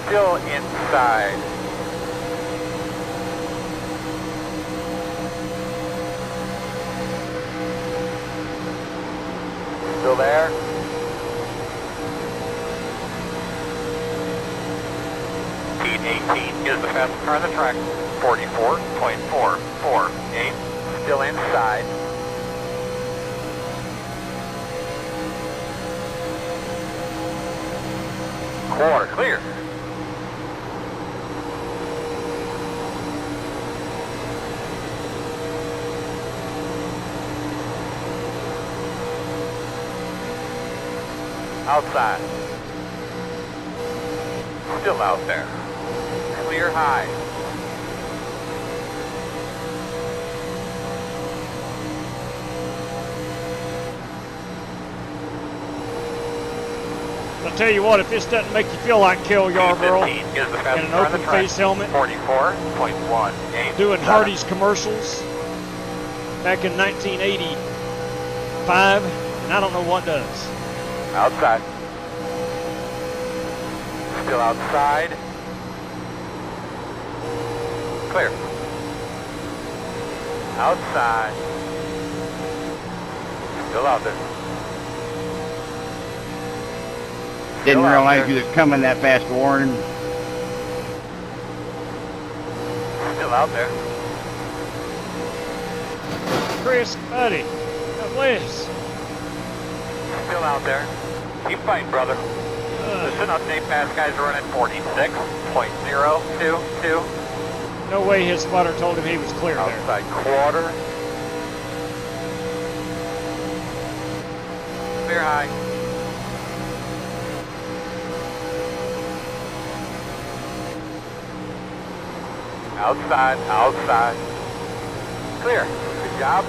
Still inside. Still there. T18 is the fastest car on the track. 44.448. Still inside. Quarter clear. Outside. Still out there. Clear high. I'll tell you what, if this doesn't make you feel like Kill Yarborough in an open face helmet, 44.18. doing Hardee's commercials back in 1985, and I don't know what does. Outside. Still outside. Clear. Outside. Still out there. Didn't realize you was coming that fast, Warren. Still out there. Chris, buddy, Liz. Still out there. Keep fighting, brother. The update pass guys are running 46.022. No way his spotter told him he was clear there. Outside quarter. Clear high. Outside, outside. Clear. Good job.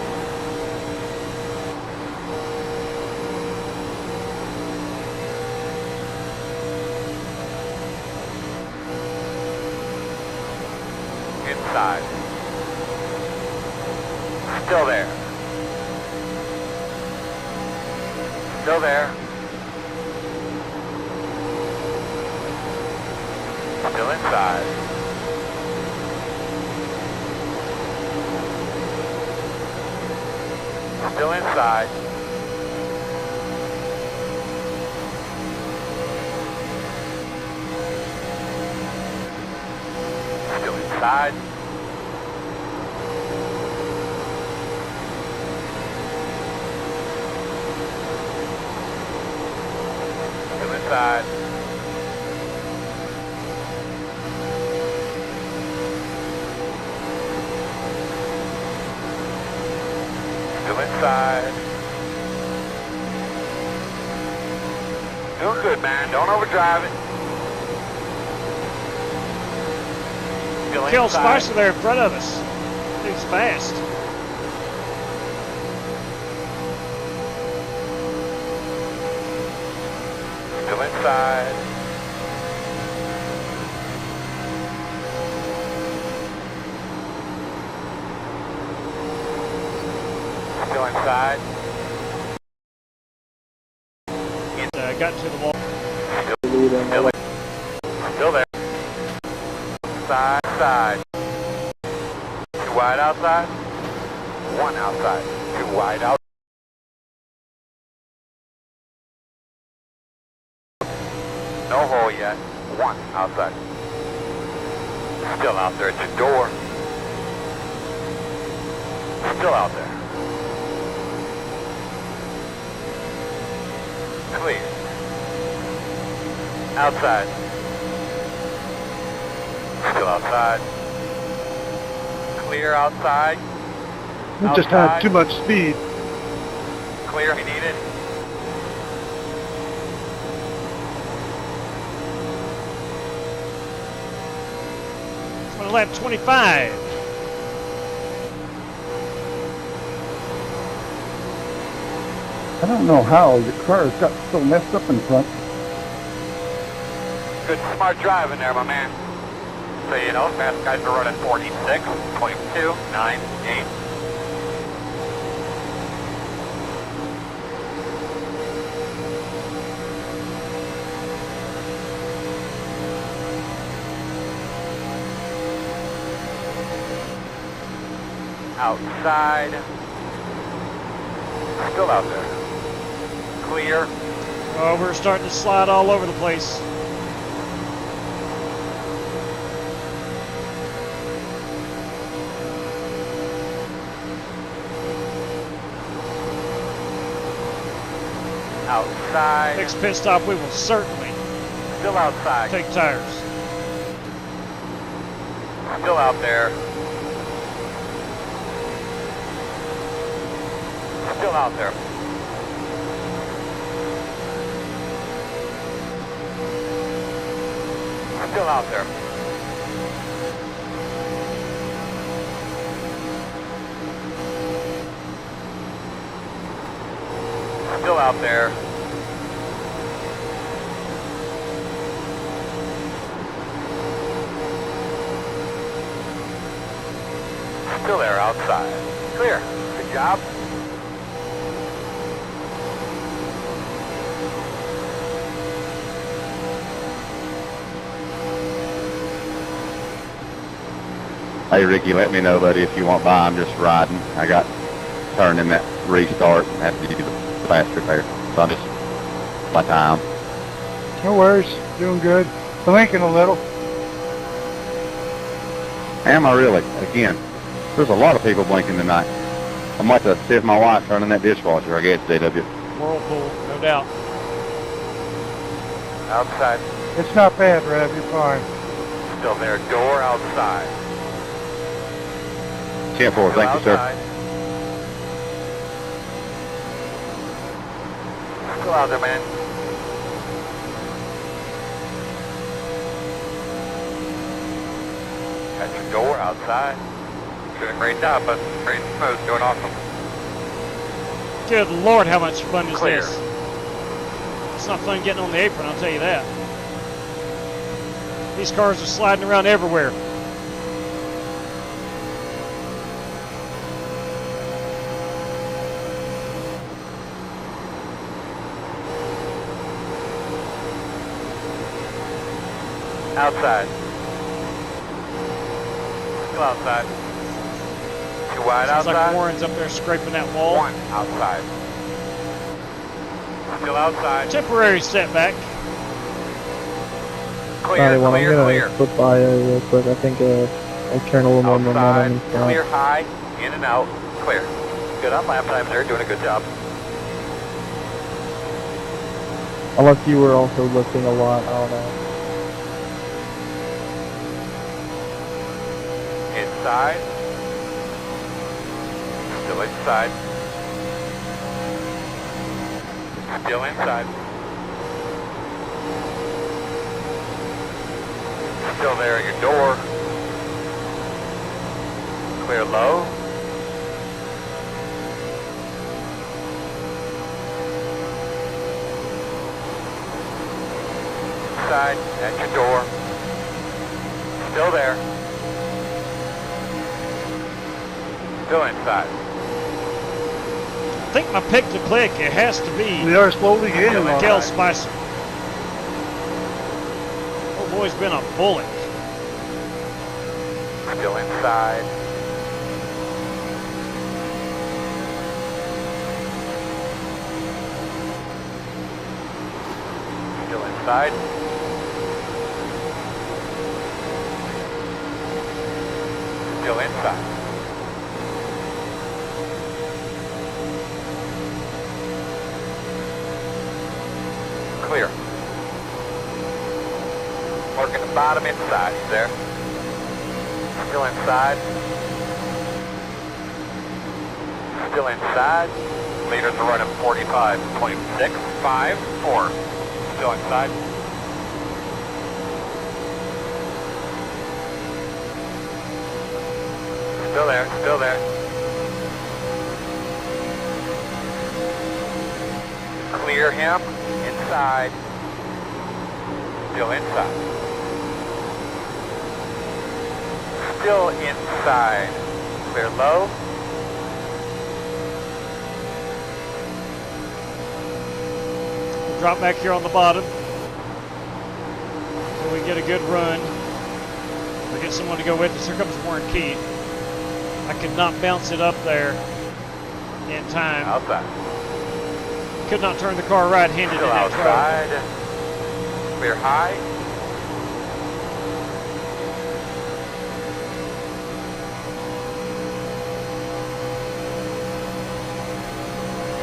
Inside. Still there. Still there. Still inside. Still inside. Still inside. Still inside. Still inside. Doing good, man. Don't overdrive it. Still Kill inside. Spicer there in front of us. He's fast. Still inside. Still inside. Got to the wall. Still there. Side, side. Too wide outside. One outside. Too wide out. No hole yet. One outside. Still out there at your door. Still out there. Clear. Outside. Still outside. Clear outside. We just had too much speed. Clear if you need it. On lap 25. I don't know how your car's got so messed up in front. Good smart driving there, my man. So you know, fast guys are running 46.298. Outside. Still out there. Clear. Oh, we're starting to slide all over the place. Outside. Next pit stop, we will certainly Still outside. take tires. Still out there. Still out there. Still out there. Still out there. Still there outside. Clear. Good job. Hey Ricky, let me know, buddy, if you want by. I'm just riding. I got turned in that restart and had to do the fast repair. So I'm just my time. No worries. Doing good. Blinking a little. Am I really? Again, there's a lot of people blinking tonight. I might have to see if my wife turning that dishwasher, I guess, JW. Whirlpool, no doubt. Outside. It's not bad, Rev. You're fine. Still there. Door outside. 10-4, thank you, sir. Still out there, man. Got your door outside. Doing a great job, but pretty smooth, doing awesome. Good Lord, how much fun is Clear. this? It's not fun getting on the apron, I'll tell you that. These cars are sliding around everywhere. Outside. Still outside. Too wide Sounds outside. like Warren's up there scraping that wall. One outside. Still outside. Temporary setback. Clear, I'm clear, gonna clear. flip by real quick. I think I'll turn a little more momentum Outside. in front. Clear high. In and out. Clear. Good on lap time there. Doing a good job. Unless you were also lifting a lot, I don't know. Inside. Still inside. Still inside. Still there at your door. Clear low. Inside at your door. Still there. Still inside. I think my pick to click, it has to be We are slowly gaining on Miguel that. Spicer. Oh boy's been a bullet. Still inside. Still inside. Still inside. Clear. Working the bottom inside. He's there. Still inside. Still inside. Leaders are running 45.6, 5, 4. Still inside. Still there, still there. Clear him. Inside. Still inside. Still inside. Clear low. We'll drop back here on the bottom. So we get a good run. We get someone to go with us. Here comes Warren Keith. I could not bounce it up there in time. Outside. Could not turn the car right-handed in Still that outside. truck. Clear high.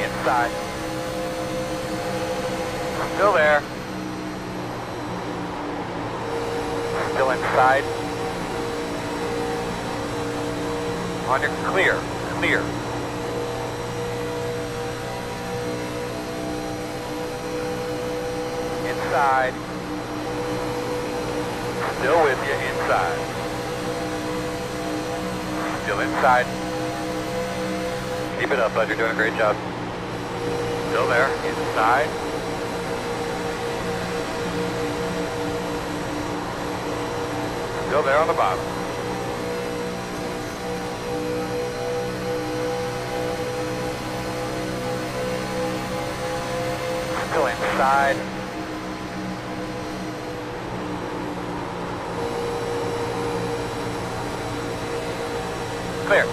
Inside. Still there. Still inside. On your clear. Clear. Inside. Still with you inside. Still inside. Keep it up, bud. You're doing a great job. Still there. Inside. Still there on the bottom. Still inside. Clear.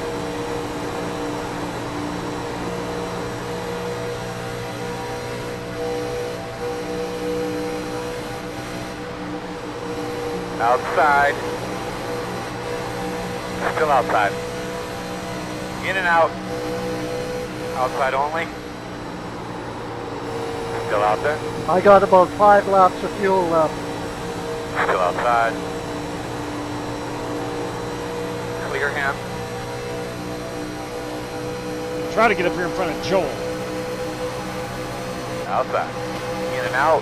Outside. Still outside. In and out. Outside only. Still out there. I got about 5 laps of fuel left. Still outside. Clear him. Try to get up here in front of Joel. Outside. In and out.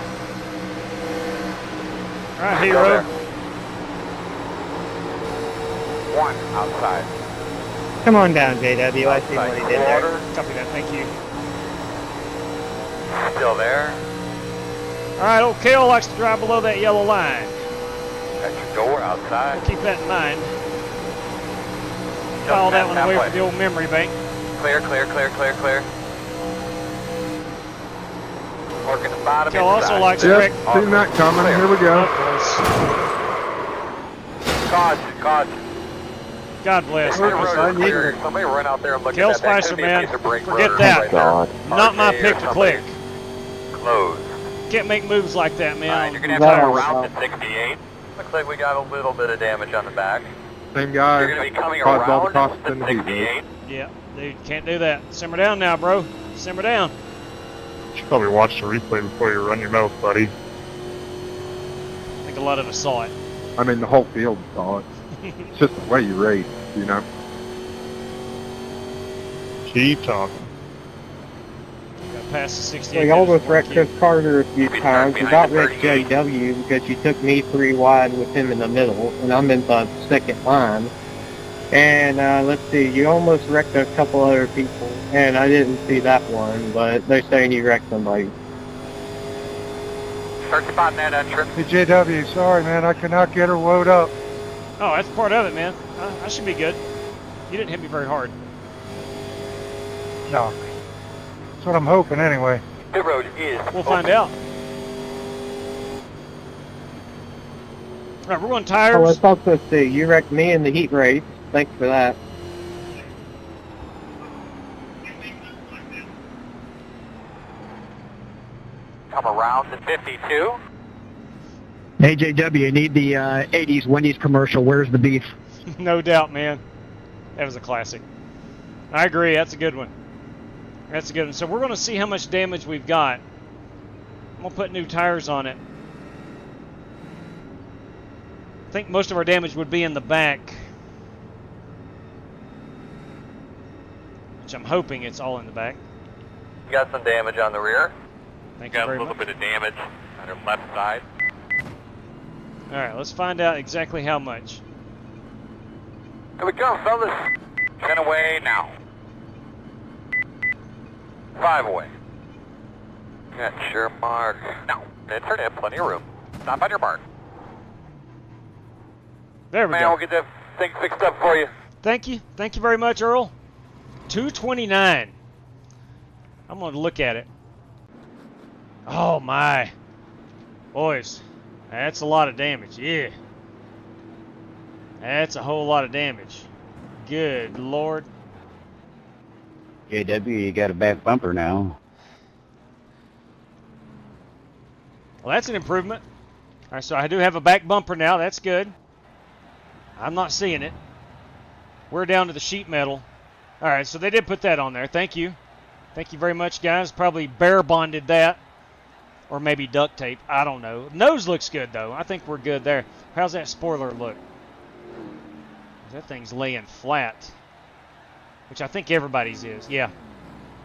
All right, hero. One outside. Come on down, JW. I see what he did there. Copy that. Thank you. Still there. All right, old Kale likes to drive below that yellow line. At your door outside. We'll keep that in mind. File that one away for the old memory bank. Clear, clear, clear, clear, clear. Working the bottom Kale also likes Yep, Rick. seen that coming. Here we go. Caution, caution. God bless. Somebody run out there and look Kale at that. Spicer, man. Forget rotor that. right there. Not my RJ pick or to somebody. click. Close. Can't make moves like that, man. Alright, you're going to have to go around to 68. Looks like we got a little bit of damage on the back. Same guy. You're going to be coming caused all the around costs to in the heat. 68. Yeah, dude, can't do that. Simmer down now, bro. Simmer down. You should probably watch the replay before you run your mouth, buddy. I think a lot of us saw it. I mean, the whole field saw it. It's just the way you race, you know. Keep talking. Got past the 68. We almost wrecked Chris Carter a few times. We got wrecked JW because you took me 3 wide with him in the middle, and I'm in the second line. And let's see, you almost wrecked a couple other people, and I didn't see that one, but they're saying you wrecked somebody. Start spotting that entrance. Hey, JW, sorry, man. I cannot get her load up. Oh, that's part of it, man. I should be good. You didn't hit me very hard. No. That's what I'm hoping, anyway. The road is We'll find out. All right, we're on tires. Oh, let's also see. You wrecked me in the heat race. Thanks for that. Come around to 52. Hey, JW, you need the 80s Wendy's commercial. Where's the beef? No doubt, man. That was a classic. I agree. That's a good one. That's a good one. So we're going to see how much damage we've got. I'm going to put new tires on it. I think most of our damage would be in the back. Which I'm hoping it's all in the back. You got some damage on the rear. Thank you got very a little much. bit of damage on your left side. All right, let's find out exactly how much. Here we go, fellas. 10 away now. 5 away. Got your mark. No, it's turn in, plenty of room. Stop on your mark. There we Man, go. we'll get that thing fixed up for you. Thank you. Thank you very much, Earl. 229. I'm going to look at it. Oh, my. Boys, that's a lot of damage. Yeah. That's a whole lot of damage. Good Lord. JW, you got a back bumper now. Well, that's an improvement. All right, so I do have a back bumper now. That's good. I'm not seeing it. We're down to the sheet metal. All right, so they did put that on there. Thank you. Thank you very much, guys. Probably bare bonded that. Or maybe duct tape. I don't know. Nose looks good, though. I think we're good there. How's that spoiler look? That thing's laying flat. Which I think everybody's is. Yeah.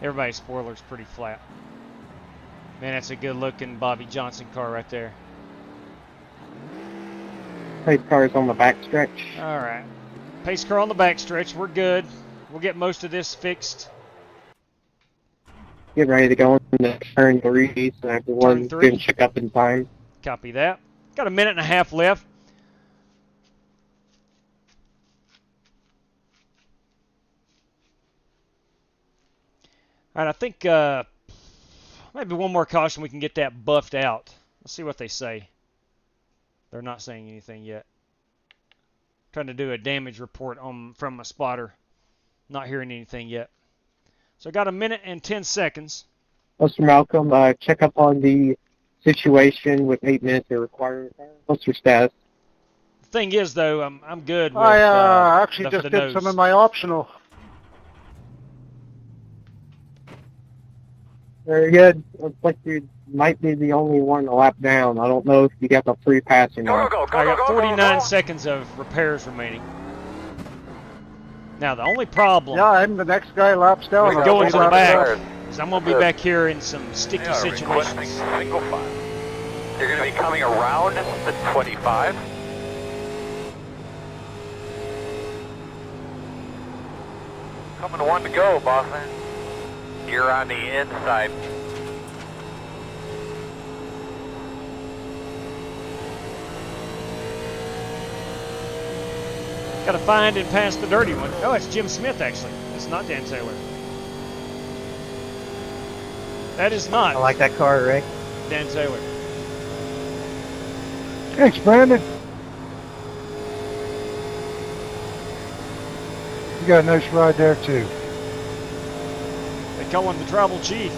Everybody's spoiler's pretty flat. Man, that's a good-looking Bobby Johnson car right there. Pace cars on the backstretch. All right. Pace car on the backstretch. We're good. We'll get most of this fixed. Get ready to go into turn 3 so everyone Turn 3. can check up in time. Copy that. Got a minute and a half left. All right, I think maybe one more caution, we can get that buffed out. Let's see what they say. They're not saying anything yet. Trying to do a damage report from a spotter. Not hearing anything yet. So I got a minute and 10 seconds. Mr. Malcolm, check up on the situation with 8 minutes of required. What's your status? The thing is, though, I'm good with I actually the just did nose. some of my optional. Very good. Looks like you might be the only one a lap down. I don't know if you got the free pass or not. I got 49 seconds of repairs remaining. Now, the only problem Yeah, I'm the next guy laps down. with going to the back is I'm going to be back here in some sticky situations. Single file. You're going to be coming around the 25. Coming 1 to go, boss man. You're on the inside. Got to find and pass the dirty one. Oh, it's Jim Smith, actually. It's not Dan Taylor. That is not. I like that car, Rick. Dan Taylor. Thanks, Brandon. You got a nice ride there, too. They call him the tribal chief.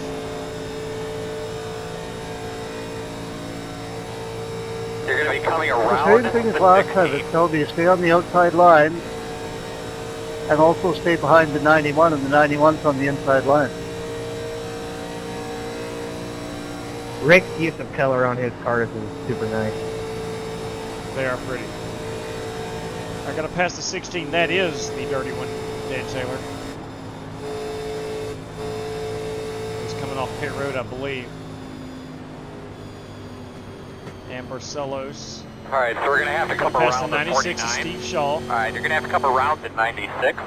You're going to be coming The around same thing as the last 16. time. It told me to stay on the outside line and also stay behind the 91, and the 91's on the inside line. Rick's use of color on his cars is super nice. They are pretty. I got to pass the 16. That is the dirty one, Dan Taylor. He's coming off pit road, I believe. And Barcelos. All right, so we're going to have to come Past around the the 96 49. is Steve Shaw. All right, you're going to have to come around the 96.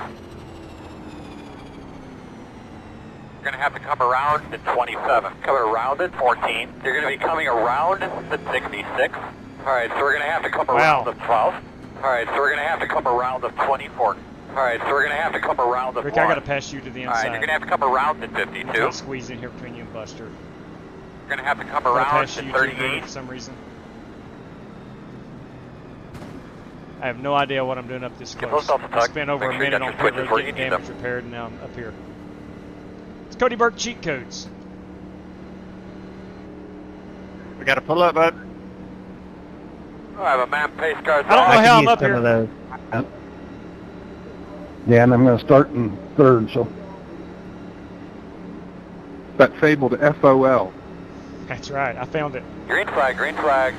You're going to have to come around the 27. Coming around the 14. You're going to be coming around the 66. All right, so we're going to have to come around the 12. All right, so we're going to have to come around the 24. All right, so we're going to have to come around the Rick, 1. I got to pass you to the inside. All right, you're going to have to come around the 52. I'll squeeze in here between you and Buster. You're going to have to come I'll around pass to you to the 38. for some reason. I have no idea what I'm doing up this Get close. those off the I tuck. spent over Make a sure you minute got on your pit switches road where you getting need damage them. repaired, and now I'm up here. It's Cody Burke cheat codes. We got to pull up, bud. Oh, I have a man pace car. I don't know how I'm up Some here. of those. Yeah, and I'm going to start in third, so. That fabled FOL. That's right, I found it. Green flag, green flag.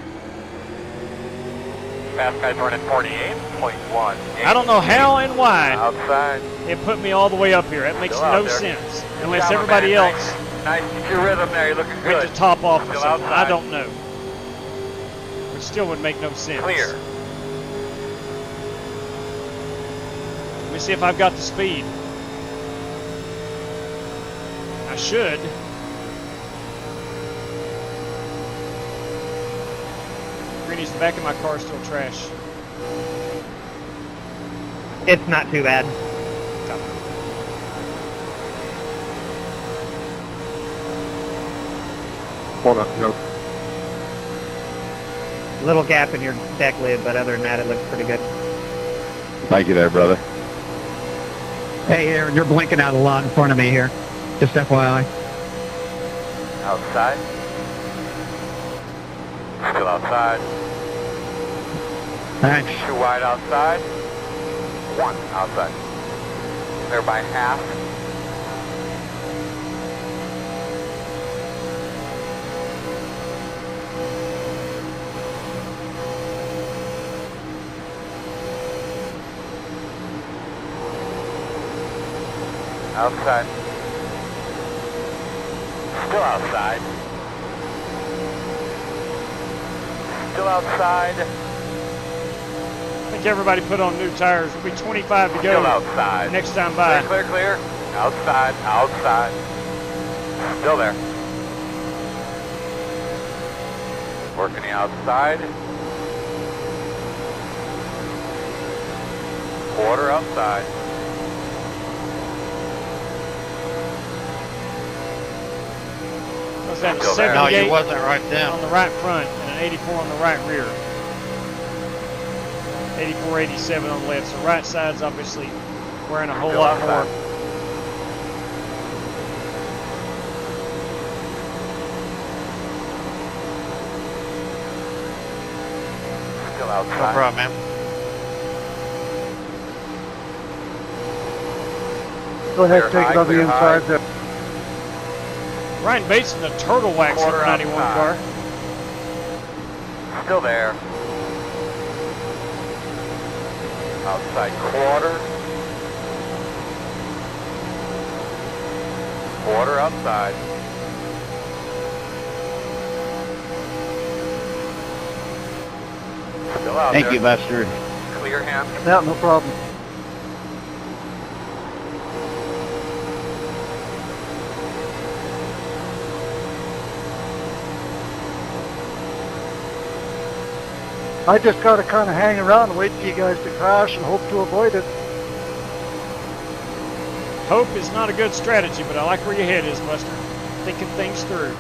Fast guy's running 48.1. I don't know how and why Outside. it put me all the way up here. That makes Still out no there. sense. Good Unless job, everybody man. else Nice. Get your rhythm there. You're looking went good. to top off or Still something. outside. I don't know. Which still would make no sense. Clear. Let me see if I've got the speed. I should. Greenies, the back of my car is still trash. It's not too bad. Hold on, no. Little gap in your deck lid, but other than that, it looks pretty good. Thank you there, brother. Hey, you're blinking out a lot in front of me here. Just FYI. Outside. Still outside. Thanks. 2 wide outside. 1 outside. Clear by half. Outside. Still outside. Still outside. make everybody put on new tires. It'll be 25 to go. Still outside. Next time by. Clear, clear, clear. Outside, outside. Still there. Working the outside. Quarter outside. What's that? Still there. 78 No, you wasn't right then. on the right front and an 84 on the right rear. 84, 87 on the left. So right side's obviously wearing a whole Still lot outside. more. Still No outside. problem, man. Go ahead, Clear take high, it on the clear inside high. there. Ryan Bates in the turtle wax Quarter number 91 car. outside. Still there. Outside quarter. Quarter outside. Still out Thank there. you, Buster. Clear hand. Yeah, no problem. I just got to kind of hang around and wait for you guys to crash and hope to avoid it. Hope is not a good strategy, but I like where your head is, Buster. Thinking things through.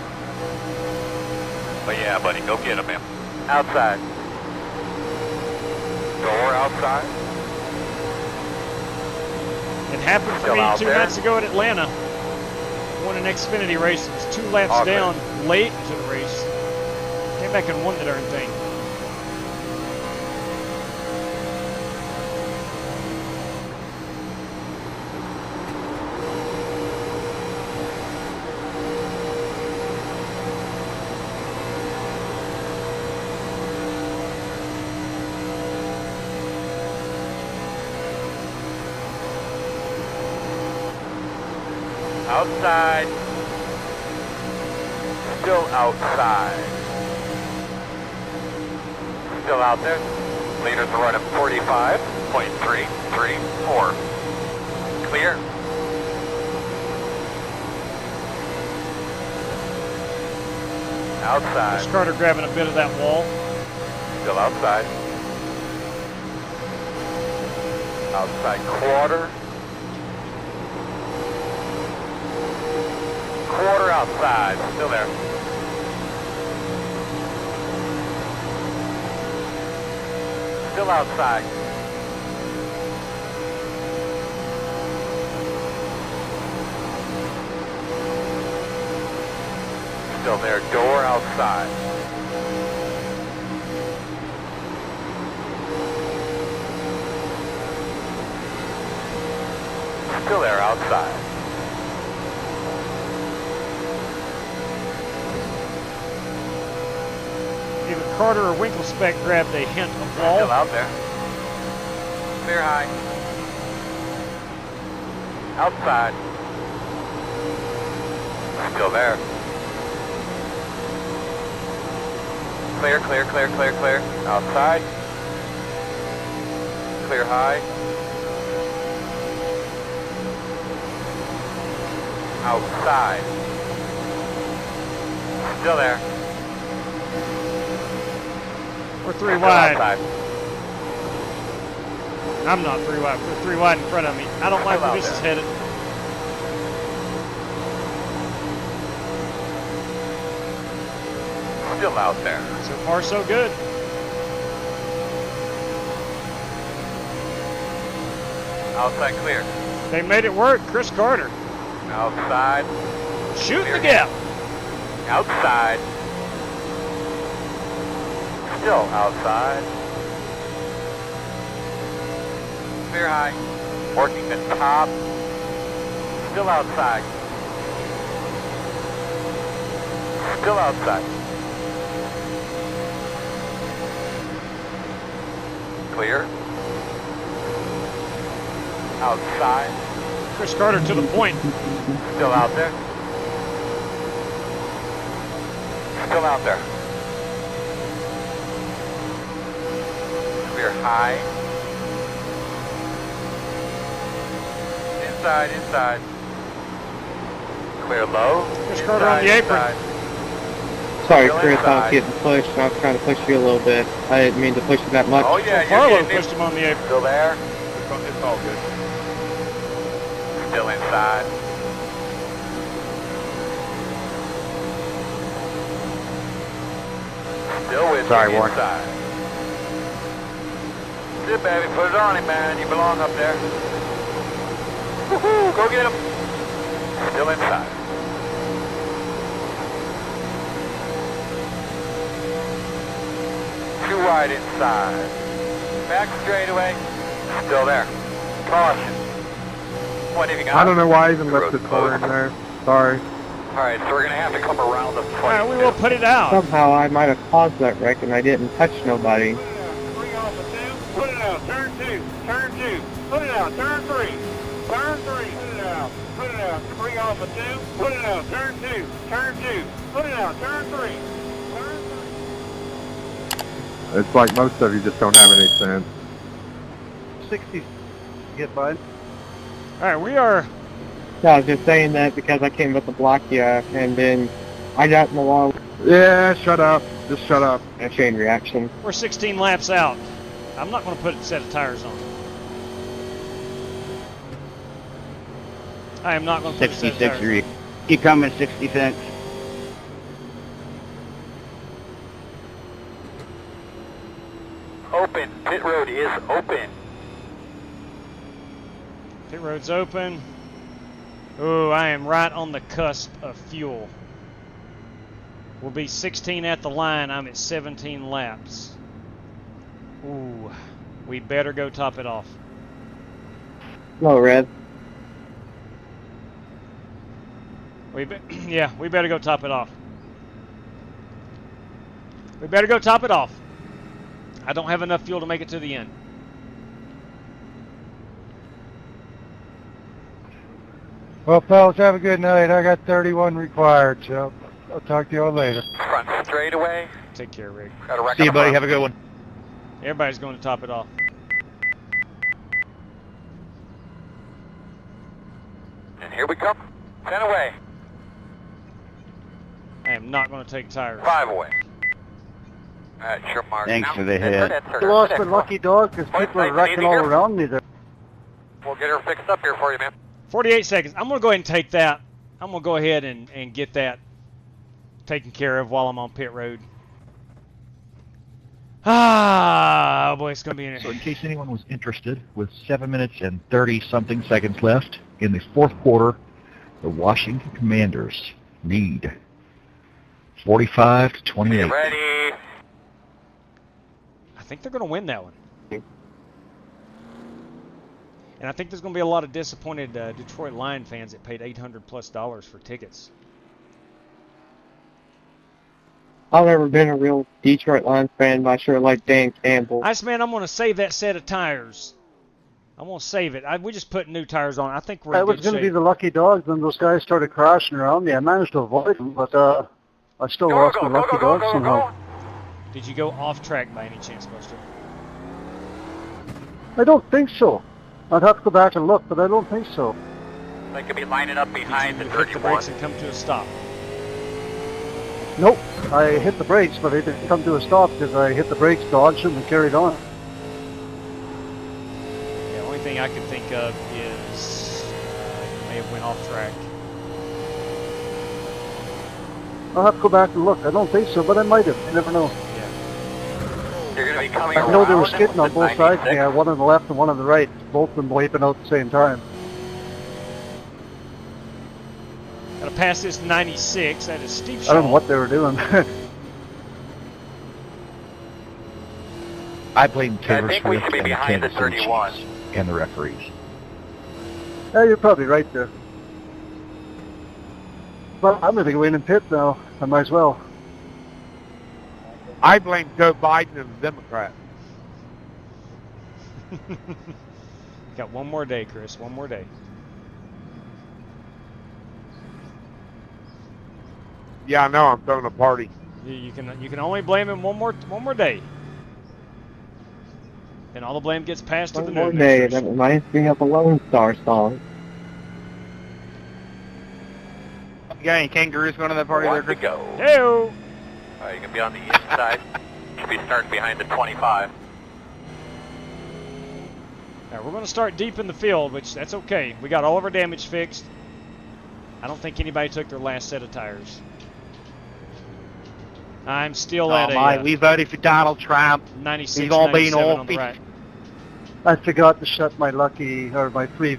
But yeah, buddy, go get him, man. Outside. Door outside. It happened for Still me out 2 there? nights ago at Atlanta. Won an Xfinity race. It was 2 laps Awesome. down late into the race. Came back and won the darn thing. Outside. Still outside. Still out there. Leaders are running 45.334. Clear. Outside. Chris Carter grabbing a bit of that wall. Still outside. Outside quarter. Quarter outside. Still there. Still outside. Still there. Door outside. Still there outside. Either Carter or Winklespec grabbed a hint of wall. Still out there. Clear high. Outside. Still there. Clear, clear, clear, clear, clear. Outside. Clear high. Outside. Still there. We're 3 Still wide. outside. I'm not 3 wide. We're 3 wide in front of me. I don't like Still where out this is there. headed. Still out there. So far, so good. Outside clear. They made it work. Chris Carter Outside. shooting Clear the gap. Outside. Still outside. Clear high. Working the top. Still outside. Still outside. Clear. Outside. Chris Carter to the point. Still out there. Still out there. Clear high. inside, inside. Clear low. Chris Carter on the apron. Sorry, Still Chris, I was inside. getting pushed. I was trying to push you a little bit. I didn't mean to push you that much. Oh yeah, Farlow you're pushed him on the apron. Still there. It's all good. Still inside. Still with Sorry, you Warren. inside. Good, baby. Put it on him, man. You belong up there. Woohoo! Go get him. Still inside. Too wide inside. Back straightaway. Still there. Caution. What have you got? I don't know why I even left the car in there. Sorry. Alright, so we're going to have to come around the front. Alright, we will put it out. Somehow I might have caused that wreck and I didn't touch nobody. Put it out, turn 2, turn 2. Put it out, turn 3. Turn 3, put it out. Put it out, bring off a 2. Put it out, turn 2, turn 2. Put it out, turn 3. Turn 3. It's like most of you just don't have any sense. 60 get by. Alright, we are... No, I was just saying that because I came up to block you and then I got in the wall. Yeah, shut up. Just shut up. A chain reaction. We're 16 laps out. I'm not going to put a set of tires on. I am not going to put a set of 66, tires on. you coming 66. Open. Pit road is open. Pit road's open. Ooh, I am right on the cusp of fuel. We'll be 16 at the line. I'm at 17 laps. Ooh, we better go top it off. No, Red. Yeah, we better go top it off. We better go top it off. I don't have enough fuel to make it to the end. Well, fellas, have a good night. I got 31 required, so I'll talk to you all later. Front straightaway. Take care, Rick. Got a wreck See you, on the buddy. front. Have a good one. Everybody's going to top it off. And here we come. 10 away. I am not going to take tires. 5 away. Alright, your mark. Thanks now. for the hit. I lost my lucky dog because people are wrecking all around me there. We'll get her fixed up here for you, man. 48 seconds. I'm going to go ahead and take that. I'm going to go ahead and get that taken care of while I'm on pit road. Ah, oh boy, it's going to be in So in case anyone was interested, with 7 minutes and 30-something seconds left in the fourth quarter, the Washington Commanders lead 45 to 28. Get ready. I think they're going to win that one. And I think there's going to be a lot of disappointed Detroit Lion fans that paid $800+ for tickets. I've never been a real Detroit Lions fan, but I sure like Dan Campbell. Iceman, I'm going to save that set of tires. I'm going to save it. We just put new tires on. I think we're I in was good going to be shape. the lucky dog, then those guys started crashing around me. I managed to avoid them, but I still lost my lucky dog somehow. Did you go off track by any chance, Buster? I don't think so. I'd have to go back and look, but I don't think so. They could be lining up behind the Hit the 31. brakes and come to a stop. Nope. I hit the brakes, but I didn't come to a stop because I hit the brakes, dodged them, and carried on. Yeah, the only thing I could think of is you may have went off track. I'll have to go back and look. I don't think so, but I might have. You never know. You're going to be coming I know they were around skidding on both sides of me. I had one on the left and one on the right. Both of them wiping out at the same time. Got to pass this 96. That is steep shot. I don't know what they were doing. I blame Taylor think we Swift should be and the behind the Kansas City 31. Chiefs and the referees. Yeah, you're probably right there. But I'm going to go in and pit now. I might as well. I blame Joe Biden and the Democrats. Got one more day, Chris. One more day. Yeah, I know. I'm throwing a party. You can only blame him one more day. And all the blame gets passed to the One new more day, administration. that reminds me of a Lone Star song. got any kangaroos going to that party there, One to Chris? go. Hey-o. Alright, you can be on the inside. Should be starting behind the 25. All right, we're going to start deep in the field, which that's okay. We got all of our damage fixed. I don't think anybody took their last set of tires. I'm still at a we voted for Donald Trump. 96, He's all being 97 all on the right. I forgot to shut my my free.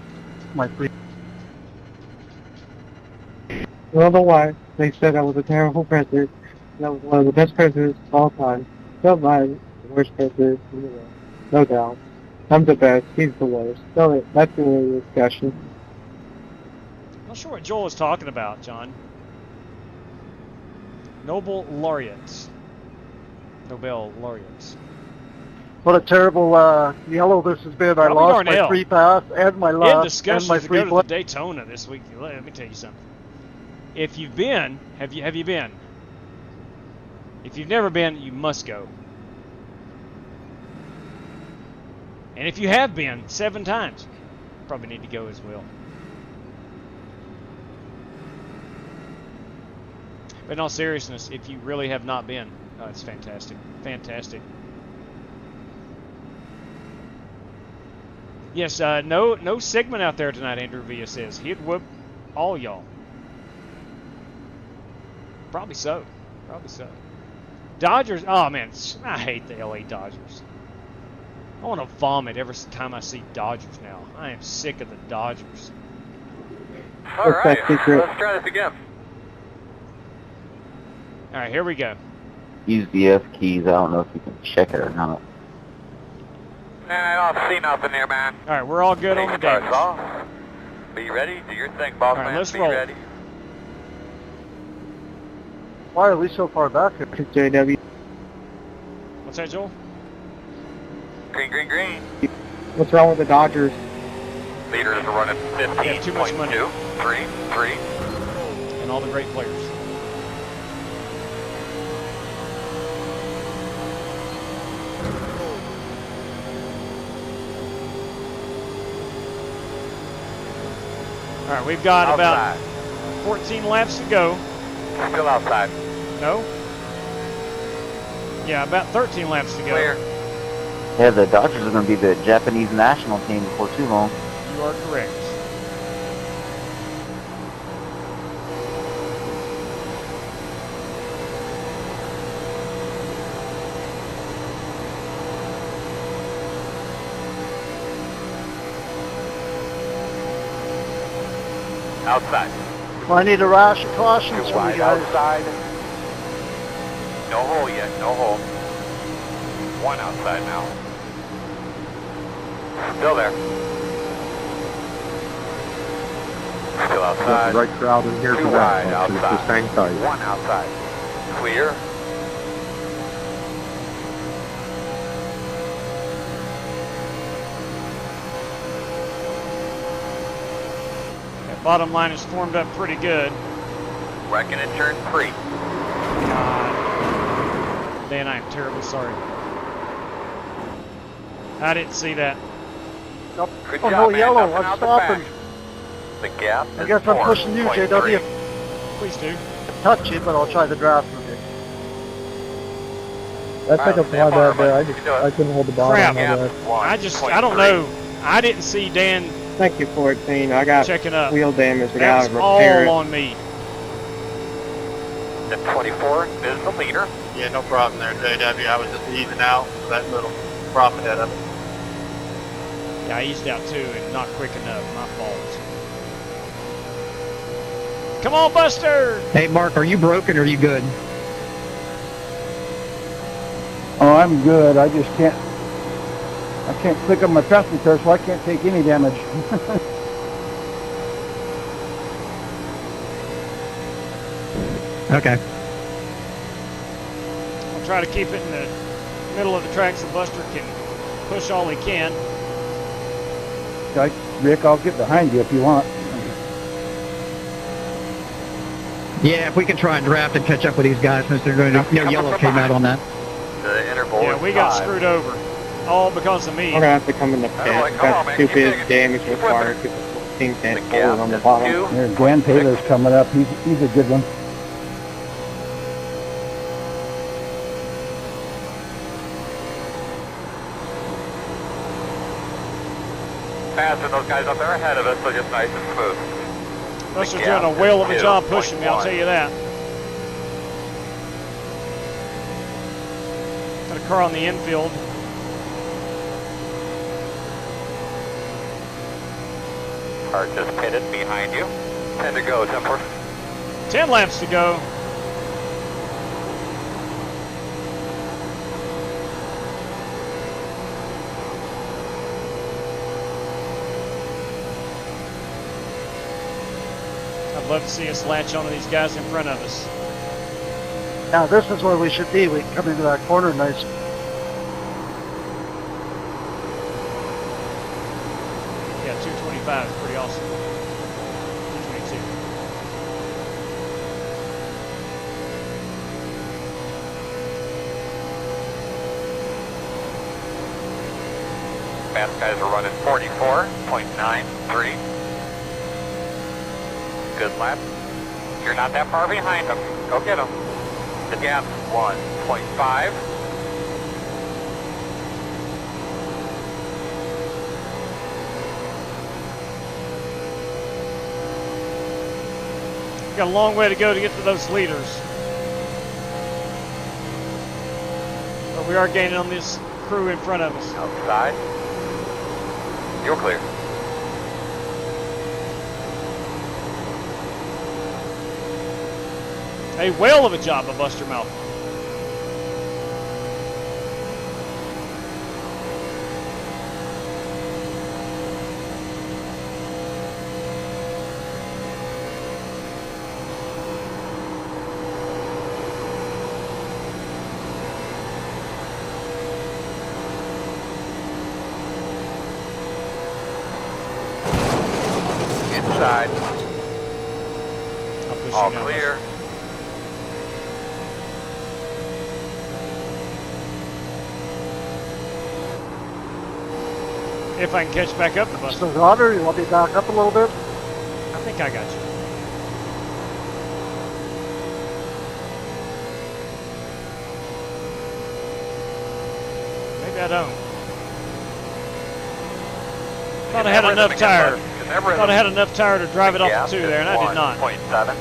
I don't know why. They said I was a terrible president. And I was one of the best presidents of all time. Still mine, the worst president in the world. No doubt. I'm the best. He's the worst. So that's the end of the discussion. I'm not sure what Joel is talking about, John. Nobel laureates. Nobel laureates. What a terrible yellow this has been. I Robbie lost my Darnell. free pass and my In and discussions my to free go to play. the Daytona this week. Let me tell you something. If you've been, have you been? If you've never been, you must go. And if you have been 7 times, probably need to go as well. But in all seriousness, if you really have not been, it's fantastic. Fantastic. Yes, no segment out there tonight, Andrew Villa says. He'd whoop all y'all. Probably so. Probably so. Dodgers, oh man, I hate the LA Dodgers. I want to vomit every time I see Dodgers now. I am sick of the Dodgers. Alright, let's try this again. Alright, here we go. Use the F keys. I don't know if you can check it or not. I don't see nothing here, man. Alright, we're all good on the Take damage. off. Be ready. Do your thing, boss Alright, man. let's Be roll. ready. Why are we so far back here? JW. What's that, Joel? Green, green, green. What's wrong with the Dodgers? Leaders are running They have too much money. 15.2, 3, 3. And all the great players. Alright, we've got Outside. about 14 laps to go. Still outside. No? Yeah, about 13 laps to go. Clear. Yeah, the Dodgers are going to be the Japanese national team before too long. You are correct. Outside. Well, I need a rash of caution Too from you wide guys. outside. No hole yet, no hole. One outside now. Still there. Still Got outside. the right crowd in here Too for wide that. Folks. outside. Just hang tight. One outside. Clear. That bottom line is formed up pretty good. Reckon it turn 3. Dan, I am terribly sorry. I didn't see that. Nope. Good Oh, job, no man. yellow. Nothing I'm out the stopping. back. The gap I is guess I'm pushing you, 4.3. JW. Please do. Touch it, but I'll try the draft with it. I think Alright, I'm fly back there. you can do it. I couldn't hold the bottom. Crap. My bad. I don't know. I didn't see Dan Thank you, 14. I got checking up. wheel damage. I That gotta was all repair it. on me. The 24 is the leader. Yeah, no problem there, JW. I was just easing out for that little prop ahead of it. Yeah, I eased out too and not quick enough. My fault. Come on, Buster! Hey, Mark, are you broken or are you good? Oh, I'm good. I just can't. I can't click on my passenger, so I can't take any damage. Okay. I'll try to keep it in the middle of the track so Buster can push all he can. Rick, I'll get behind you if you want. Yeah, if we can try and draft and catch up with these guys since they're going to, yellow came out on that. The interval Yeah, is we got 5. screwed over. All because of me. I'm gonna have to come in the pit. Come on, Got man, keep stupid digging. damage Keep required. whipping. 16 can't forward on the bottom. There, Dan Taylor's coming up. He's a good one. Passing those guys up there ahead of us, so just nice and smooth. Buster's doing a whale of a job pushing me, I'll tell you that. Got a car on the infield. Car just pitted behind you. 10 to go, Templar. 10 laps to go. I'd love to see us latch onto these guys in front of us. Now this is where we should be. We can come into that corner nice. Yeah, 225 is pretty awesome. 222. Fast guys are running 44.93. Good lap. You're not that far behind them. Go get them. The gap's 1.5. Got a long way to go to get to those leaders. But we are gaining on this crew in front of us. Outside. You're clear. A whale of a job of Buster Malcolm. Inside. All now, clear. If I can catch back up to Buster. Mr. Rodder, you want me back up a little bit? I think I got you. Maybe I don't. Thought I had enough tire. Thought I had enough tire to drive it off the 2 there, and I did not. 1.7.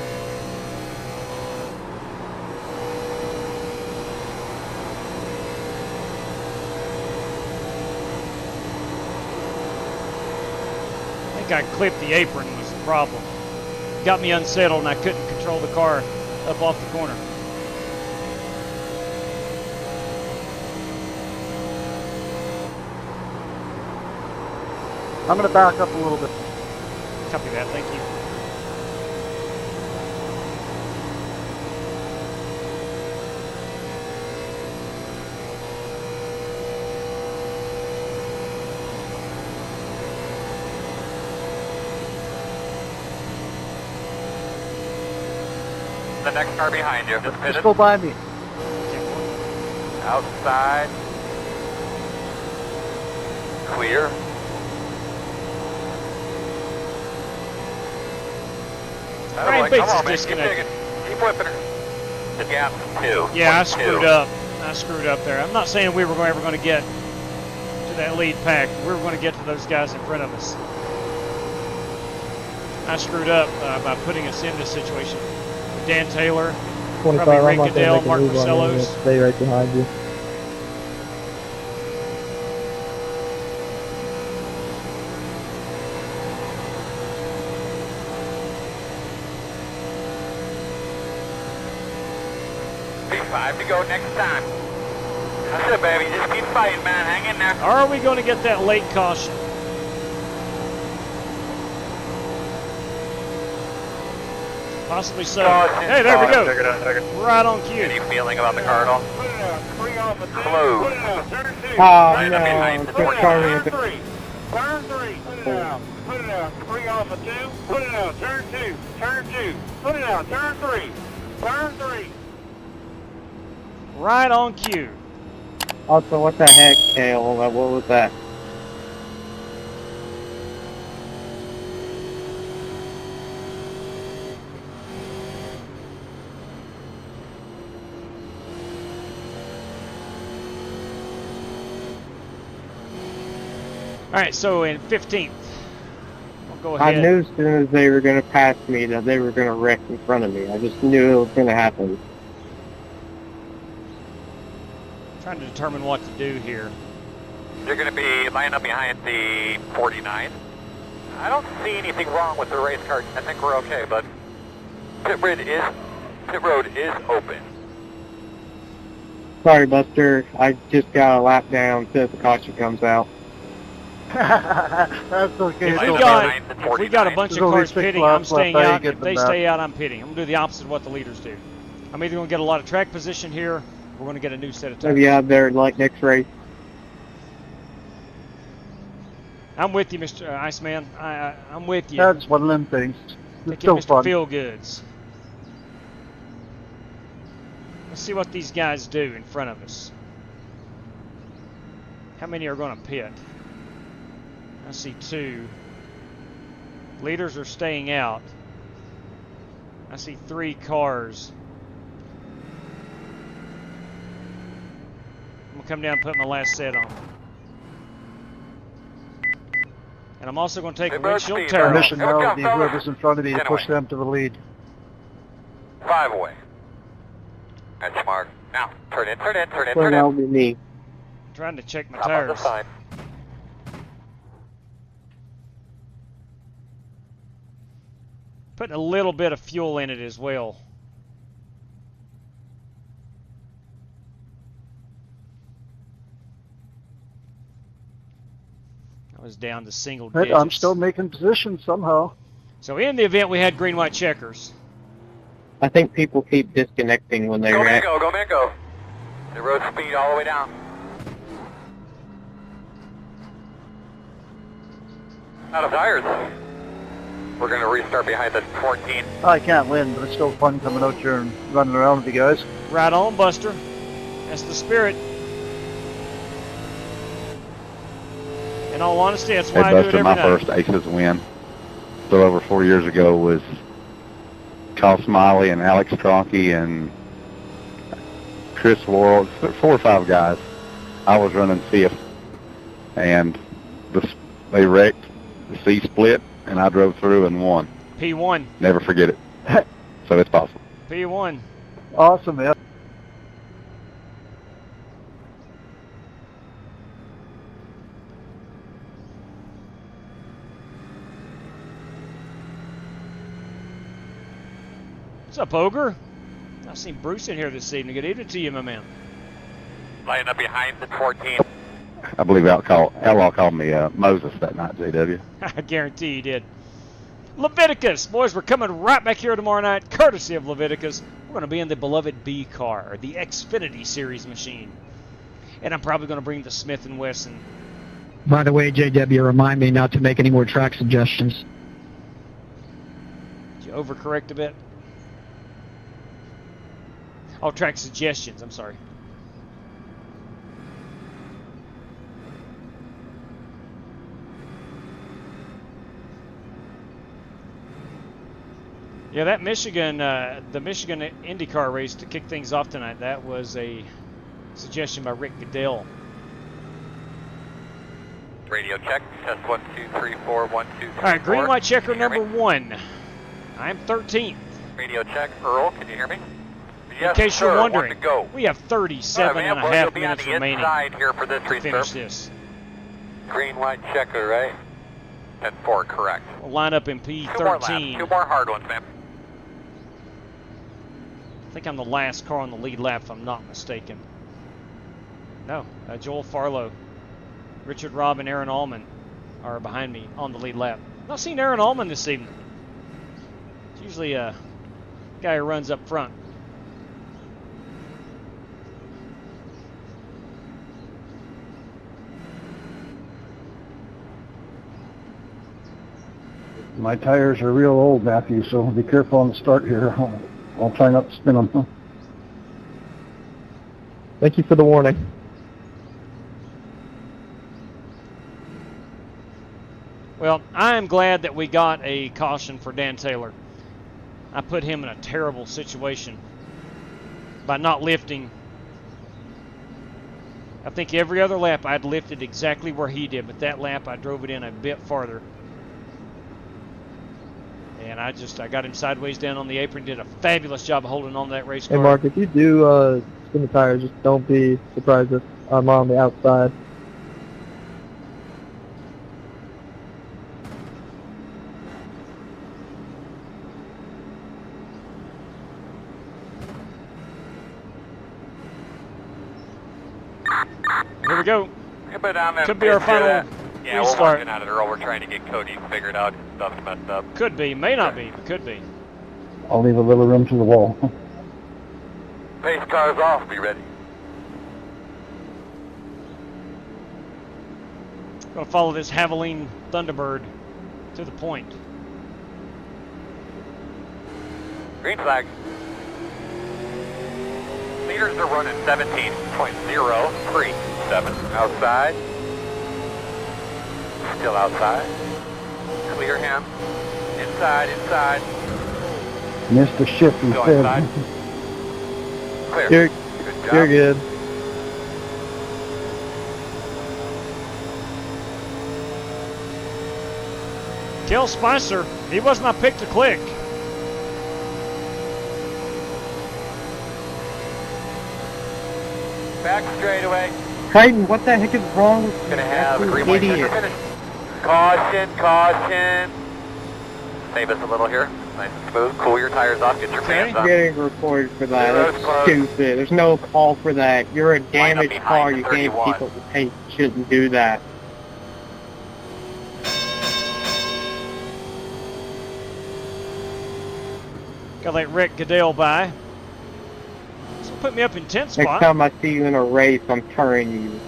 I think I clipped the apron was the problem. Got me unsettled and I couldn't control the car up off the corner. I'm going to back up a little bit. Copy that, thank you. The next car behind you. Just Just go by me. Outside. Clear. Ryan Bates is disconnected. Keep whipping her. The gap 2. Yeah, I screwed up. I screwed up there. I'm not saying we were ever going to get to that lead pack. We were going to get to those guys in front of us. I screwed up by putting us in this situation. Dan Taylor, 25, probably I'm Rick not Goodell, going to Mark make a move on you. I'm Marcellos. gonna stay right behind you. P5 to go next time. That's it, baby. Just keep fighting, man. Hang in there. Are we going to get that late caution? Possibly so. Hey, there we go. Right on cue. Any feeling about the Cardinal? Close. Oh, no. Quick Charlie. Turn 3. Put it out. Put it out. 3 off of 2. Put it out. Turn 2. Turn 2. Put it out. Turn 3. Turn 3. Right on cue. Also, what the heck, Kale? What was that? right, so in 15th, we'll go ahead. I knew as soon as they were going to pass me that they were going to wreck in front of me. I just knew it was going to happen. Trying to determine what to do here. You're going to be lining up behind the 49. I don't see anything wrong with the race car. I think we're okay, but pit road is open. Sorry, Buster. I just got a lap down since the caution comes out. That's okay. If we got a bunch of cars pitting, I'm staying out. If they back. stay out, I'm pitting. I'm going to do the opposite of what the leaders do. I'm either going to get a lot of track position here, or we're going to get a new set of tires. Maybe out there like next race. I'm with you, Mr. Iceman. I'm with you. That's one of them things. It's Taking still Mr. fun. Feelgoods. Let's see what these guys do in front of us. How many are going to pit? I see 2. Leaders are staying out. I see 3 cars. I'm going to come down and put my last set on. And I'm also going to take a windshield tear off. Mission now would be whoever's in front of me to push them to the lead. 5 away. That's smart. Now, turn in. Well, that'll be me. Trying to check my Up on the tires. side. Putting a little bit of fuel in it as well. I was down to single Heck, digits. I'm still making position somehow. So in the event, we had green-white checkers. I think people keep disconnecting when they Go, man, wreck. go, man, go. The road speed all the way down. Out of tires. We're going to restart behind the 14. I can't win, but it's still fun coming out here and running around with you guys. Right on, Buster. That's the spirit. In all honesty, that's why I do it Buster, every my night. first Aces win, a little over 4 years ago, was Kyle Smiley and Alex Tronky and Chris Worrell, 4 or 5 guys. I was running 5th, and they wrecked, the C split, and I drove through and won. P1. Never forget it. So it's possible. P1. Awesome, man. What's up, Ogre? I've seen Bruce in here this evening. Good evening to you, my man. Lining up behind the 14. I believe Outlaw called me Moses that night, JW. I guarantee you did. Leviticus. Boys, we're coming right back here tomorrow night, courtesy of Leviticus. We're going to be in the beloved B car, the Xfinity Series machine. And I'm probably going to bring the Smith & Wesson. By the way, JW, remind me not to make any more track suggestions. Did you overcorrect a bit? Oh, track suggestions. I'm sorry. Yeah, that Michigan, the Michigan IndyCar race to kick things off tonight, that was a suggestion by Rick Goodell. Radio check. Test 1, 2, 3, 4, 1, 2, 3, All right, green, 4. white checker Can you hear number me? 1. I'm 13th. Radio check. Earl, can you hear me? In Yes, case sir. you're 1 wondering, to go. we have 37 and a Well, half you'll be on minutes the remaining inside here for this to restart. finish this. Green, white checker, right? And 4, correct. We'll line up in 2 more laps. 2 2 more hard ones, man. I think I'm the last car on the lead lap, if I'm not mistaken. No, Joel Farlow, Richard Robb, and Aaron Allman are behind me on the lead lap. Not seen Aaron Allman this evening. It's usually a guy who runs up front. My tires are real old, Matthew, so be careful on the start here. I'll try not to spin them. Thank you for the warning. Well, I am glad that we got a caution for Dan Taylor. I put him in a terrible situation by not lifting I think every other lap I'd lifted exactly where he did, but that lap I drove it in a bit farther. And I got him sideways down on the apron, did a fabulous job of holding on to that race car. Hey, Mark, if you do spin the tires, just don't be surprised if I'm on the outside. Here we go. Down Could be our final yeah, restart. we're working on it, Earl. We're trying to get Cody figured out. Stuff's messed up. Could be, may not be, but could be. I'll leave a little room to the wall. Pace car's off. Be ready. Gonna follow this Haviline Thunderbird to the point. Green flag. Leaders are running 17.037. Outside. Still outside. Clear him. Inside, inside. Missed the shift Still instead. inside. Clear. You're Good job. You're good. Kill Spicer. He was my pick to click. Back straightaway. Clayton, what the heck is wrong with you? Gonna have a You green light idiot. finish. Caution, caution. Save us a little here. Nice and smooth. Cool your tires off. Get your fans on. Getting reported for that. Zero's That's closed. stupid. There's no call for that. You're a damaged behind car. the You gave 31. people the paint. You shouldn't do that. Gotta let Rick Goodell by. This will put me up in 10th Next spot. time I see you in a race, I'm turning you.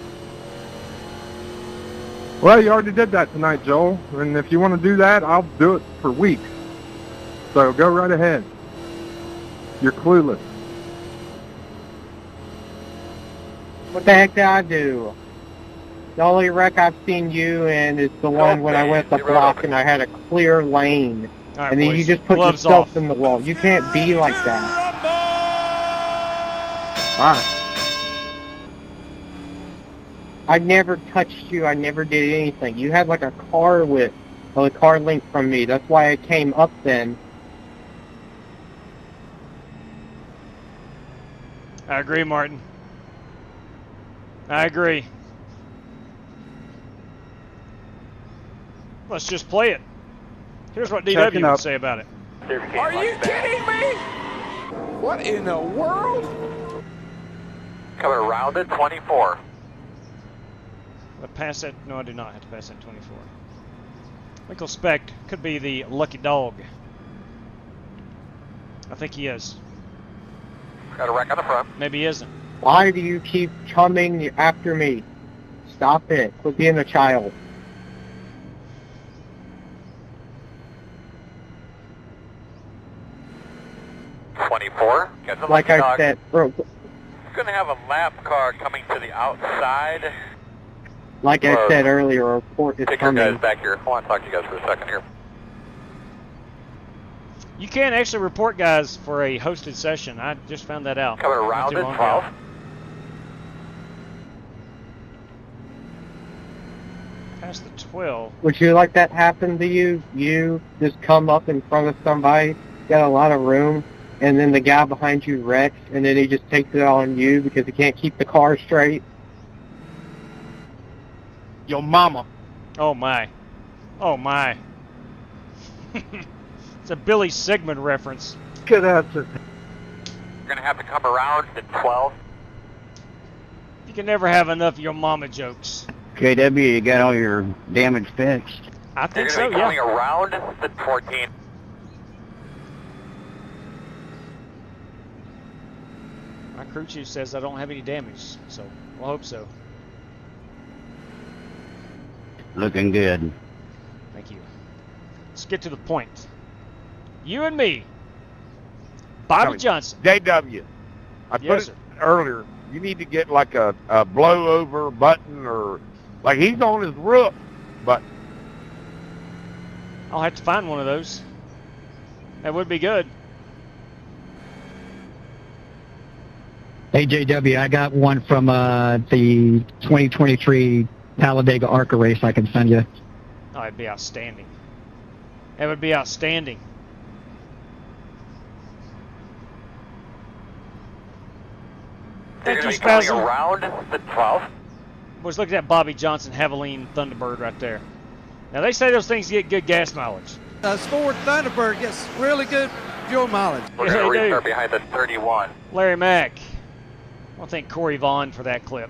Well, you already did that tonight, Joel. And if you want to do that, I'll do it for weeks. So go right ahead. You're clueless. What the heck did I do? The only wreck I've seen you in is the one when I went the block and I had a clear lane. All right, And then boys, you just put gloves yourself off. in the wall. You can't be like that. Alright. I never touched you. I never did anything. You had like a car length from me. That's why I came up then. I agree, Martin. I agree. Let's just play it. Here's what Checking DW would up. say about it. Are you kidding me? What in the world? Coming around at 24. I pass that? No, I do not have to pass that 24. Michael Specht could be the lucky dog. I think he is. Got a wreck on the front. Maybe he isn't. Why do you keep coming after me? Stop it. Quit being a child. Got the Like lucky I dog. said, bro, Gonna have a lap car coming to the outside. like I said earlier, a report is Take your coming. guys back here. I want to talk to you guys for a second here. You can actually report guys for a hosted session. I just found that out. Coming not around too at long 12. ago. Past the 12. Would you like that happen to you? You just come up in front of somebody, got a lot of room, and then the guy behind you wrecks, and then he just takes it on you because he can't keep the car straight? Your mama. Oh my. Oh my. It's a Billy Sigmund reference. Good answer. You're gonna have to come around at 12. You can never have enough of your mama jokes. KW, you got all your damage fixed? I You're think gonna so, be coming yeah. around at 14. My crew chief says I don't have any damage, so we'll hope so. Looking good. Thank you. Let's get to the point. You and me. Bobby Johnson. JW, I Yes, put it earlier. You need to get like a blow-over button or... Like, he's on his roof button. I'll have to find one of those. That would be good. Hey, JW, I got one from the 2023 Talladega ARCA race I can send you. Oh, it'd be outstanding. It would be outstanding. Thank you, Spazzy. Around the 12th. Was looking at Bobby Johnson Javelin Thunderbird right there. Now they say those things get good gas mileage. Ford Thunderbird gets really good fuel mileage. We're going to restart behind the 31. Larry Mack. I want to thank Corey Vaughn for that clip.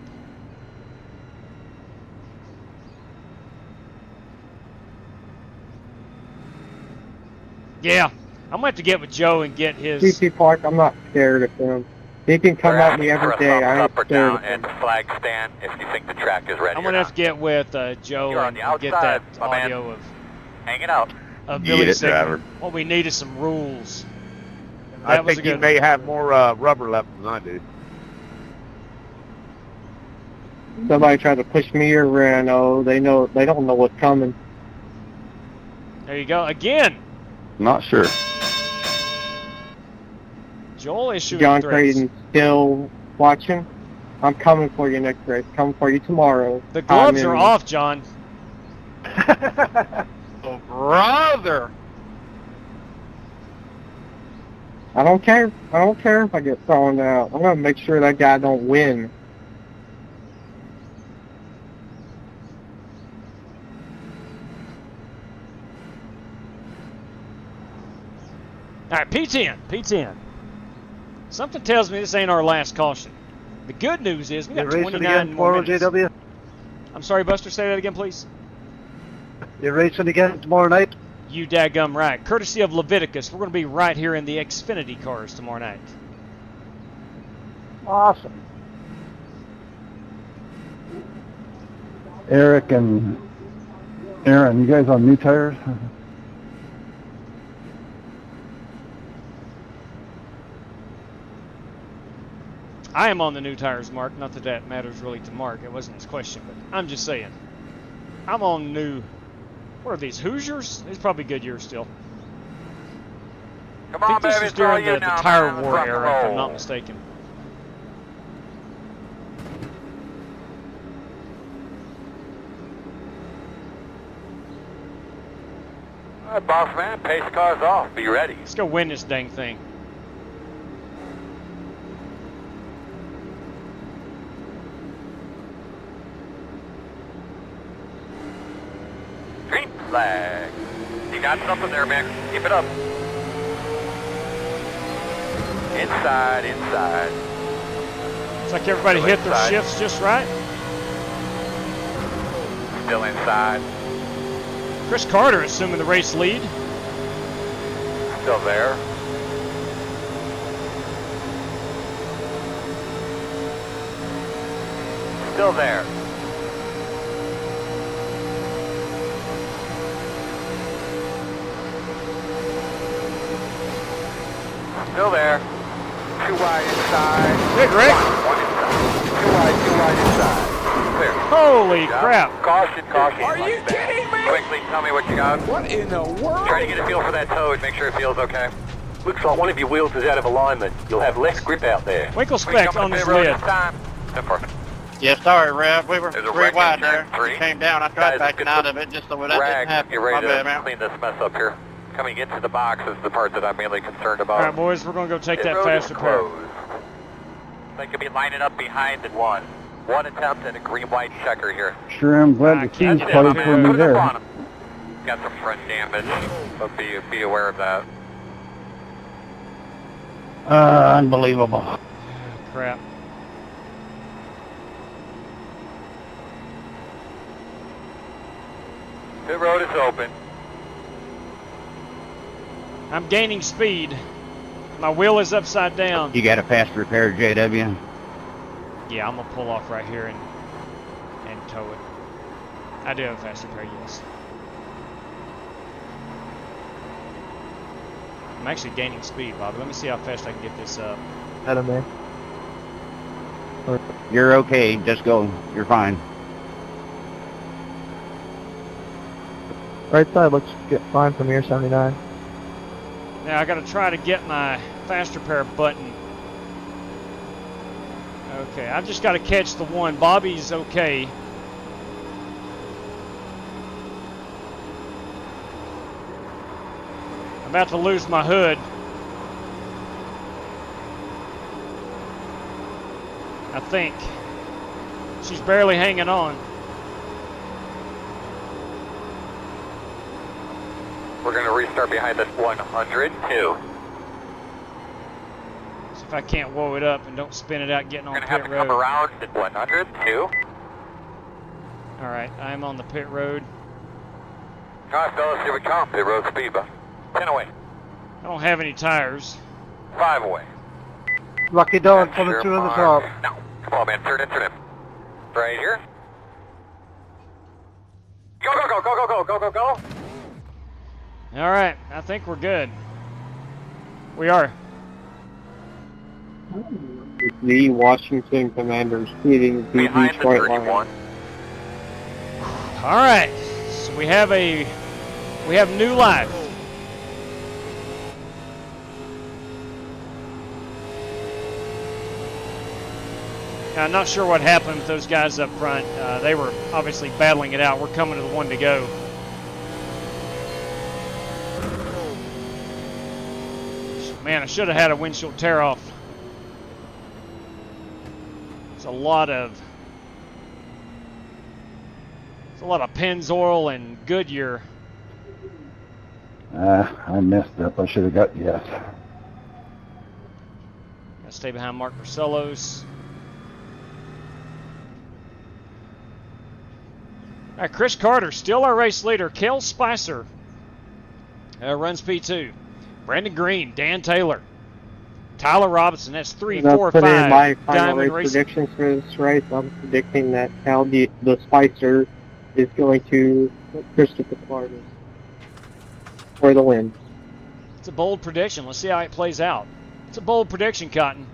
Yeah, I'm going to have to get with Joe and get his... CC Park, I'm not scared of him. He can come at me every day. I ain't scared of him. And the flag stand if you think the track is ready. I'm going to have to get with Joe and get that audio of... Hanging out. Of Get Billy it, driver. What we need is some rules. I think you may have more rubber left than I do. Somebody tried to push me around. Oh, they don't know what's coming. There you go. Again. Not sure. Joel issuing John threats. Creighton still watching. I'm coming for you next race. Coming for you tomorrow. The gloves are off, John. Oh, brother. I don't care. I don't care if I get thrown out. I'm gonna make sure that guy don't win. All right, P10, P10. Something tells me this ain't our last caution. The good news is we got 29 more minutes. JW? I'm sorry, Buster, say that again, please. You're racing again tomorrow night? You daggum right. Courtesy of Leviticus, we're going to be right here in the Xfinity cars tomorrow night. Awesome. Eric and Aaron, you guys on new tires? I am on the new tires, Mark. Not that that matters really to Mark. It wasn't his question, but I'm just saying. I'm on new... What are these, Hoosiers? These are probably good years still. Come I on, think this baby, was during throw the you now, tire man. war Rock and era, if I'm roll. not mistaken. All right, boss man, pace cars off. Be ready. Let's go win this dang thing. Green flag. You got something there, man. Keep it up. Inside, inside. Looks like everybody Still hit their inside. shifts just right. Still inside. Chris Carter assuming the race lead. Still there. Still there. Still there. Too wide inside. Hey, Greg. One inside. Too wide inside. Clear. Holy Good job. crap. Caution, caution. Are you kidding me? Quickly, tell me what you got. What in the world? Try to get a feel for that toad, make sure it feels okay. Looks like one of your wheels is out of alignment. You'll have less grip out there. Winkle spec on his lid. Yeah, sorry, Rev. We were There's a three wreck wide in there. turn 3. We came down. I tried backing out of it just so that didn't Rag, happen. get My ready bad, to man. clean this mess up here. Coming into the box is the part that I'm mainly concerned about. All right, boys, we're going to go take that road fast is repair. closed. They could be lining up behind at one. One attempt and a green-white checker here. Sure, I'm glad the team's played for me there. Got some front damage, but be aware of that. Unbelievable. Crap. Pit road is open. I'm gaining speed. My wheel is upside down. You got a fast repair, JW? Yeah, I'm going to pull off right here and tow it. I do have a fast repair, yes. I'm actually gaining speed, Bobby. Let me see how fast I can get this up. Ahead of me. You're okay. Just go. You're fine. Right side looks fine from here, 79. Now I got to try to get my fast repair button. Okay, I've just got to catch the one. Bobby's okay. I'm about to lose my hood. I think. She's barely hanging on. We're going to restart behind us 102. See if I can't woe it up and don't spin it out getting on pit road. We're going to have to come around at 102. Alright, I'm on the pit road. Alright, fellas, here we come. Pit road speed bump. 10 away. I don't have any tires. 5 away. Lucky dog coming through on the top. No. Come on, man. Turn in, turn in. Right here. Go, go, go, go, go, go, go, go, go. Alright, I think we're good. We are. The Washington Commanders leading the Detroit Lions. Alright, so we have new life. Now, I'm not sure what happened with those guys up front. They were obviously battling it out. We're coming to the one to go. Man, I should have had a windshield tear off. It's a lot of Pennzoil and Goodyear. I messed up. I should have got yes. Gotta stay behind Mark Marcellos. All right, Chris Carter, still our race leader. Kel Spicer runs P2. Brandon Green, Dan Taylor, Tyler Robinson. That's 3, 4, 5. In my final Diamond race Racing. predictions for this race, I'm predicting that the Spicer is going to Christopher Clark for the win. It's a bold prediction. Let's see how it plays out. It's a bold prediction, Cotton.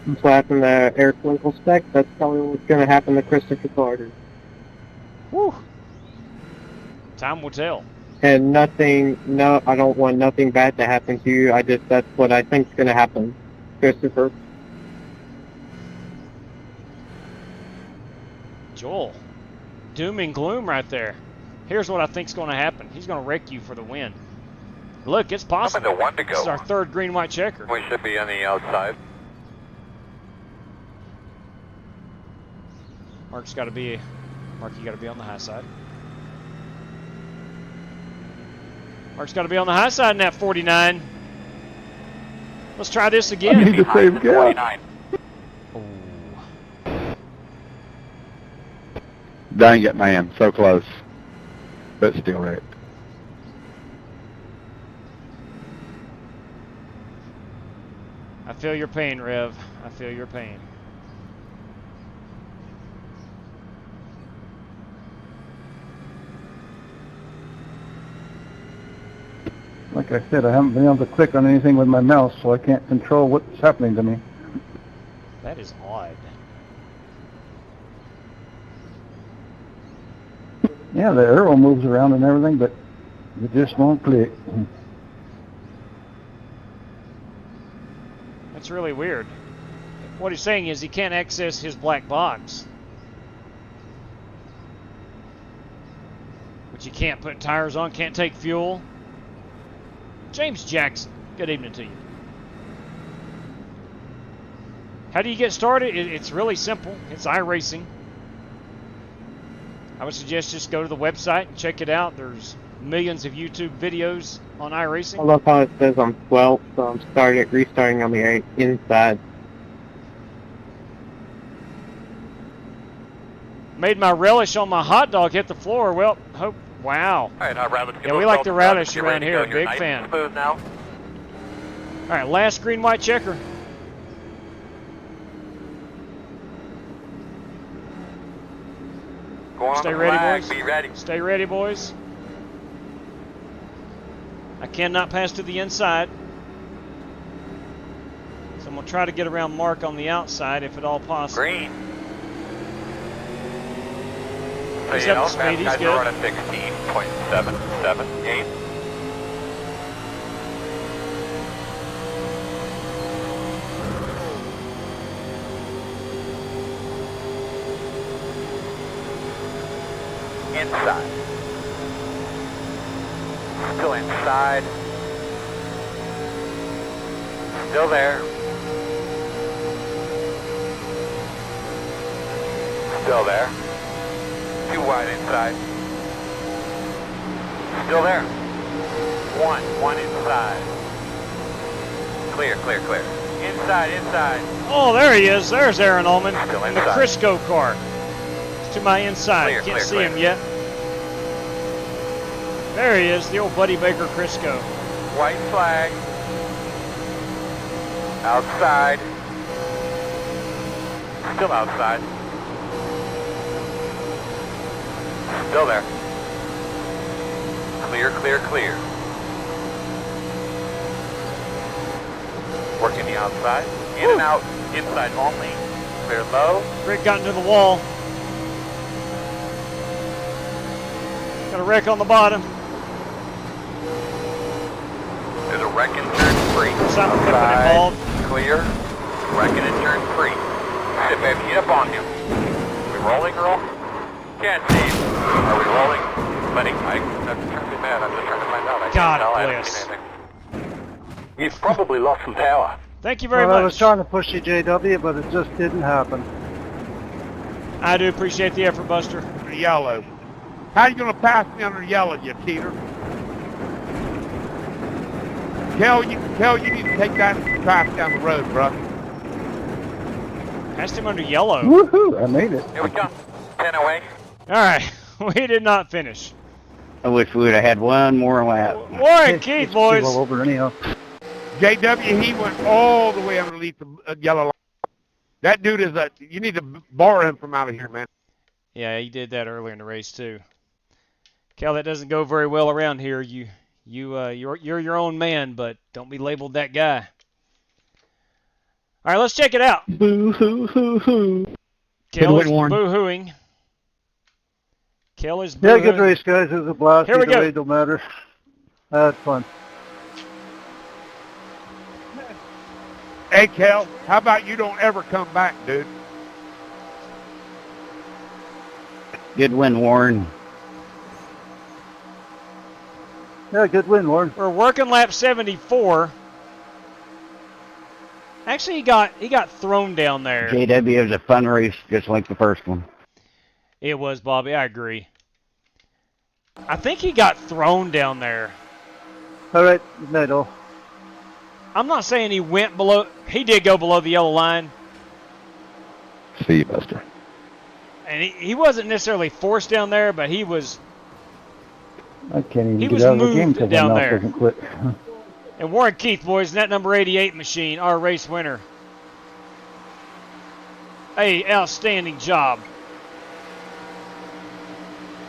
That's what happened to Eric Winkelspec. That's probably what's going to happen to Christopher Carter. Whew. Time will tell. And I don't want nothing bad to happen to you. That's what I think is going to happen, Christopher. Joel, doom and gloom right there. Here's what I think's going to happen. He's going to wreck you for the win. Look, it's possible. I'm in the one to go. This is our third green-white checker. We should be on the outside. Mark, you got to be on the high side. Mark's got to be on the high side in that 49. Let's try this again. I need the same guy. Dang it, man. So close. But still wrecked. I feel your pain, Rev. I feel your pain. Like I said, I haven't been able to click on anything with my mouse, so I can't control what's happening to me. That is odd. Yeah, the arrow moves around and everything, but it just won't click. That's really weird. What he's saying is he can't access his black box. Which he can't put tires on, can't take fuel. James Jackson, good evening to you. How do you get started? It's really simple. It's iRacing. I would suggest just go to the website and check it out. There's millions of YouTube videos on iRacing. I love how it says I'm 12, so I'm restarting on the inside. Made my relish on my hot dog hit the floor. Well, wow. All right, let's yeah, we like the relish around here. Big fan. Smooth now. All right, last green-white checker. Stay ready, boys. Be ready. Stay ready, boys. I cannot pass to the inside. So I'm going to try to get around Mark on the outside if at all possible. Green. He's up to speed. He's good. Running 16.778. inside. Still inside. Still there. Still there. Too wide inside. Still there. One inside. Clear, clear, clear. Inside, inside. Oh, there he is. There's Aaron Ullman Still in the inside. Crisco car. It's to my inside. Clear, Can't clear, see clear. him yet. There he is, the old Buddy Baker Crisco. White flag. Outside. Still outside. Still there. Clear, clear, clear. Working the outside. In and out. Inside only. Clear low. Rick got into the wall. Got a wreck on the bottom. There's a wreck and turn free. Something could have been involved. Clear. Wreck and turn free. Sit back, get up on him. Are we rolling, Earl? Can't see. Are we rolling? Buddy, I'm terribly mad. I'm just trying to find out. I can't God tell. I haven't bless. seen anything. You've probably lost some power. Thank you very Well, I much. was trying to push you, JW, but it just didn't happen. I do appreciate the effort, Buster. Under yellow. How you gonna pass me under yellow, you cheater? Kel, you need to take that track down the road, bro. Passed him under yellow. Woohoo! I made it. Here we come. 10 away. All right, we did not finish. I wish we would have had one more lap. Warren Keith, It's boys. well over anyhow. JW, he went all the way underneath the yellow line. That dude is you need to borrow him from out of here, man. Yeah, he did that earlier in the race too. Cal, that doesn't go very well around here. You're your own man, but don't be labeled that guy. All right, let's check it out. Boo hoo hoo hoo. Kel is Good Warren. boo-hooing. Kel is Yeah, boo-hooing. good race, guys. It was a blast. Here we Either go. way, don't matter. I had fun. Hey, Kel, how about you don't ever come back, dude? Good win, Warren. Yeah, good win, Warren. We're working lap 74. Actually, he got thrown down there. JW, it was a fun race, just like the first one. It was, Bobby. I agree. I think he got thrown down there. All right, middle. I'm not saying he went below. He did go below the yellow line. See you, Buster. And he wasn't necessarily forced down there, but he was. I can't even He get was out of the game moved because my down mouse there. doesn't quit. And Warren Keith, boys, in that number 88 machine, our race winner. Hey, outstanding job.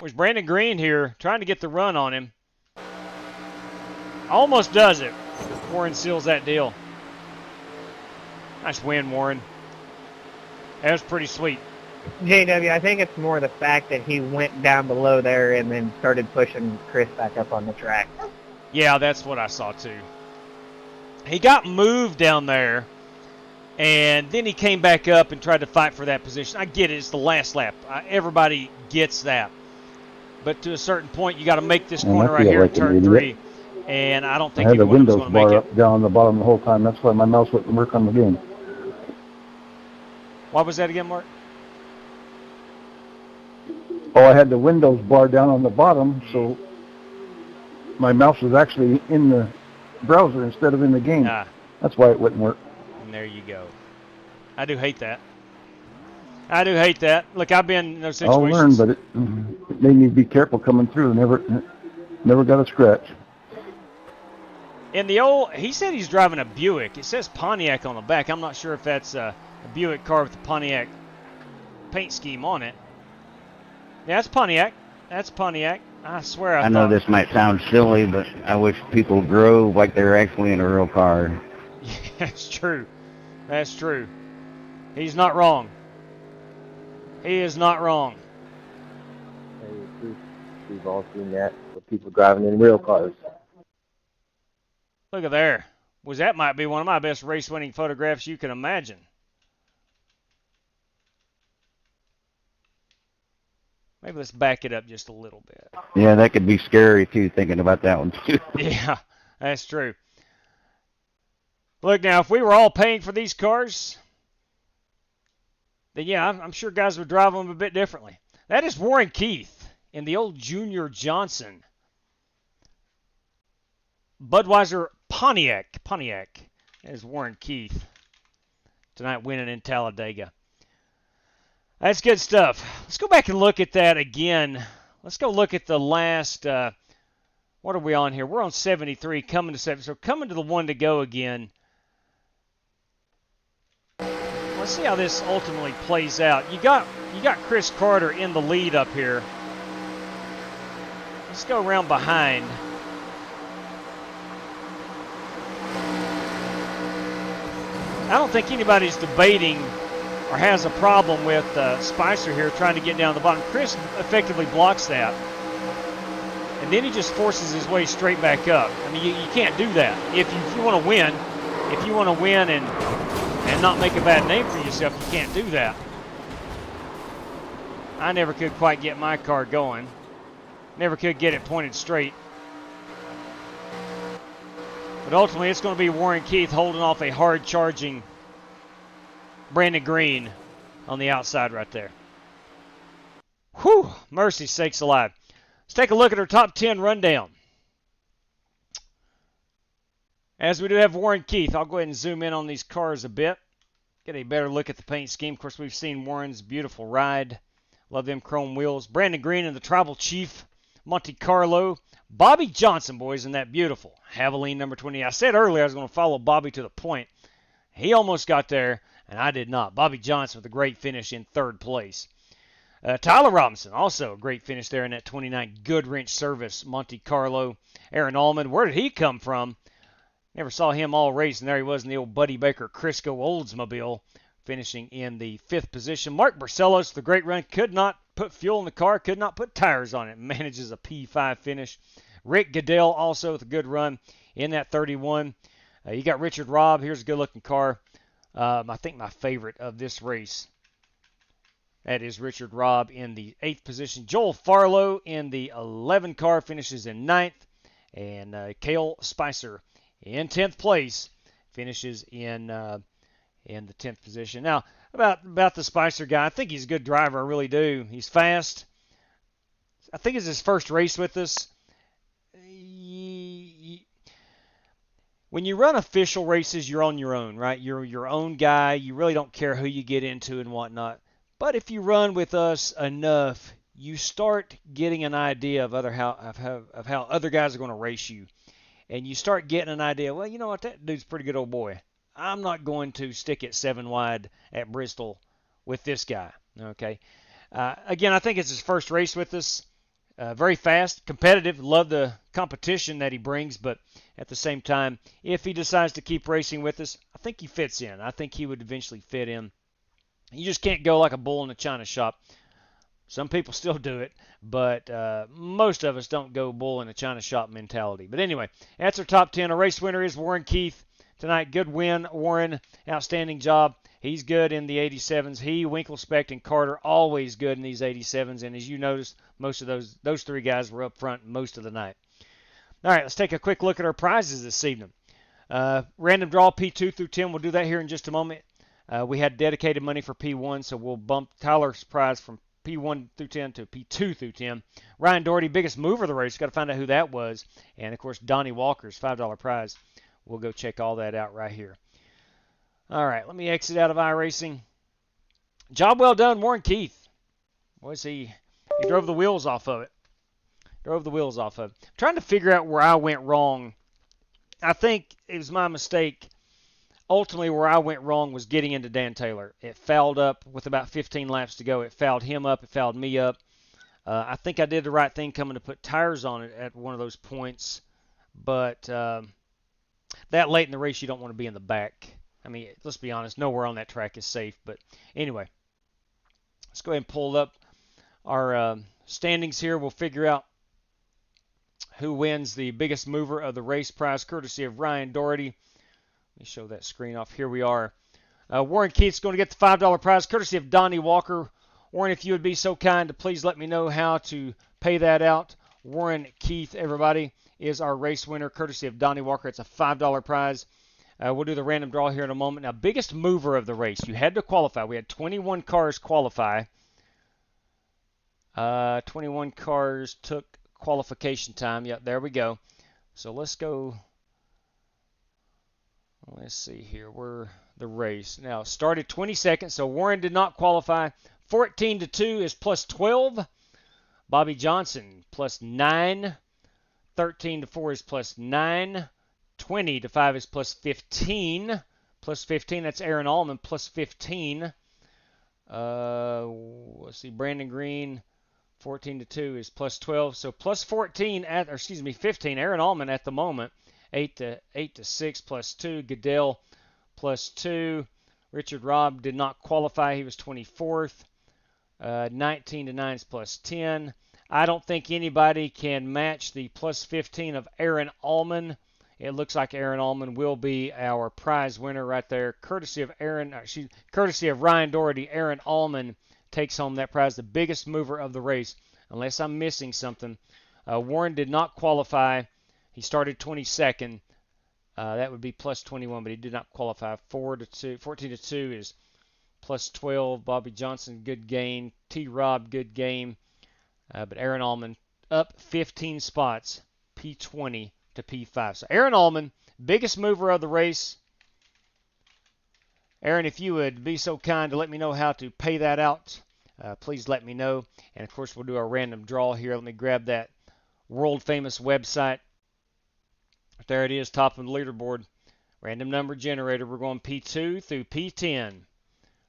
Was Brandon Green here trying to get the run on him. Almost does it. Warren seals that deal. Nice win, Warren. That was pretty sweet. JW, I think it's more the fact that he went down below there and then started pushing Chris back up on the track. Yeah, that's what I saw too. He got moved down there, and then he came back up and tried to fight for that position. I get it. It's the last lap. Everybody gets that. But to a certain point, you got to make this Man, corner I right feel here like in an turn idiot. 3. And I don't I think had the anyone was Windows going to make bar it. up down on the bottom the whole time. That's why my mouse wouldn't work on the game. What was that again, Mark? Oh, I had the Windows bar down on the bottom, so my mouse was actually in the browser instead of in the game. Ah. That's why it wouldn't work. And there you go. I do hate that. I do hate that. Look, I've been in those I'll situations. learn, but it made me be careful coming through. Never got a scratch. In the old, he said he's driving a Buick. It says Pontiac on the back. I'm not sure if that's a Buick car with the Pontiac paint scheme on it. Yeah, that's Pontiac. That's Pontiac. I swear I I know thought. this might sound silly, but I wish people drove like they're actually in a real car. That's true. That's true. He's not wrong. He is not wrong. We've all seen that with people driving in real cars. Look at there. That might be one of my best race-winning photographs you can imagine. Maybe let's back it up just a little bit. Yeah, that could be scary, too, thinking about that one, too. Yeah, that's true. Look, now, if we were all paying for these cars, then, yeah, I'm sure guys would drive them a bit differently. That is Warren Keith in the old Junior Johnson Budweiser Pontiac. That is Warren Keith tonight winning in Talladega. That's good stuff. Let's go back and look at that again. Let's go look at the last, what are we on here? We're on 73, coming to 7. So coming to the one to go again. Let's see how this ultimately plays out. You got Chris Carter in the lead up here. Let's go around behind. I don't think anybody's debating or has a problem with Spicer here trying to get down the bottom. Chris effectively blocks that. And then he just forces his way straight back up. I mean, you can't do that. If you want to win, and not make a bad name for yourself, you can't do that. I never could quite get my car going. Never could get it pointed straight. But ultimately, it's going to be Warren Keith holding off a hard-charging Brandon Green on the outside right there. Whew! Mercy sakes alive. Let's take a look at our top 10 rundown. As we do have Warren Keith, I'll go ahead and zoom in on these cars a bit. Get a better look at the paint scheme. Of course, we've seen Warren's beautiful ride. Love them chrome wheels. Brandon Green in the Tribal Chief Monte Carlo. Bobby Johnson, boys, in that beautiful Havoline number 20. I said earlier I was going to follow Bobby to the point. He almost got there, and I did not. Bobby Johnson with a great finish in third place. Tyler Robinson, also a great finish there in that 29 Goodwrench Service Monte Carlo. Aaron Allman, where did he come from? Never saw him all race, and there he was in the old Buddy Baker Crisco Oldsmobile, finishing in the 5th position. Mark Barcelos, the great run, could not put fuel in the car, could not put tires on it, manages a P5 finish. Rick Goodell also with a good run in that 31. You got Richard Robb. Here's a good-looking car. I think my favorite of this race. That is Richard Robb in the 8th position. Joel Farlow in the 11 car finishes in 9th. And Cale Spicer in 10th place finishes in the 10th position. Now, about the Spicer guy, I think he's a good driver. I really do. He's fast. I think it's his first race with us. When you run official races, you're on your own, right? You're your own guy. You really don't care who you get into and whatnot. But if you run with us enough, you start getting an idea of how other guys are going to race you. And you start getting an idea, well, you know what, that dude's a pretty good old boy. I'm not going to stick it 7 wide at Bristol with this guy, okay? Again, I think it's his first race with us. Very fast, competitive, love the competition that he brings, but at the same time, if he decides to keep racing with us, I think he fits in. I think he would eventually fit in. You just can't go like a bull in a china shop. Some people still do it, but most of us don't go bull in a china shop mentality. But anyway, that's our top 10. Our race winner is Warren Keith tonight. Good win, Warren. Outstanding job. He's good in the 87s. He, Winklespect, and Carter always good in these 87s. And as you noticed, most of those 3 guys were up front most of the night. All right, let's take a quick look at our prizes this evening. Random draw P2 through 10. We'll do that here in just a moment. We had dedicated money for P1, so we'll bump Tyler's prize from P1 through 10 to P2 through 10. Ryan Doherty, biggest mover of the race. Got to find out who that was. And, of course, Donnie Walker's $5 prize. We'll go check all that out right here. All right, let me exit out of iRacing. Job well done, Warren Keith. Boys, he drove the wheels off of it. Trying to figure out where I went wrong. I think it was my mistake. Ultimately, where I went wrong was getting into Dan Taylor. It fouled up with about 15 laps to go. It fouled him up. It fouled me up. I think I did the right thing coming to put tires on it at one of those points. But that late in the race, you don't want to be in the back. I mean, let's be honest, nowhere on that track is safe. But anyway, let's go ahead and pull up our standings here. We'll figure out who wins the biggest mover of the race prize, courtesy of Ryan Doherty. Let me show that screen off. Here we are. Warren Keith's going to get the $5 prize, courtesy of Donnie Walker. Warren, if you would be so kind to please let me know how to pay that out. Warren Keith, everybody, is our race winner, courtesy of Donnie Walker. It's a $5 prize. We'll do the random draw here in a moment. Now, biggest mover of the race. You had to qualify. We had 21 cars qualify. 21 cars took qualification time. Yep, there we go. So let's go. Let's see here. We're the race. Now, started 22nd, so Warren did not qualify. 14-2 is plus 12. Bobby Johnson plus 9. 13-4 is plus 9. 20-5 is plus 15. Plus 15, that's Aaron Allman, plus 15. Let's see, Brandon Green, 14-2 is plus 12. So plus 14, 15. Aaron Allman at the moment, 8-6 plus 2. Goodell plus 2. Richard Robb did not qualify. He was 24th. 19-9 is plus 10. I don't think anybody can match the plus 15 of Aaron Allman. It looks like Aaron Allman will be our prize winner right there, courtesy of Ryan Doherty. Aaron Allman takes home that prize, the biggest mover of the race, unless I'm missing something. Warren did not qualify. He started 22nd. That would be plus 21, but he did not qualify. 14-2 is plus 12. Bobby Johnson, good gain. T-Rob, good game. But Aaron Allman up 15 spots, P20 to P5. So Aaron Allman, biggest mover of the race. Aaron, if you would be so kind to let me know how to pay that out, please let me know. And, of course, we'll do our random draw here. Let me grab that world-famous website. There it is, top of the leaderboard. Random number generator. We're going P2 through P10.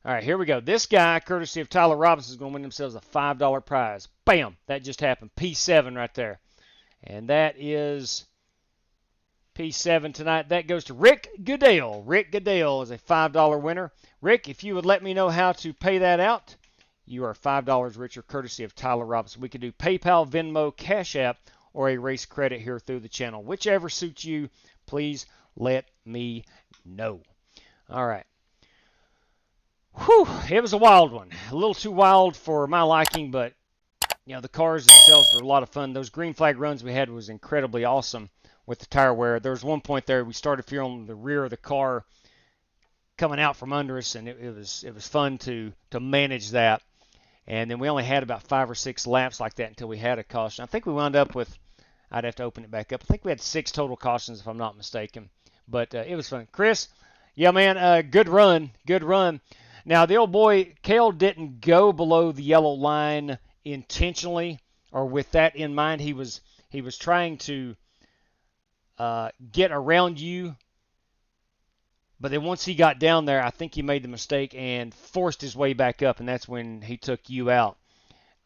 All right, here we go. This guy, courtesy of Tyler Robinson, is going to win themselves a $5 prize. Bam! That just happened. P7 right there. And that is P7 tonight. That goes to Rick Goodell. Rick Goodell is a $5 winner. Rick, if you would let me know how to pay that out, you are $5 richer, courtesy of Tyler Robinson. We could do PayPal, Venmo, Cash App, or a race credit here through the channel. Whichever suits you, please let me know. All right. Whew, it was a wild one. A little too wild for my liking, but you know, the cars themselves were a lot of fun. Those green flag runs we had was incredibly awesome with the tire wear. There was one point there we started feeling the rear of the car coming out from under us, and it was fun to manage that. And then we only had about 5 or 6 laps like that until we had a caution. I think we wound up with, I'd have to open it back up, I think we had 6 total cautions if I'm not mistaken. But it was fun. Chris, yeah, man, good run. Good run. Now, the old boy, Cale didn't go below the yellow line intentionally or with that in mind. He was trying to get around you. But then once he got down there, I think he made the mistake and forced his way back up, and that's when he took you out.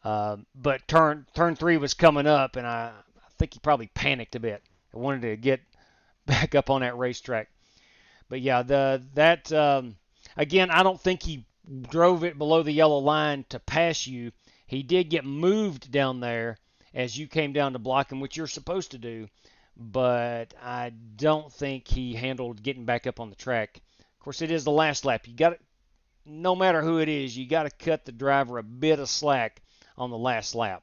But turn 3 was coming up, and I think he probably panicked a bit. I wanted to get back up on that racetrack. But yeah, again, I don't think he drove it below the yellow line to pass you. He did get moved down there as you came down to block him, which you're supposed to do. But I don't think he handled getting back up on the track. Of course, it is the last lap. You got to, no matter who it is, you got to cut the driver a bit of slack on the last lap.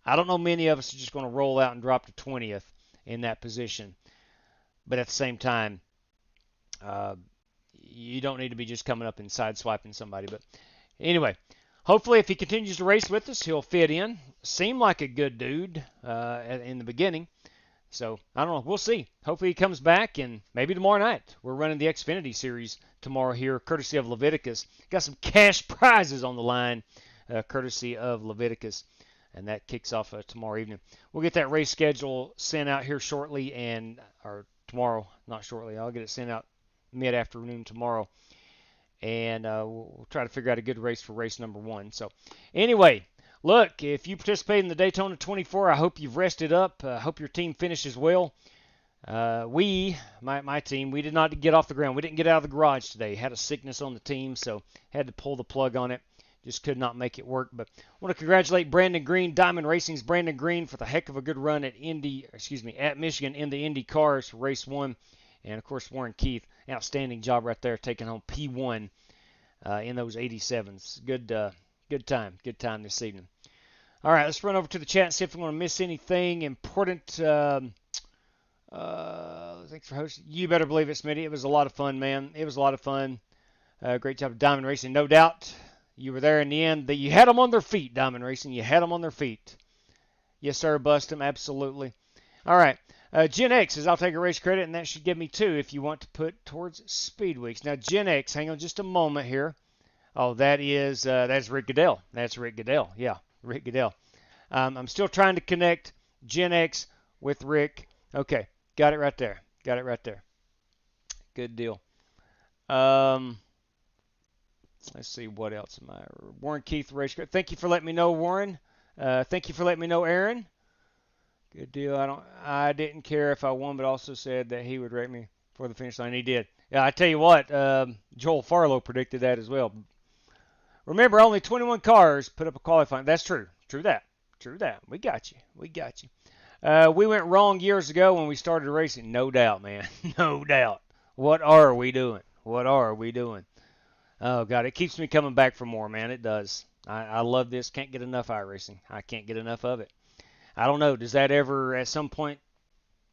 I don't know many of us are just going to roll out and drop to 20th in that position. But at the same time, you don't need to be just coming up and sideswiping somebody. But anyway, hopefully if he continues to race with us, he'll fit in. Seemed like a good dude in the beginning. So, I don't know. We'll see. Hopefully he comes back, and maybe tomorrow night. We're running the Xfinity Series tomorrow here, courtesy of Leviticus. Got some cash prizes on the line, courtesy of Leviticus. And that kicks off tomorrow evening. We'll get that race schedule sent out here shortly, or tomorrow, not shortly. I'll get it sent out mid-afternoon tomorrow. And we'll try to figure out a good race for race number 1. So, anyway, look, if you participate in the Daytona 24, I hope you've rested up. I hope your team finishes well. My team, we did not get off the ground. We didn't get out of the garage today. Had a sickness on the team, so had to pull the plug on it. Just could not make it work. But I want to congratulate Brandon Green, Diamond Racing's Brandon Green, for the heck of a good run at Michigan in the Indy cars for race 1. And, of course, Warren Keith, outstanding job right there, taking home P1 in those 87s. Good time this evening. All right, let's run over to the chat and see if we want to miss anything important. Thanks for hosting. You better believe it, Smitty. It was a lot of fun, man. It was a lot of fun. Great job of Diamond Racing. No doubt you were there in the end. You had them on their feet, Diamond Racing. You had them on their feet. Yes, sir. Bust them. Absolutely. All right. Gen X says, I'll take a race credit, and that should give me 2 if you want to put towards Speed Weeks. Now, Gen X, hang on just a moment here. Oh, that's Rick Goodell. That's Rick Goodell. Yeah, Rick Goodell. I'm still trying to connect Gen X with Rick. Okay, got it right there. Got it right there. Good deal. Let's see what else am I. Warren Keith race credit. Thank you for letting me know, Warren. Thank you for letting me know, Aaron. Good deal. I didn't care if I won, but also said that he would rate me for the finish line. He did. Yeah, I tell you what, Joel Farlow predicted that as well. Remember, only 21 cars put up a qualifying. That's true. True that. We got you. We went wrong years ago when we started racing. No doubt, man. No doubt. What are we doing? Oh, God, it keeps me coming back for more, man. It does. I love this. Can't get enough iRacing. I can't get enough of it. I don't know. Does that ever, at some point,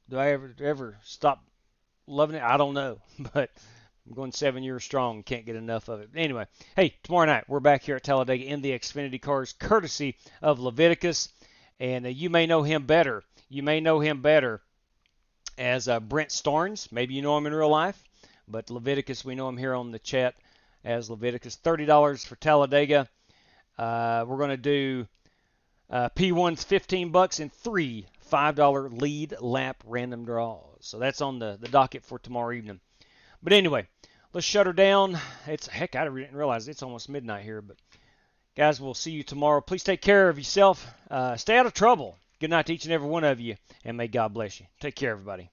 do I ever stop loving it? I don't know. But I'm going 7 years strong. Can't get enough of it. Anyway, hey, tomorrow night we're back here at Talladega in the Xfinity cars, courtesy of Leviticus. And you may know him better. As Brent Starnes. Maybe you know him in real life. But Leviticus, we know him here on the chat as Leviticus. $30 for Talladega. We're going to do P1's $15 and 3 $5 lead lap random draws. So that's on the docket for tomorrow evening. But anyway, let's shut her down. I didn't realize it's almost midnight here. But guys, we'll see you tomorrow. Please take care of yourself. Stay out of trouble. Good night to each and every one of you, and may God bless you. Take care, everybody.